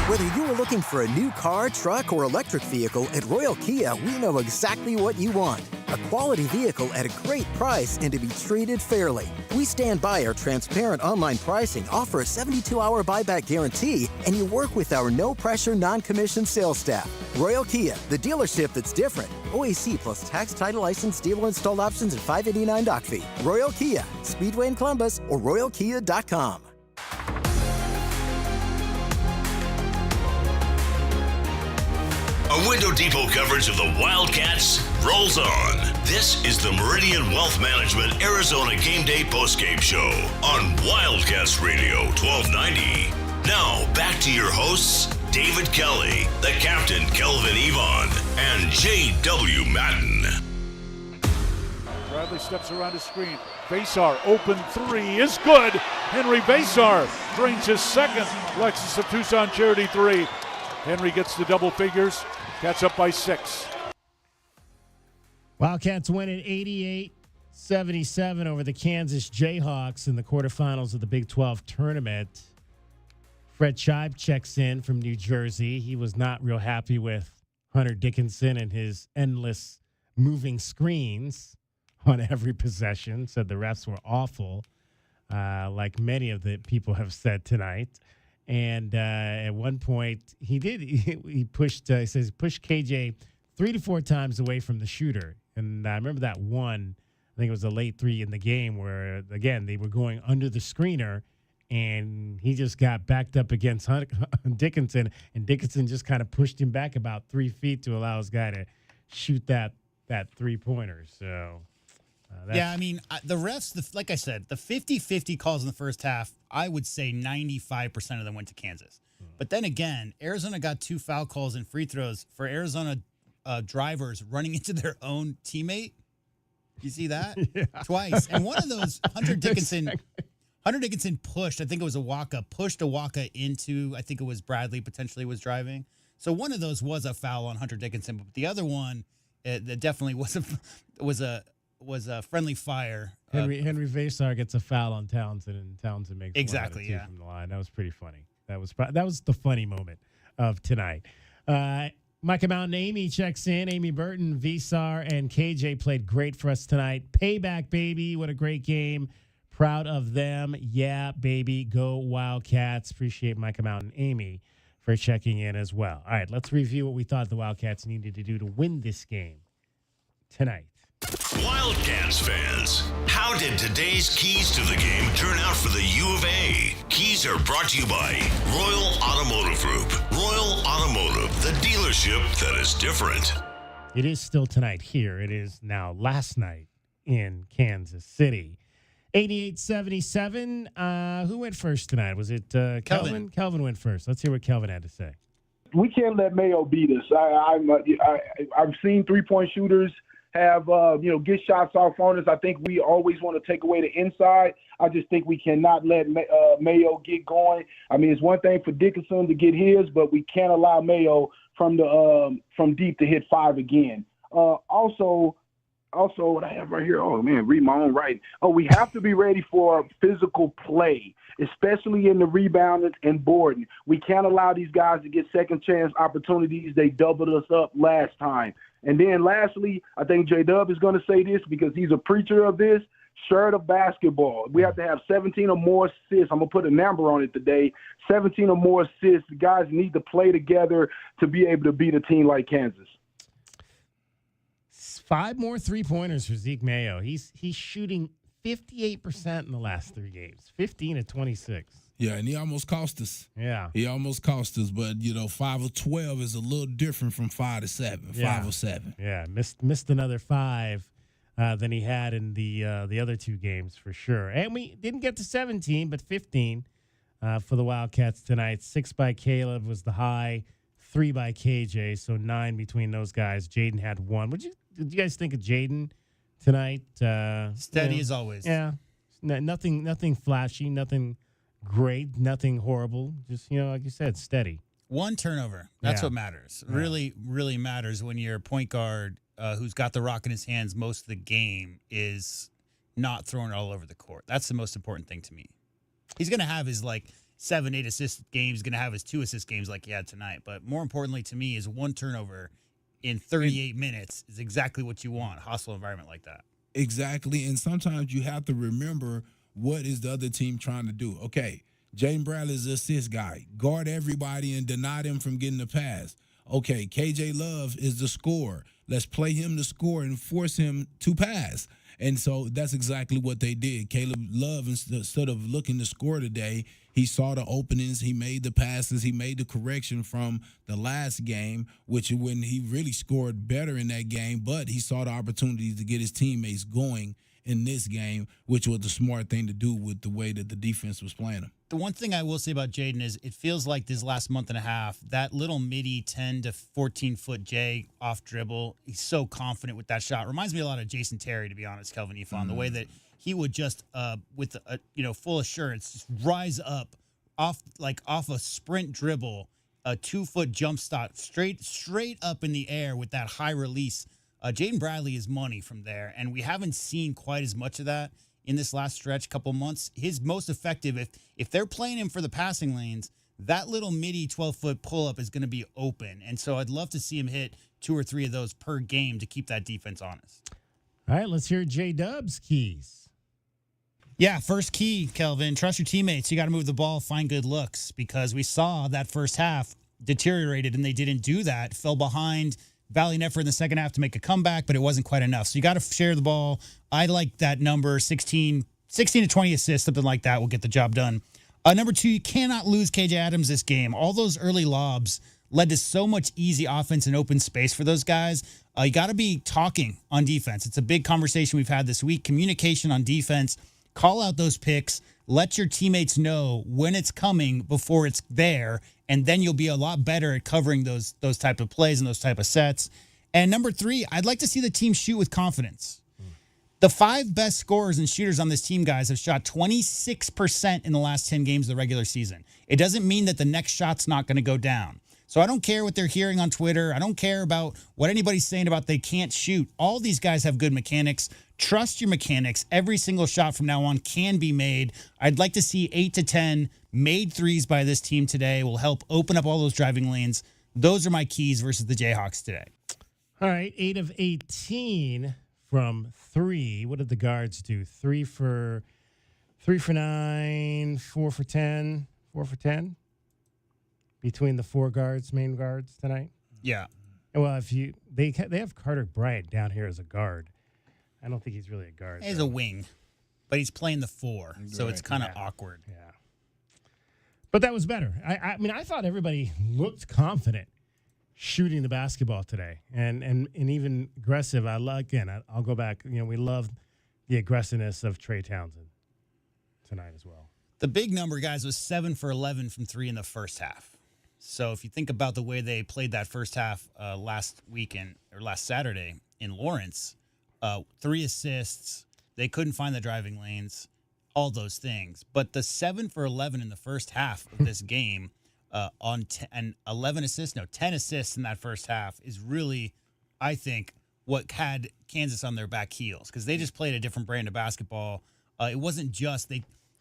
Speaker 22: Whether you are looking for a new car, truck, or electric vehicle, at Royal Kia, we know exactly what you want. A quality vehicle at a great price and to be treated fairly. We stand by our transparent online pricing, offer a 72-hour buyback guarantee, and you work with our no-pressure, non-commissioned sales staff. Royal Kia, the dealership that's different. OAC plus tax, title, license, dealer installed options, and $589 doc fee. Royal Kia, Speedway in Columbus, or RoyalKia.com.
Speaker 1: A Window Depot coverage of the Wildcats rolls on. This is the Meridian Wealth Management Arizona Gameday postgame show on Wildcats Radio 1290. Now, back to your hosts, David Kelly, the captain, Kelvin Yvonne, and J.W. Madden.
Speaker 2: Bradley steps around his screen. Vasar, open three is good. Henry Vasar brings his second Lexus of Tucson Charity three. Henry gets to double figures. Cats up by 6.
Speaker 4: Wildcats win at 88-77 over the Kansas Jayhawks in the quarterfinals of the Big 12 tournament. Fred Scheib checks in from New Jersey. He was not real happy with Hunter Dickinson and his endless moving screens on every possession. Said the refs were awful, like many of the people have said tonight. And at one point, he pushed, he says, pushed KJ 3 to 4 times away from the shooter. And I remember that one, I think it was a late 3 in the game where, again, they were going under the screener, and he just got backed up against Dickinson, and Dickinson just kind of pushed him back about 3 feet to allow his guy to shoot that three-pointer. So,
Speaker 5: yeah, I mean, the refs, like I said, the 50-50 calls in the first half, I would say 95% of them went to Kansas. But then again, Arizona got 2 foul calls and free throws for Arizona drivers running into their own teammate. You see that?
Speaker 4: Yeah.
Speaker 5: Twice. And one of those, Hunter Dickinson pushed, I think it was pushed Awaka into, I think it was Bradley potentially was driving. So one of those was a foul on Hunter Dickinson, but the other one, that definitely was a friendly fire.
Speaker 4: Henry Vasar gets a foul on Townsend, and Townsend makes
Speaker 5: exactly
Speaker 4: one from the line. That was pretty funny. That was the funny moment of tonight. Micah Mountain Amy checks in. Amy Burton, Vasar, and KJ played great for us tonight. Payback, baby. What a great game. Proud of them. Yeah, baby. Go Wildcats. Appreciate Micah Mountain Amy for checking in as well. All right, let's review what we thought the Wildcats needed to do to win this game tonight.
Speaker 1: Wildcats fans, how did today's keys to the game turn out for the U of A? Keys are brought to you by Royal Automotive Group. Royal Automotive, the dealership that is different.
Speaker 4: It is still tonight here. It is now last night in Kansas City. 88-77. Who went first tonight? Was it Kelvin? Kelvin went first. Let's hear what Kelvin had to say.
Speaker 23: We can't let Mayo beat us. I've seen three-point shooters have get shots off on us. I think we always want to take away the inside. I just think we cannot let Mayo get going. I mean, it's one thing for Dickinson to get his, but we can't allow Mayo from deep to hit 5 again. Also, also what I have right here, oh, man, read my own writing. Oh, we have to be ready for physical play, especially in the rebounding and boarding. We can't allow these guys to get second chance opportunities. They doubled us up last time. And then lastly, I think J-Dub is going to say this because he's a preacher of this. Share the basketball. We have to have 17 or more assists. I'm going to put a number on it today. 17 or more assists. The guys need to play together to be able to beat a team like Kansas.
Speaker 4: 5 more three-pointers for Zeke Mayo. He's shooting 58% in the last 3 games, 15 of 26.
Speaker 10: Yeah, and he almost cost us.
Speaker 4: Yeah.
Speaker 10: He almost cost us, but, 5 of 12 is a little different from 5 to 7, 5 of 7.
Speaker 4: Yeah, missed another 5 than he had in the other 2 games for sure. And we didn't get to 17, but 15 for the Wildcats tonight. 6 by Caleb was the high, 3 by KJ, so 9 between those guys. Jaden had 1. Did you guys think of Jaden tonight?
Speaker 5: Steady as always.
Speaker 4: Yeah, nothing flashy, nothing great, nothing horrible. Just like you said, steady.
Speaker 5: 1 turnover. That's
Speaker 4: Yeah.
Speaker 5: what matters.
Speaker 4: Yeah.
Speaker 5: Really, really matters when your point guard who's got the rock in his hands most of the game is not throwing it all over the court. That's the most important thing to me. He's going to have his 7, 8 assist games. He's going to have his 2 assist games like he had tonight. But more importantly to me is 1 turnover in 38 minutes is exactly what you want. Hostile environment like that.
Speaker 10: Exactly, and sometimes you have to remember what is the other team trying to do. Okay, Jaden Bradley is the assist guy. Guard everybody and deny them from getting the pass. Okay, KJ Love is the scorer. Let's play him to score and force him to pass. And so that's exactly what they did. Caleb Love, instead of looking to score today, he saw the openings, he made the passes, he made the correction from the last game, which when he really scored better in that game, but he saw the opportunities to get his teammates going in this game, which was the smart thing to do with the way that the defense was playing him.
Speaker 5: The one thing I will say about Jaden is it feels like this last month and a half, that little midi 10 to 14-foot J off dribble, he's so confident with that shot. Reminds me a lot of Jason Terry, to be honest, Kelvin Ifan, the way that he would just, with full assurance, just rise up off a sprint dribble, a 2-foot jump shot, straight up in the air with that high release. Jaden Bradley is money from there, and we haven't seen quite as much of that in this last stretch, couple months. His most effective, if they're playing him for the passing lanes, that little midi 12-foot pull-up is going to be open. And so I'd love to see him hit 2 or 3 of those per game to keep that defense honest.
Speaker 4: All right, let's hear J-Dub's keys.
Speaker 5: Yeah, first key, Kelvin, trust your teammates. You got to move the ball, find good looks, because we saw that first half deteriorated, and they didn't do that, fell behind, valiant effort in the second half to make a comeback, but it wasn't quite enough. So you got to share the ball. I like that number, 16 to 20 assists, something like that will get the job done. Number 2, you cannot lose KJ Adams this game. All those early lobs led to so much easy offense and open space for those guys. You got to be talking on defense. It's a big conversation we've had this week. Communication on defense. Call out those picks. Let your teammates know when it's coming before it's there, and then you'll be a lot better at covering those type of plays and those type of sets. And number 3, I'd like to see the team shoot with confidence. The 5 best scorers and shooters on this team, guys, have shot 26% in the last 10 games of the regular season. It doesn't mean that the next shot's not going to go down. So I don't care what they're hearing on Twitter. I don't care about what anybody's saying about they can't shoot. All these guys have good mechanics. Trust your mechanics. Every single shot from now on can be made. I'd like to see 8 to 10 made threes by this team today. Will help open up all those driving lanes. Those are my keys versus the Jayhawks today.
Speaker 4: All right, 8 of 18 from 3. What did the guards do? 3 for 9, 4 for 10, 4 for 10 between the 4 main guards tonight.
Speaker 5: Yeah.
Speaker 4: Well, they have Carter Bryant down here as a guard. I don't think he's really a guard.
Speaker 5: He's a wing, but he's playing the 4, so it's kind of awkward.
Speaker 4: Yeah. But that was better. I mean, I thought everybody looked confident shooting the basketball today, and even aggressive. I'll go back. We love the aggressiveness of Trey Townsend tonight as well.
Speaker 5: The big number, guys, was 7 for 11 from 3 in the first half. So if you think about the way they played that first half last Saturday in Lawrence, 3 assists, they couldn't find the driving lanes, all those things. But the 7 for 11 in the first half of this game on 10 assists in that first half is really, I think, what had Kansas on their back heels because they just played a different brand of basketball. It wasn't just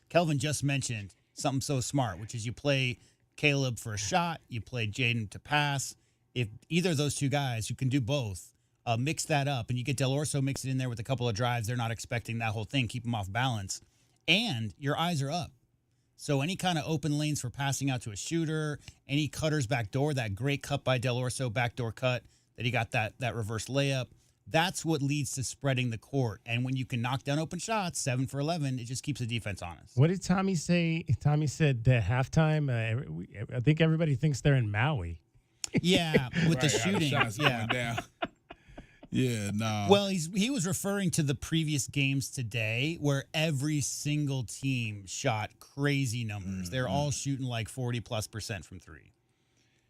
Speaker 5: Kelvin just mentioned something so smart, which is you play Caleb for a shot, you play Jaden to pass. If either of those two guys, you can do both, mix that up, and you get Del Orso mixed in there with a couple of drives. They're not expecting that whole thing, keep them off balance, and your eyes are up. So any kind of open lanes for passing out to a shooter, any cutters back door, that great cut by Del Orso, backdoor cut, that he got that reverse layup, that's what leads to spreading the court. And when you can knock down open shots, 7 for 11, it just keeps the defense honest.
Speaker 4: What did Tommy say? Tommy said that halftime, I think everybody thinks they're in Maui.
Speaker 5: Yeah, with the shooting.
Speaker 10: Shots going down. Yeah, no.
Speaker 5: Well, he was referring to the previous games today where every single team shot crazy numbers. They're all shooting like 40+% from three.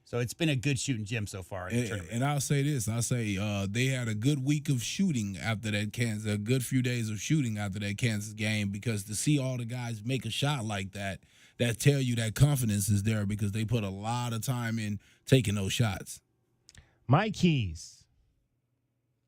Speaker 5: So it's been a good shooting gym so far in the tournament.
Speaker 10: And I'll say this. They had a good week of shooting after that Kansas, a good few days of shooting after that Kansas game, because to see all the guys make a shot like that tell you that confidence is there because they put a lot of time in taking those shots.
Speaker 4: My keys.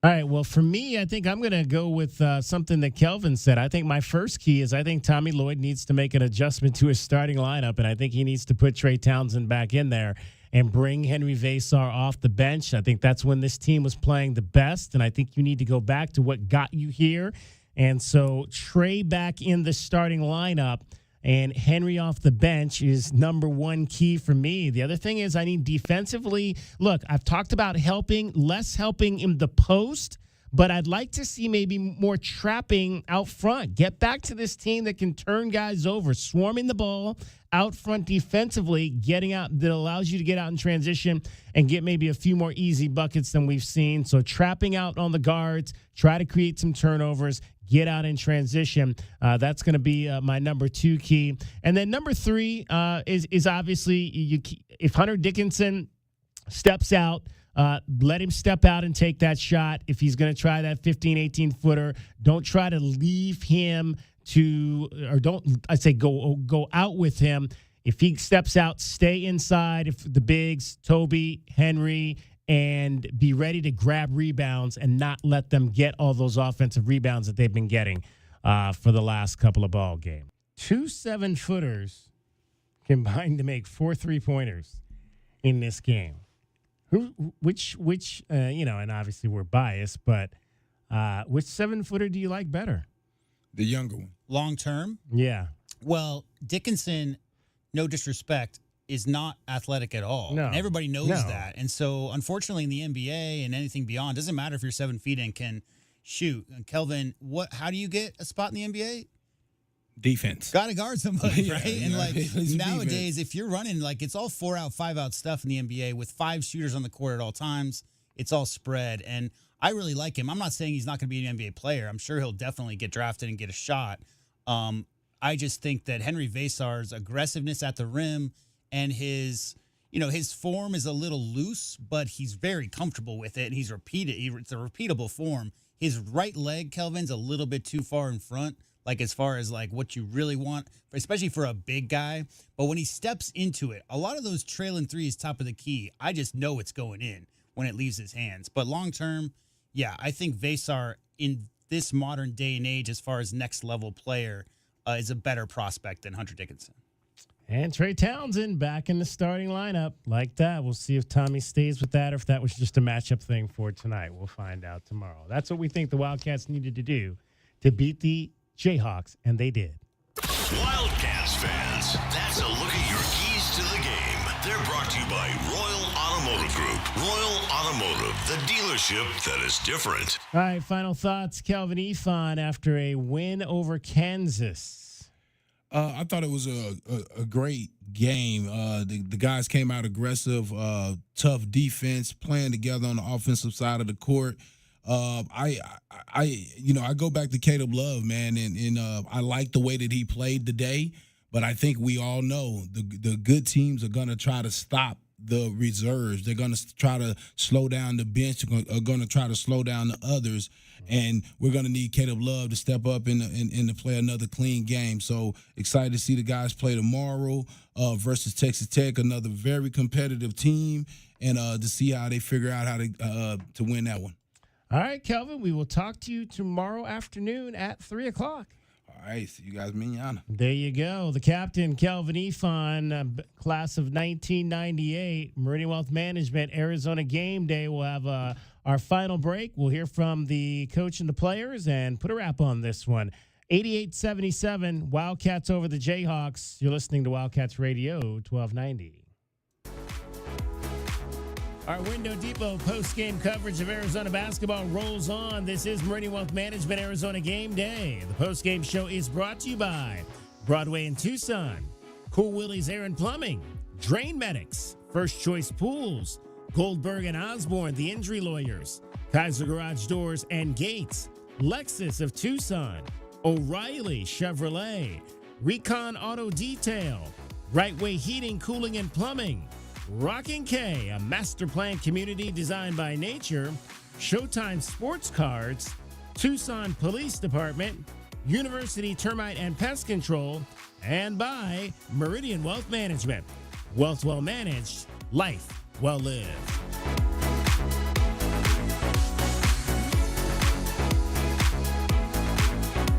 Speaker 4: All right, well, for me, I think I'm going to go with something that Kelvin said. I think my first key is I think Tommy Lloyd needs to make an adjustment to his starting lineup, and I think he needs to put Trey Townsend back in there and bring Henry Vasar off the bench. I think that's when this team was playing the best, and I think you need to go back to what got you here. And so Trey back in the starting lineup and Henry off the bench is number one key for me. The other thing is I need defensively. Look, I've talked about less helping in the post, but I'd like to see maybe more trapping out front. Get back to this team that can turn guys over, swarming the ball out front defensively, getting out that allows you to get out in transition and get maybe a few more easy buckets than we've seen. So trapping out on the guards, try to create some turnovers, get out in transition. That's going to be my number two key. And then number three is obviously if Hunter Dickinson steps out, let him step out and take that shot. If he's going to try that 15, 18-footer, don't try to leave him go out with him. If he steps out, stay inside. If the bigs, Toby, Henry, and be ready to grab rebounds and not let them get all those offensive rebounds that they've been getting for the last couple of ball games. 2 7-footers combined to make 4 3-pointers in this game. Which and obviously we're biased, but which 7-footer do you like better?
Speaker 10: The younger one.
Speaker 5: Long term?
Speaker 4: Yeah.
Speaker 5: Well, Dickinson, no disrespect, is not athletic at all.
Speaker 4: No.
Speaker 5: And everybody knows that. And so, unfortunately, in the NBA and anything beyond, doesn't matter if you're 7 feet and can shoot. And Kelvin, how do you get a spot in the NBA?
Speaker 10: Defense.
Speaker 5: Got to guard somebody, right?
Speaker 10: Yeah,
Speaker 5: and like nowadays,
Speaker 10: defense.
Speaker 5: if you're running, like it's all 4-out, 5-out stuff in the NBA with 5 shooters on the court at all times. It's all spread. And I really like him. I'm not saying he's not going to be an NBA player. I'm sure he'll definitely get drafted and get a shot. I just think that Henry Vasar's aggressiveness at the rim and his form is a little loose, but he's very comfortable with it, and he's it's a repeatable form. His right leg, Kelvin's a little bit too far in front, like as far as like what you really want, especially for a big guy. But when he steps into it, a lot of those trailing threes top of the key, I just know it's going in when it leaves his hands. But long term, yeah, I think Vasar in this modern day and age, as far as next level player, is a better prospect than Hunter Dickinson.
Speaker 4: And Trey Townsend back in the starting lineup like that. We'll see if Tommy stays with that or if that was just a matchup thing for tonight. We'll find out tomorrow. That's what we think the Wildcats needed to do to beat the Jayhawks, and they did.
Speaker 1: Wildcats fans, that's a look at your keys to the game. They're brought to you by Royal Automotive Group. Royal Automotive, the dealership that is different.
Speaker 4: All right, final thoughts. Kelvin Efon after a win over Kansas.
Speaker 10: I thought it was a great game. The guys came out aggressive, tough defense, playing together on the offensive side of the court. I go back to Caleb Love, man, and I like the way that he played today. But I think we all know the good teams are going to try to stop the reserves. They're going to try to slow down the bench. Are going to try to slow down the others. And we're going to need Caleb Love to step up and to play another clean game. So excited to see the guys play tomorrow versus Texas Tech, another very competitive team, and to see how they figure out how to win that one.
Speaker 4: All right, Kelvin, we will talk to you tomorrow afternoon at 3 o'clock.
Speaker 10: All right, see you guys manana.
Speaker 4: There you go. The captain, Kelvin Ifan, class of 1998, Meridian Wealth Management, Arizona Gameday. We'll have our final break. We'll hear from the coach and the players and put a wrap on this one. 88-77, Wildcats over the Jayhawks. You're listening to Wildcats Radio 1290. Our Window Depot post-game coverage of Arizona basketball rolls on. This is Meridian Wealth Management Arizona Game Day. The post-game show is brought to you by Broadway in Tucson, Cool Willie's Air and Plumbing, Drain Medics, First Choice Pools, Goldberg and Osborne, the Injury Lawyers, Kaiser Garage Doors and Gates, Lexus of Tucson, O'Reilly Chevrolet, Recon Auto Detail, Right Way Heating, Cooling and Plumbing, Rockin' K, a master plan community designed by nature, Showtime Sports Cards, Tucson Police Department, University Termite and Pest Control, and by Meridian Wealth Management. Wealth well managed, life well lived.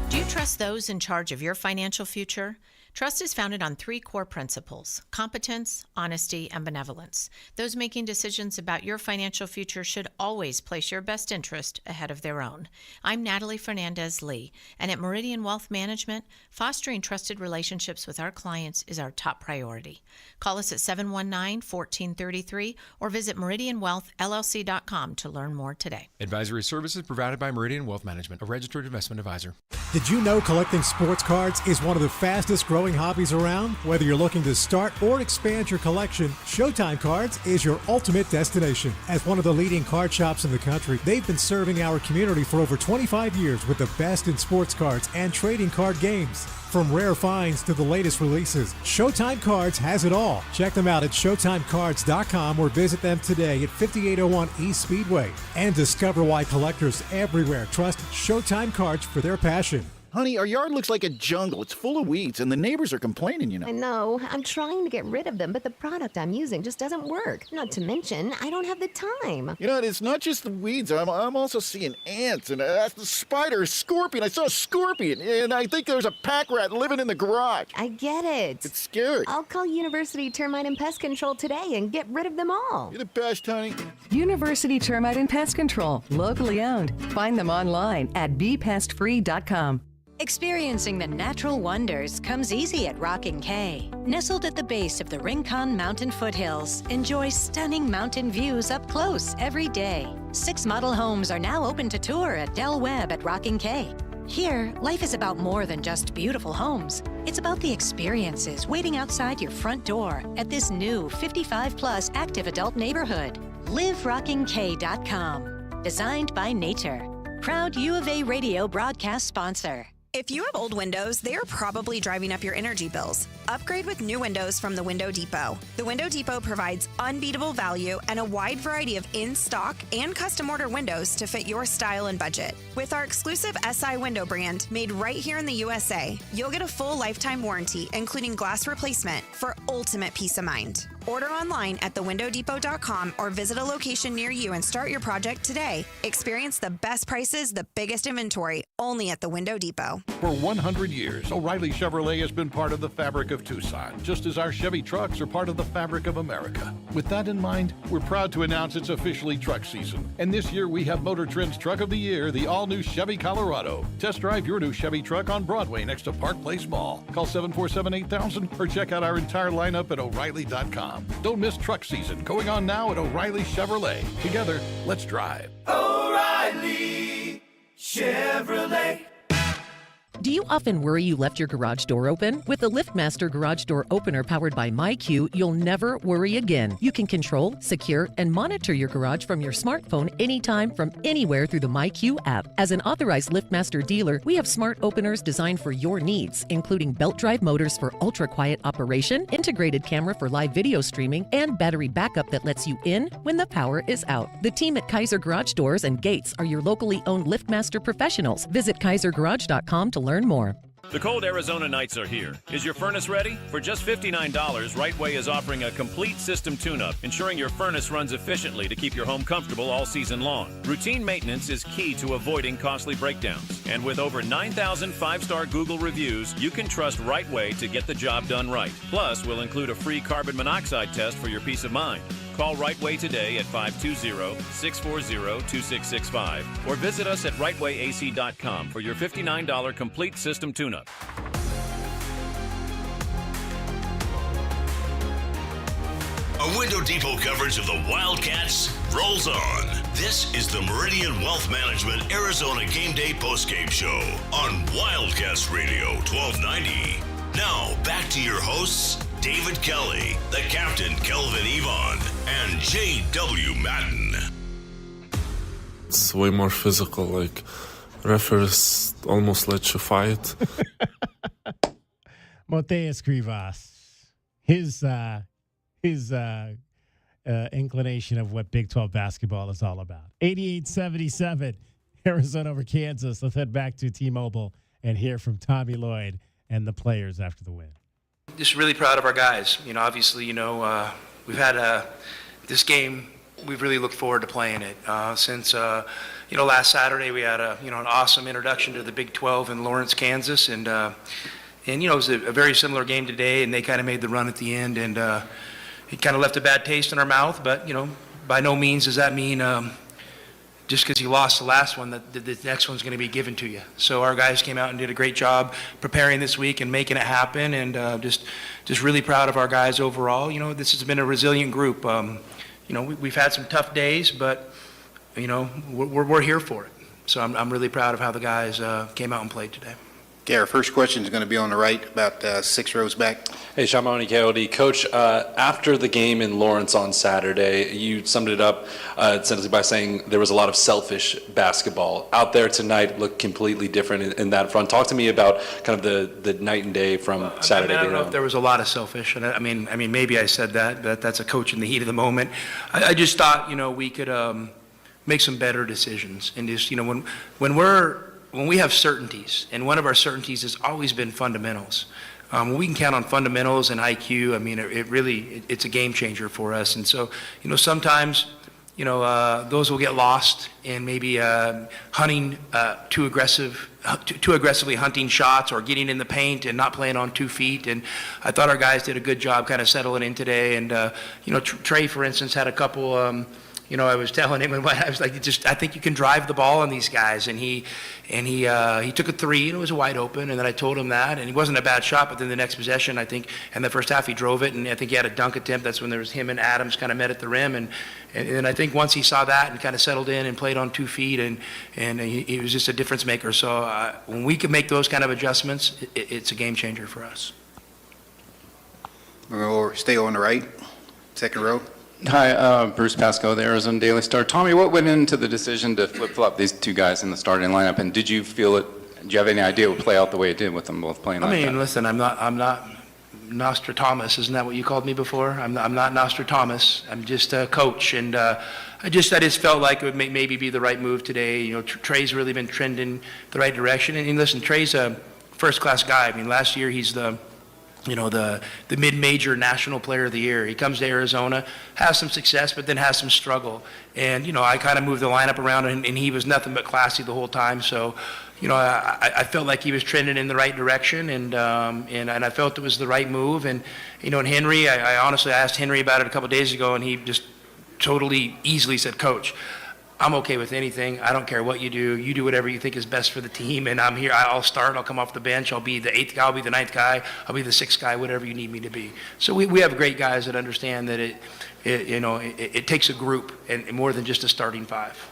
Speaker 3: Do you trust those in charge of your financial future? Trust is founded on 3 core principles: competence, honesty, and benevolence. Those making decisions about your financial future should always place your best interest ahead of their own. I'm Natalie Fernandez-Lee, and at Meridian Wealth Management, fostering trusted relationships with our clients is our top priority. Call us at 719-1433 or visit meridianwealthllc.com to learn more today.
Speaker 7: Advisory services provided by Meridian Wealth Management, a registered investment advisor.
Speaker 8: Did you know collecting sports cards is one of the fastest growing hobbies around? Whether you're looking to start or expand your collection, Showtime Cards is your ultimate destination. As one of the leading card shops in the country, they've been serving our community for over 25 years with the best in sports cards and trading card games. From rare finds to the latest releases, Showtime Cards has it all. Check them out at ShowtimeCards.com or visit them today at 5801 East Speedway. And discover why collectors everywhere trust Showtime Cards for their passion.
Speaker 9: Honey, our yard looks like a jungle. It's full of weeds, and the neighbors are complaining,
Speaker 24: I know. I'm trying to get rid of them, but the product I'm using just doesn't work. Not to mention, I don't have the time.
Speaker 9: It's not just the weeds. I'm also seeing ants and the spider, scorpion. I saw a scorpion, and I think there's a pack rat living in the garage.
Speaker 24: I get it.
Speaker 9: It's scary.
Speaker 24: I'll call University Termite and Pest Control today and get rid of them all.
Speaker 9: You're the best, honey.
Speaker 25: University Termite and Pest Control, locally owned. Find them online at bepestfree.com.
Speaker 13: Experiencing the natural wonders comes easy at Rockin' K. Nestled at the base of the Rincon Mountain foothills, enjoy stunning mountain views up close every day. 6 model homes are now open to tour at Del Webb at Rockin' K. Here, life is about more than just beautiful homes. It's about the experiences waiting outside your front door at this new 55-plus active adult neighborhood. LiveRockingK.com. Designed by nature. Proud U of A radio broadcast sponsor.
Speaker 20: If you have old windows, they are probably driving up your energy bills. Upgrade with new windows from the Window Depot. The Window Depot provides unbeatable value and a wide variety of in-stock and custom order windows to fit your style and budget. With our exclusive SI window brand made right here in the USA, you'll get a full lifetime warranty, including glass replacement, for ultimate peace of mind. Order online at thewindowdepot.com or visit a location near you and start your project today. Experience the best prices, the biggest inventory, only at the Window Depot.
Speaker 26: For 100 years, O'Reilly Chevrolet has been part of the fabric of Tucson, just as our Chevy trucks are part of the fabric of America. With that in mind, we're proud to announce it's officially truck season. And this year we have Motor Trend's Truck of the Year, the all-new Chevy Colorado. Test drive your new Chevy truck on Broadway next to Park Place Mall. Call 747-8000 or check out our entire lineup at O'Reilly.com. Don't miss truck season, going on now at O'Reilly Chevrolet. Together, let's drive.
Speaker 27: O'Reilly Chevrolet.
Speaker 28: Do you often worry you left your garage door open? With the LiftMaster Garage Door Opener powered by MyQ, you'll never worry again. You can control, secure, and monitor your garage from your smartphone anytime from anywhere through the MyQ app. As an authorized LiftMaster dealer, we have smart openers designed for your needs, including belt drive motors for ultra-quiet operation, integrated camera for live video streaming, and battery backup that lets you in when the power is out. The team at Kaiser Garage Doors and Gates are your locally owned LiftMaster professionals. Visit kaisergarage.com to learn more.
Speaker 6: The cold Arizona nights are here. Is your furnace ready? For just $59, Rightway is offering a complete system tune-up, ensuring your furnace runs efficiently to keep your home comfortable all season long. Routine maintenance is key to avoiding costly breakdowns. And with over 9,000 five-star Google reviews, you can trust Rightway to get the job done right. Plus, we'll include a free carbon monoxide test for your peace of mind. Call Rightway today at 520-640-2665 or visit us at rightwayac.com for your $59 complete system tune-up.
Speaker 1: A Window Depot coverage of the Wildcats rolls on. This is the Meridian Wealth Management Arizona Game Day postgame show on Wildcats Radio 1290. Now, back to your hosts, David Kelly, the captain, Kelvin Yvonne, and J.W. Madden.
Speaker 11: It's way more physical, like referees almost let you fight.
Speaker 4: Mateus Krivas, his inclination of what Big 12 basketball is all about. 88-77, Arizona over Kansas. Let's head back to T-Mobile and hear from Tommy Lloyd and the players after the win.
Speaker 12: Just really proud of our guys. Obviously, we've had this game. We've really looked forward to playing it since last Saturday. We had an awesome introduction to the Big 12 in Lawrence, Kansas, and it was a very similar game today. And they kind of made the run at the end, and it kind of left a bad taste in our mouth. But by no means does that mean just because you lost the last one, that the next one's going to be given to you. So our guys came out and did a great job preparing this week and making it happen, and just really proud of our guys overall. This has been a resilient group. We've had some tough days, but we're here for it. So I'm really proud of how the guys came out and played today.
Speaker 14: Okay, our first question is going to be on the right, about 6 rows back.
Speaker 15: Hey, Shamoni Coyote. Coach, after the game in Lawrence on Saturday, you summed it up essentially by saying there was a lot of selfish basketball. Out there tonight looked completely different in that front. Talk to me about kind of the night and day from Saturday.
Speaker 12: I don't know if there was a lot of selfish. And I mean, maybe I said that, but that's a coach in the heat of the moment. I just thought, we could make some better decisions. And just, when we have certainties, and one of our certainties has always been fundamentals. When we can count on fundamentals and IQ, it's a game changer for us. And so, sometimes, those will get lost in maybe hunting too aggressively hunting shots or getting in the paint and not playing on 2 feet. And I thought our guys did a good job kind of settling in today. And, Trey, for instance, had a couple, I was telling him, I was like, I think you can drive the ball on these guys. And he took a three, and it was wide open. And then I told him that, and it wasn't a bad shot. But then the next possession, I think, in the first half, he drove it, and I think he had a dunk attempt. That's when there was him and Adams kind of met at the rim. And I think once he saw that and kind of settled in and played on 2 feet, and he was just a difference maker. So when we can make those kind of adjustments, it's a game changer for us.
Speaker 14: We'll stay on the right, second row.
Speaker 16: Hi, Bruce Pascoe, the Arizona Daily Star. Tommy, what went into the decision to flip-flop these two guys in the starting lineup, and did you feel it? Do you have any idea it would play out the way it did with them both playing like that?
Speaker 12: Listen, I'm not Nostradamus. Isn't that what you called me before? I'm not Nostradamus. I'm just a coach, and I just felt like it would maybe be the right move today. Trey's really been trending the right direction, and listen, Trey's a first-class guy. Last year he's the mid-major national player of the year. He comes to Arizona, has some success, but then has some struggle. And, I kind of moved the lineup around, and he was nothing but classy the whole time. So, I felt like he was trending in the right direction, and I felt it was the right move. And, and Henry, I honestly asked Henry about it a couple of days ago, and he just totally easily said, Coach, I'm okay with anything. I don't care what you do. You do whatever you think is best for the team, and I'm here. I'll start. I'll come off the bench. I'll be the 8th guy. I'll be the 9th guy. I'll be the 6th guy, whatever you need me to be. So we have great guys that understand that it takes a group and more than just a starting 5.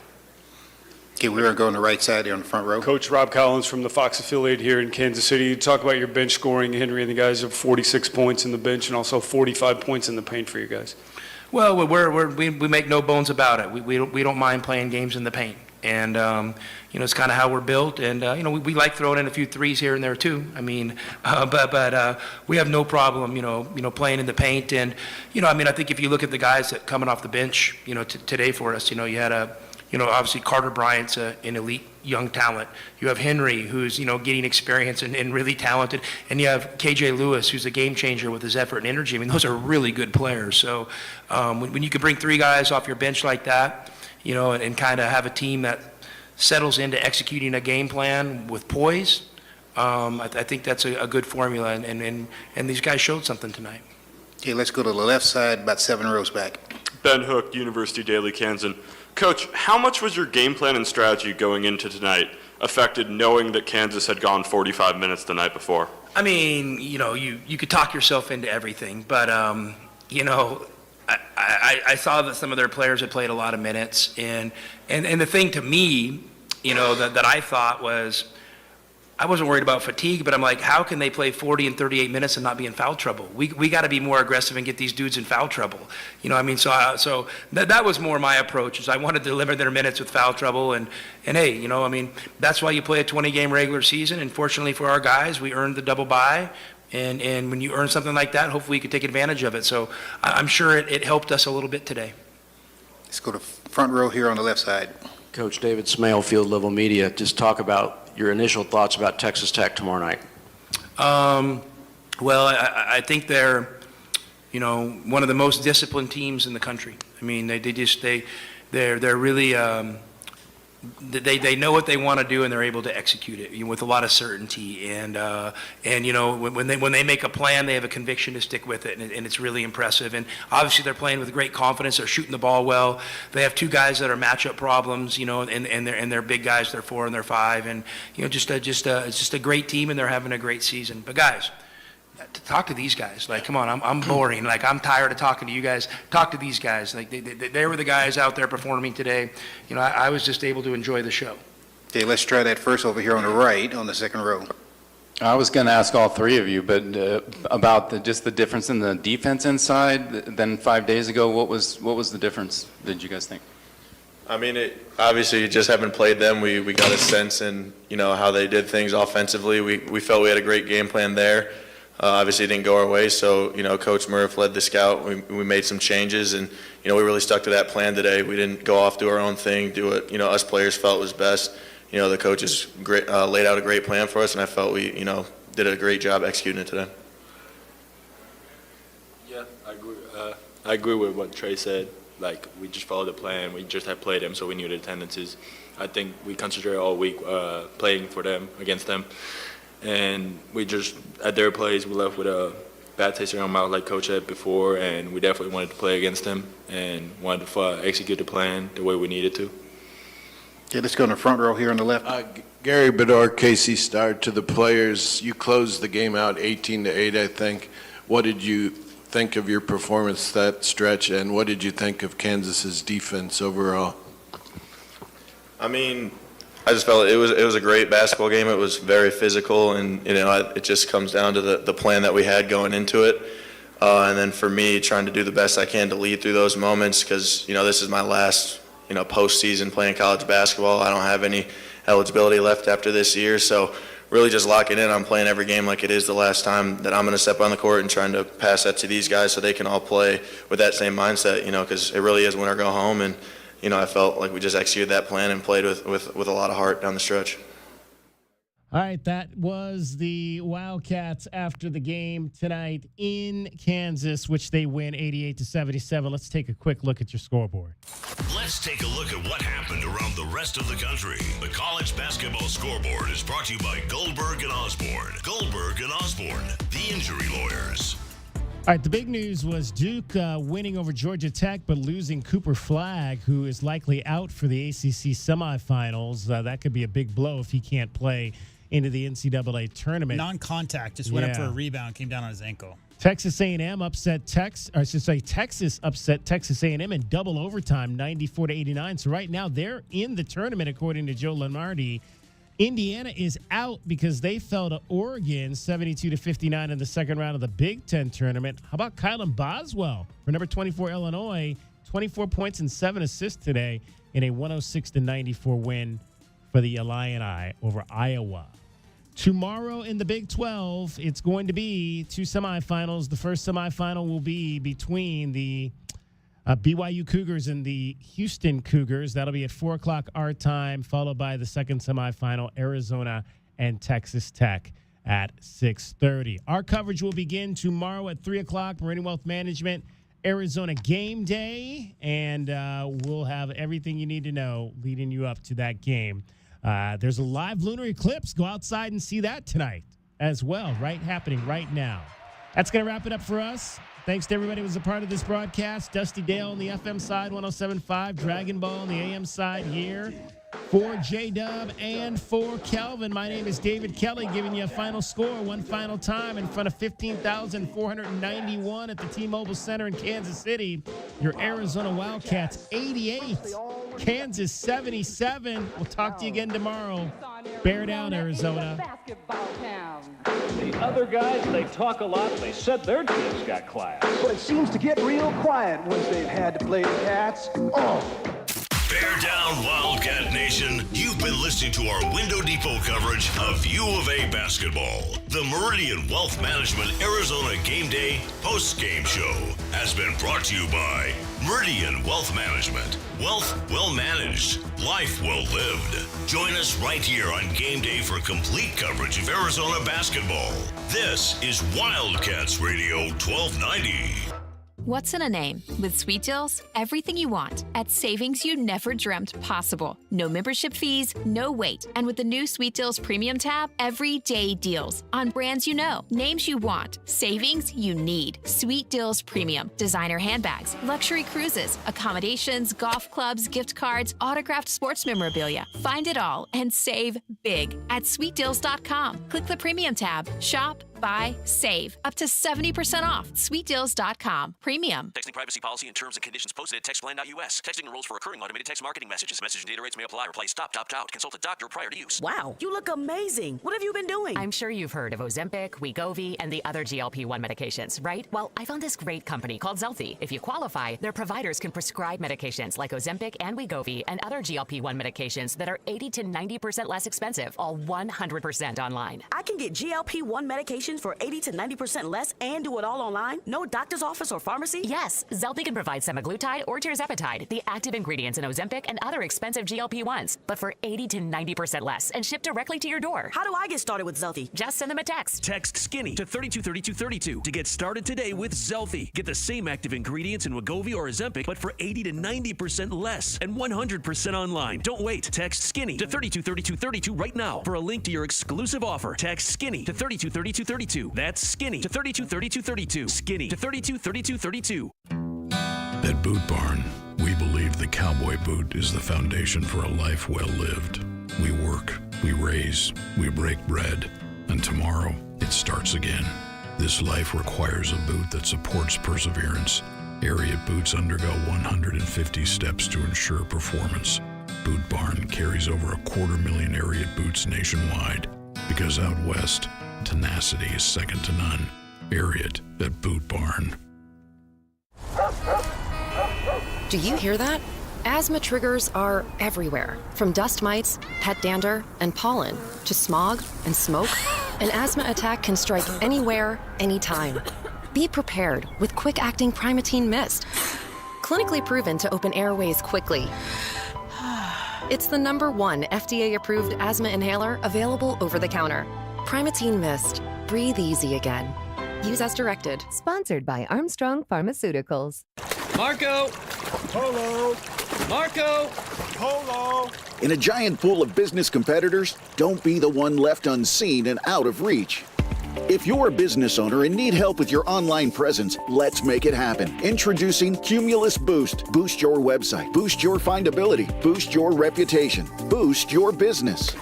Speaker 14: Okay, we are going to the right side here on the front row.
Speaker 17: Coach Rob Collins from the Fox affiliate here in Kansas City. You talk about your bench scoring. Henry and the guys have 46 points in the bench and also 45 points in the paint for you guys.
Speaker 12: Well, we make no bones about it. We don't mind playing games in the paint, and it's kind of how we're built. And we like throwing in a few threes here and there too. But we have no problem, playing in the paint. And I think if you look at the guys that coming off the bench, today for us, you had obviously Carter Bryant's an elite young talent. You have Henry, who's, getting experience and really talented. And you have KJ Lewis, who's a game changer with his effort and energy. I mean, those are really good players. So when you can bring 3 guys off your bench like that, and kind of have a team that settles into executing a game plan with poise, I think that's a good formula. And these guys showed something tonight.
Speaker 14: Okay, let's go to the left side, about 7 rows back.
Speaker 2: Ben Hook, University Daily Kansan. Coach, how much was your game plan and strategy going into tonight affected knowing that Kansas had gone 45 minutes the night before?
Speaker 12: I mean, you could talk yourself into everything, but, I saw that some of their players had played a lot of minutes, and the thing to me, that I thought was, I wasn't worried about fatigue, but I'm like, how can they play 40 and 38 minutes and not be in foul trouble? We got to be more aggressive and get these dudes in foul trouble. So that was more my approach, is I wanted to deliver their minutes with foul trouble, and hey, that's why you play a 20-game regular season, and fortunately for our guys, we earned the double bye, and when you earn something like that, hopefully you can take advantage of it. So I'm sure it helped us a little bit today.
Speaker 14: Let's go to front row here on the left side.
Speaker 5: Coach David Smale, Field Level Media. Just talk about your initial thoughts about Texas Tech tomorrow night.
Speaker 12: Well, I think they're, one of the most disciplined teams in the country. I mean, they're really, they know what they want to do, and they're able to execute it with a lot of certainty. And when they make a plan, they have a conviction to stick with it, and it's really impressive. And obviously, they're playing with great confidence. They're shooting the ball well. They have 2 guys that are matchup problems, and they're big guys. They're 4 and they're 5, and it's just a great team, and they're having a great season. But guys, to talk to these guys, like, come on, I'm boring. Like, I'm tired of talking to you guys. Talk to these guys. Like, they were the guys out there performing today. I was just able to enjoy the show.
Speaker 14: Okay, let's try that first over here on the right, on the second row.
Speaker 16: I was going to ask all 3 of you, but about just the difference in the defense inside than 5 days ago. What was the difference, did you guys think?
Speaker 10: I mean, obviously, just having played them, we got a sense in, how they did things offensively. We felt we had a great game plan there. Obviously, it didn't go our way, so, Coach Murph led the scout. We made some changes, and, we really stuck to that plan today. We didn't go off, do our own thing, do what, us players felt was best. The coaches laid out a great plan for us, and I felt we, did a great job executing it today.
Speaker 18: Yeah, I agree with what Trey said. Like, we just followed the plan. We just had played them, so we knew the tendencies. I think we concentrated all week playing for them, against them. And we just, at their plays, we left with a bad taste in our mouth, like Coach said before, and we definitely wanted to play against them and wanted to execute the plan the way we needed to.
Speaker 14: Okay, let's go in the front row here on the left.
Speaker 19: Gary Bedard, KC Star. To the players, you closed the game out 18-8, I think. What did you think of your performance that stretch, and what did you think of Kansas's defense overall?
Speaker 10: I mean, I just felt it was a great basketball game. It was very physical, and it just comes down to the plan that we had going into it. And then for me, trying to do the best I can to lead through those moments, because this is my last postseason playing college basketball. I don't have any eligibility left after this year, so really just locking in on playing every game like it is the last time that I'm going to step on the court, and trying to pass that to these guys so they can all play with that same mindset. Because it really is win or go home, and I felt like we just executed that plan and played with a lot of heart down the stretch.
Speaker 4: All right, that was the Wildcats after the game tonight in Kansas, which they win 88-77. Let's take a quick look at your scoreboard.
Speaker 1: Let's take a look at what happened around the rest of the country. The college basketball scoreboard is brought to you by Goldberg and Osborne. Goldberg and Osborne, the injury lawyers.
Speaker 4: All right, the big news was Duke winning over Georgia Tech, but losing Cooper Flagg, who is likely out for the ACC semifinals. That could be a big blow if he can't play into the NCAA tournament.
Speaker 21: Non-contact, just went up for a rebound, came down on his ankle.
Speaker 4: Texas A&M upset Texas upset Texas A&M in double overtime, 94-89. So right now they're in the tournament, according to Joe Lenardi. Indiana is out because they fell to Oregon 72-59 in the second round of the Big Ten tournament. How about Kylan Boswell for number 24 Illinois? 24 points and 7 assists today in a 106-94 win for the Illini over Iowa. Tomorrow in the Big 12, it's going to be 2 semifinals. The first semifinal will be between the BYU Cougars and the Houston Cougars. That'll be at 4 o'clock our time, followed by the second semifinal, Arizona and Texas Tech at 6:30. Our coverage will begin tomorrow at 3 o'clock. Meridian Wealth Management, Arizona Game Day, and we'll have everything you need to know leading you up to that game. There's a live lunar eclipse. Go outside and see that tonight as well, happening right now. That's going to wrap it up for us. Thanks to everybody who was a part of this broadcast. Dusty Dale on the FM side, 107.5. Dragon Ball on the AM side here. For J-Dub and for Kelvin, my name is David Kelly, giving you a final score one final time in front of 15,491 at the T-Mobile Center in Kansas City. Your Arizona Wildcats 88, Kansas 77. We'll talk to you again tomorrow. Bear down, Arizona.
Speaker 3: The other guys, they talk a lot. They said their kids got class.
Speaker 7: But it seems to get real quiet once they've had to play the Cats.
Speaker 1: Bear down, Wildcat Nation. You've been listening to our Window Depot coverage of U of A basketball. The Meridian Wealth Management Arizona Game Day post-game show has been brought to you by Meridian Wealth Management. Wealth well managed, life well lived. Join us right here on Game Day for complete coverage of Arizona basketball. This is Wildcats Radio 1290.
Speaker 8: What's in a name? With Sweet Deals, everything you want at savings you never dreamt possible. No membership fees, no wait. And with the new Sweet Deals Premium tab, everyday deals on brands you know, names you want, savings you need. Sweet Deals Premium. Designer handbags, luxury cruises, accommodations, golf clubs, gift cards, autographed sports memorabilia. Find it all and save big at sweetdeals.com. Click the Premium tab. Shop, buy, save. Up to 70% off. Sweetdeals.com. Premium.
Speaker 9: Texting privacy policy and terms and conditions posted at textplan.us. Texting enrolls for recurring automated text marketing messages. Message and data rates may apply. Reply stop, opt out. Consult a doctor prior to use.
Speaker 22: Wow, you look amazing. What have you been doing?
Speaker 23: I'm sure you've heard of Ozempic, Wegovy, and the other GLP-1 medications, right? Well, I found this great company called Zelfie. If you qualify, their providers can prescribe medications like Ozempic and Wegovy and other GLP-1 medications that are 80 to 90% less expensive, all 100% online.
Speaker 22: I can get GLP-1 medications for 80 to 90% less and do it all online? No doctor's office or pharmacy?
Speaker 23: Yes, Zelfie can provide semaglutide or tirzepatide, the active ingredients in Ozempic and other expensive GLP-1s, but for 80 to 90% less and shipped directly to your door.
Speaker 22: How do I get started with Zelfie?
Speaker 23: Just send them a text.
Speaker 24: Text SKINNY to 323232 to get started today with Zelfie. Get the same active ingredients in Wegovy or Ozempic, but for 80 to 90% less and 100% online. Don't wait. Text SKINNY to 323232 right now for a link to your exclusive offer. Text SKINNY to 323232. That's SKINNY to 323232. SKINNY to 323232.
Speaker 25: At Boot Barn, we believe the cowboy boot is the foundation for a life well lived. We work, we raise, we break bread, and tomorrow it starts again. This life requires a boot that supports perseverance. Ariat boots undergo 150 steps to ensure performance. Boot Barn carries over 250,000 Ariat boots nationwide, because out west, tenacity is second to none. Ariat at Boot Barn.
Speaker 26: Do you hear that? Asthma triggers are everywhere, from dust mites, pet dander, and pollen, to smog and smoke. An asthma attack can strike anywhere, anytime. Be prepared with quick-acting Primatene Mist. Clinically proven to open airways quickly. It's the #1 FDA-approved asthma inhaler available over the counter. Primatene Mist. Breathe easy again. Use as directed.
Speaker 27: Sponsored by Armstrong Pharmaceuticals.
Speaker 28: Marco! Polo! Marco! Polo!
Speaker 29: In a giant pool of business competitors, don't be the one left unseen and out of reach. If you're a business owner and need help with your online presence, let's make it happen. Introducing Cumulus Boost. Boost your website. Boost your findability. Boost your reputation. Boost your business.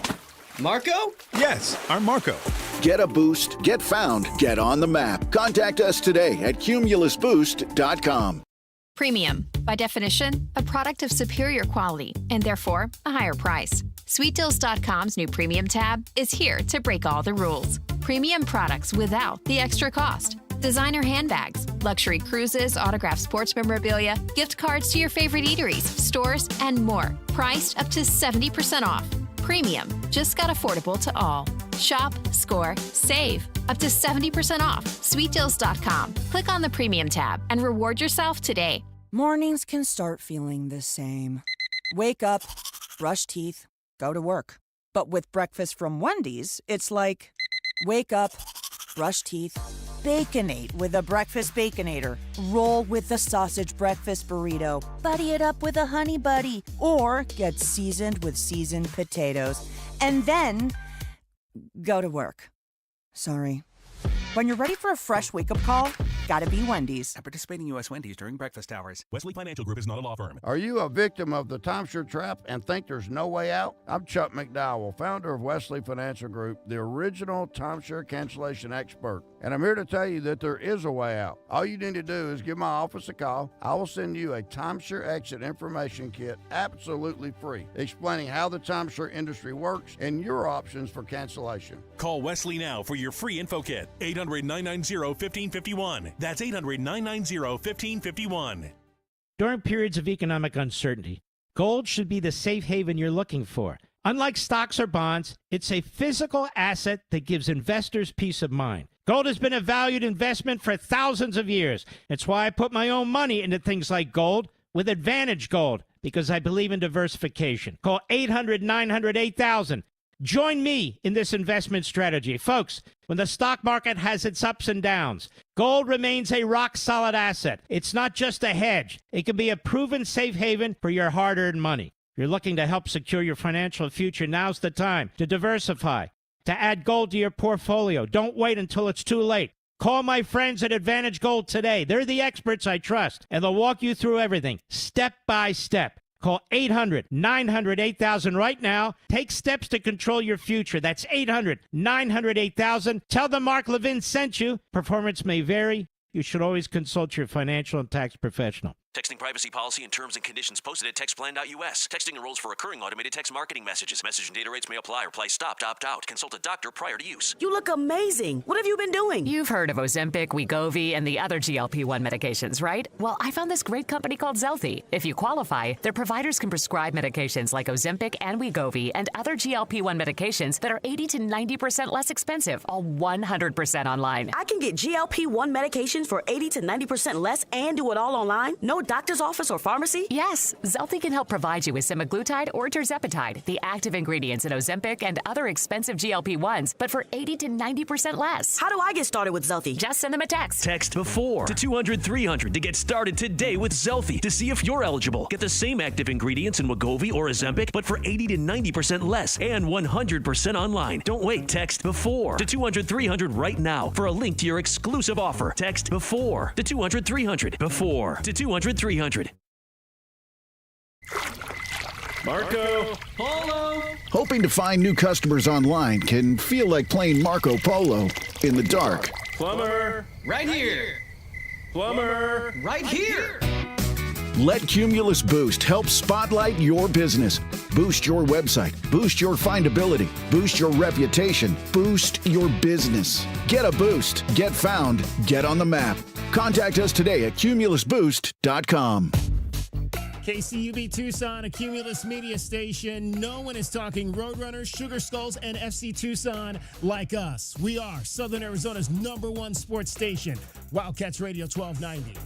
Speaker 28: Marco?
Speaker 29: Yes, I'm Marco. Get a boost, get found, get on the map. Contact us today at cumulusboost.com.
Speaker 8: Premium, by definition, a product of superior quality and therefore a higher price. SweetDeals.com's new Premium tab is here to break all the rules. Premium products without the extra cost. Designer handbags, luxury cruises, autographed sports memorabilia, gift cards to your favorite eateries, stores, and more. Priced up to 70% off. Premium, just got affordable to all. Shop, score, save. Up to 70% off. SweetDeals.com. Click on the Premium tab and reward yourself today.
Speaker 2: Mornings can start feeling the same. Wake up, brush teeth, go to work. But with breakfast from Wendy's, it's like, wake up, brush teeth, Baconate with a breakfast Baconator. Roll with the sausage breakfast burrito. Buddy it up with a honey buddy. Or get seasoned with seasoned potatoes. And then go to work. Sorry. When you're ready for a fresh wake-up call, gotta be Wendy's.
Speaker 5: At participating U.S. Wendy's during breakfast hours. Wesley Financial Group is not a law firm.
Speaker 6: Are you a victim of the timeshare trap and think there's no way out? I'm Chuck McDowell, founder of Wesley Financial Group, the original timeshare cancellation expert. And I'm here to tell you that there is a way out. All you need to do is give my office a call. I will send you a timeshare exit information kit absolutely free, explaining how the timeshare industry works and your options for cancellation.
Speaker 11: Call Wesley now for your free info kit. 800-990-1551. That's 800-990-1551.
Speaker 12: During periods of economic uncertainty, gold should be the safe haven you're looking for. Unlike stocks or bonds, it's a physical asset that gives investors peace of mind. Gold has been a valued investment for thousands of years. It's why I put my own money into things like gold with Advantage Gold, because I believe in diversification. Call 800-900-8000. Join me in this investment strategy. Folks, when the stock market has its ups and downs, gold remains a rock-solid asset. It's not just a hedge. It can be a proven safe haven for your hard-earned money. If you're looking to help secure your financial future, now's the time to diversify, to add gold to your portfolio. Don't wait until it's too late. Call my friends at Advantage Gold today. They're the experts I trust, and they'll walk you through everything step by step. Call 800-900-8000 right now. Take steps to control your future. That's 800-900-8000. Tell them Mark Levin sent you. Performance may vary. You should always consult your financial and tax professional.
Speaker 9: Texting privacy policy and terms and conditions posted at textplan.us. Texting enrolls for recurring automated text marketing messages. Message and data rates may apply. Reply stop, opt out. Consult a doctor prior to use.
Speaker 22: You look amazing. What have you been doing?
Speaker 23: You've heard of Ozempic, Wegovy, and the other GLP-1 medications, right? Well, I found this great company called Zelfie. If you qualify, their providers can prescribe medications like Ozempic and Wegovy and other GLP-1 medications that are 80 to 90% less expensive, all 100% online.
Speaker 22: I can get GLP-1 medications for 80 to 90% less and do it all online? No doctor's office or pharmacy?
Speaker 23: Yes, Zelfie can help provide you with semaglutide or tirzepatide, the active ingredients in Ozempic and other expensive GLP-1s, but for 80 to 90% less.
Speaker 22: How do I get started with Zelfie?
Speaker 23: Just send them a text.
Speaker 24: Text BEFORE to 200-300 to get started today with Zelfie to see if you're eligible. Get the same active ingredients in Wegovy or Ozempic, but for 80 to 90% less and 100% online. Don't wait. Text BEFORE to 200-300 right now for a link to your exclusive offer. Text BEFORE to 200-300. BEFORE to 200-300.
Speaker 3: Marco Polo.
Speaker 29: Hoping to find new customers online can feel like playing Marco Polo in the dark.
Speaker 3: Plumber.
Speaker 13: Right here.
Speaker 3: Plumber.
Speaker 13: Right here.
Speaker 29: Let Cumulus Boost help spotlight your business. Boost your website. Boost your findability. Boost your reputation. Boost your business. Get a boost. Get found. Get on the map. Contact us today at cumulusboost.com.
Speaker 4: KCUB Tucson, a Cumulus media station. No one is talking Roadrunners, Sugar Skulls, and FC Tucson like us. We are Southern Arizona's #1 sports station, Wildcats Radio 1290.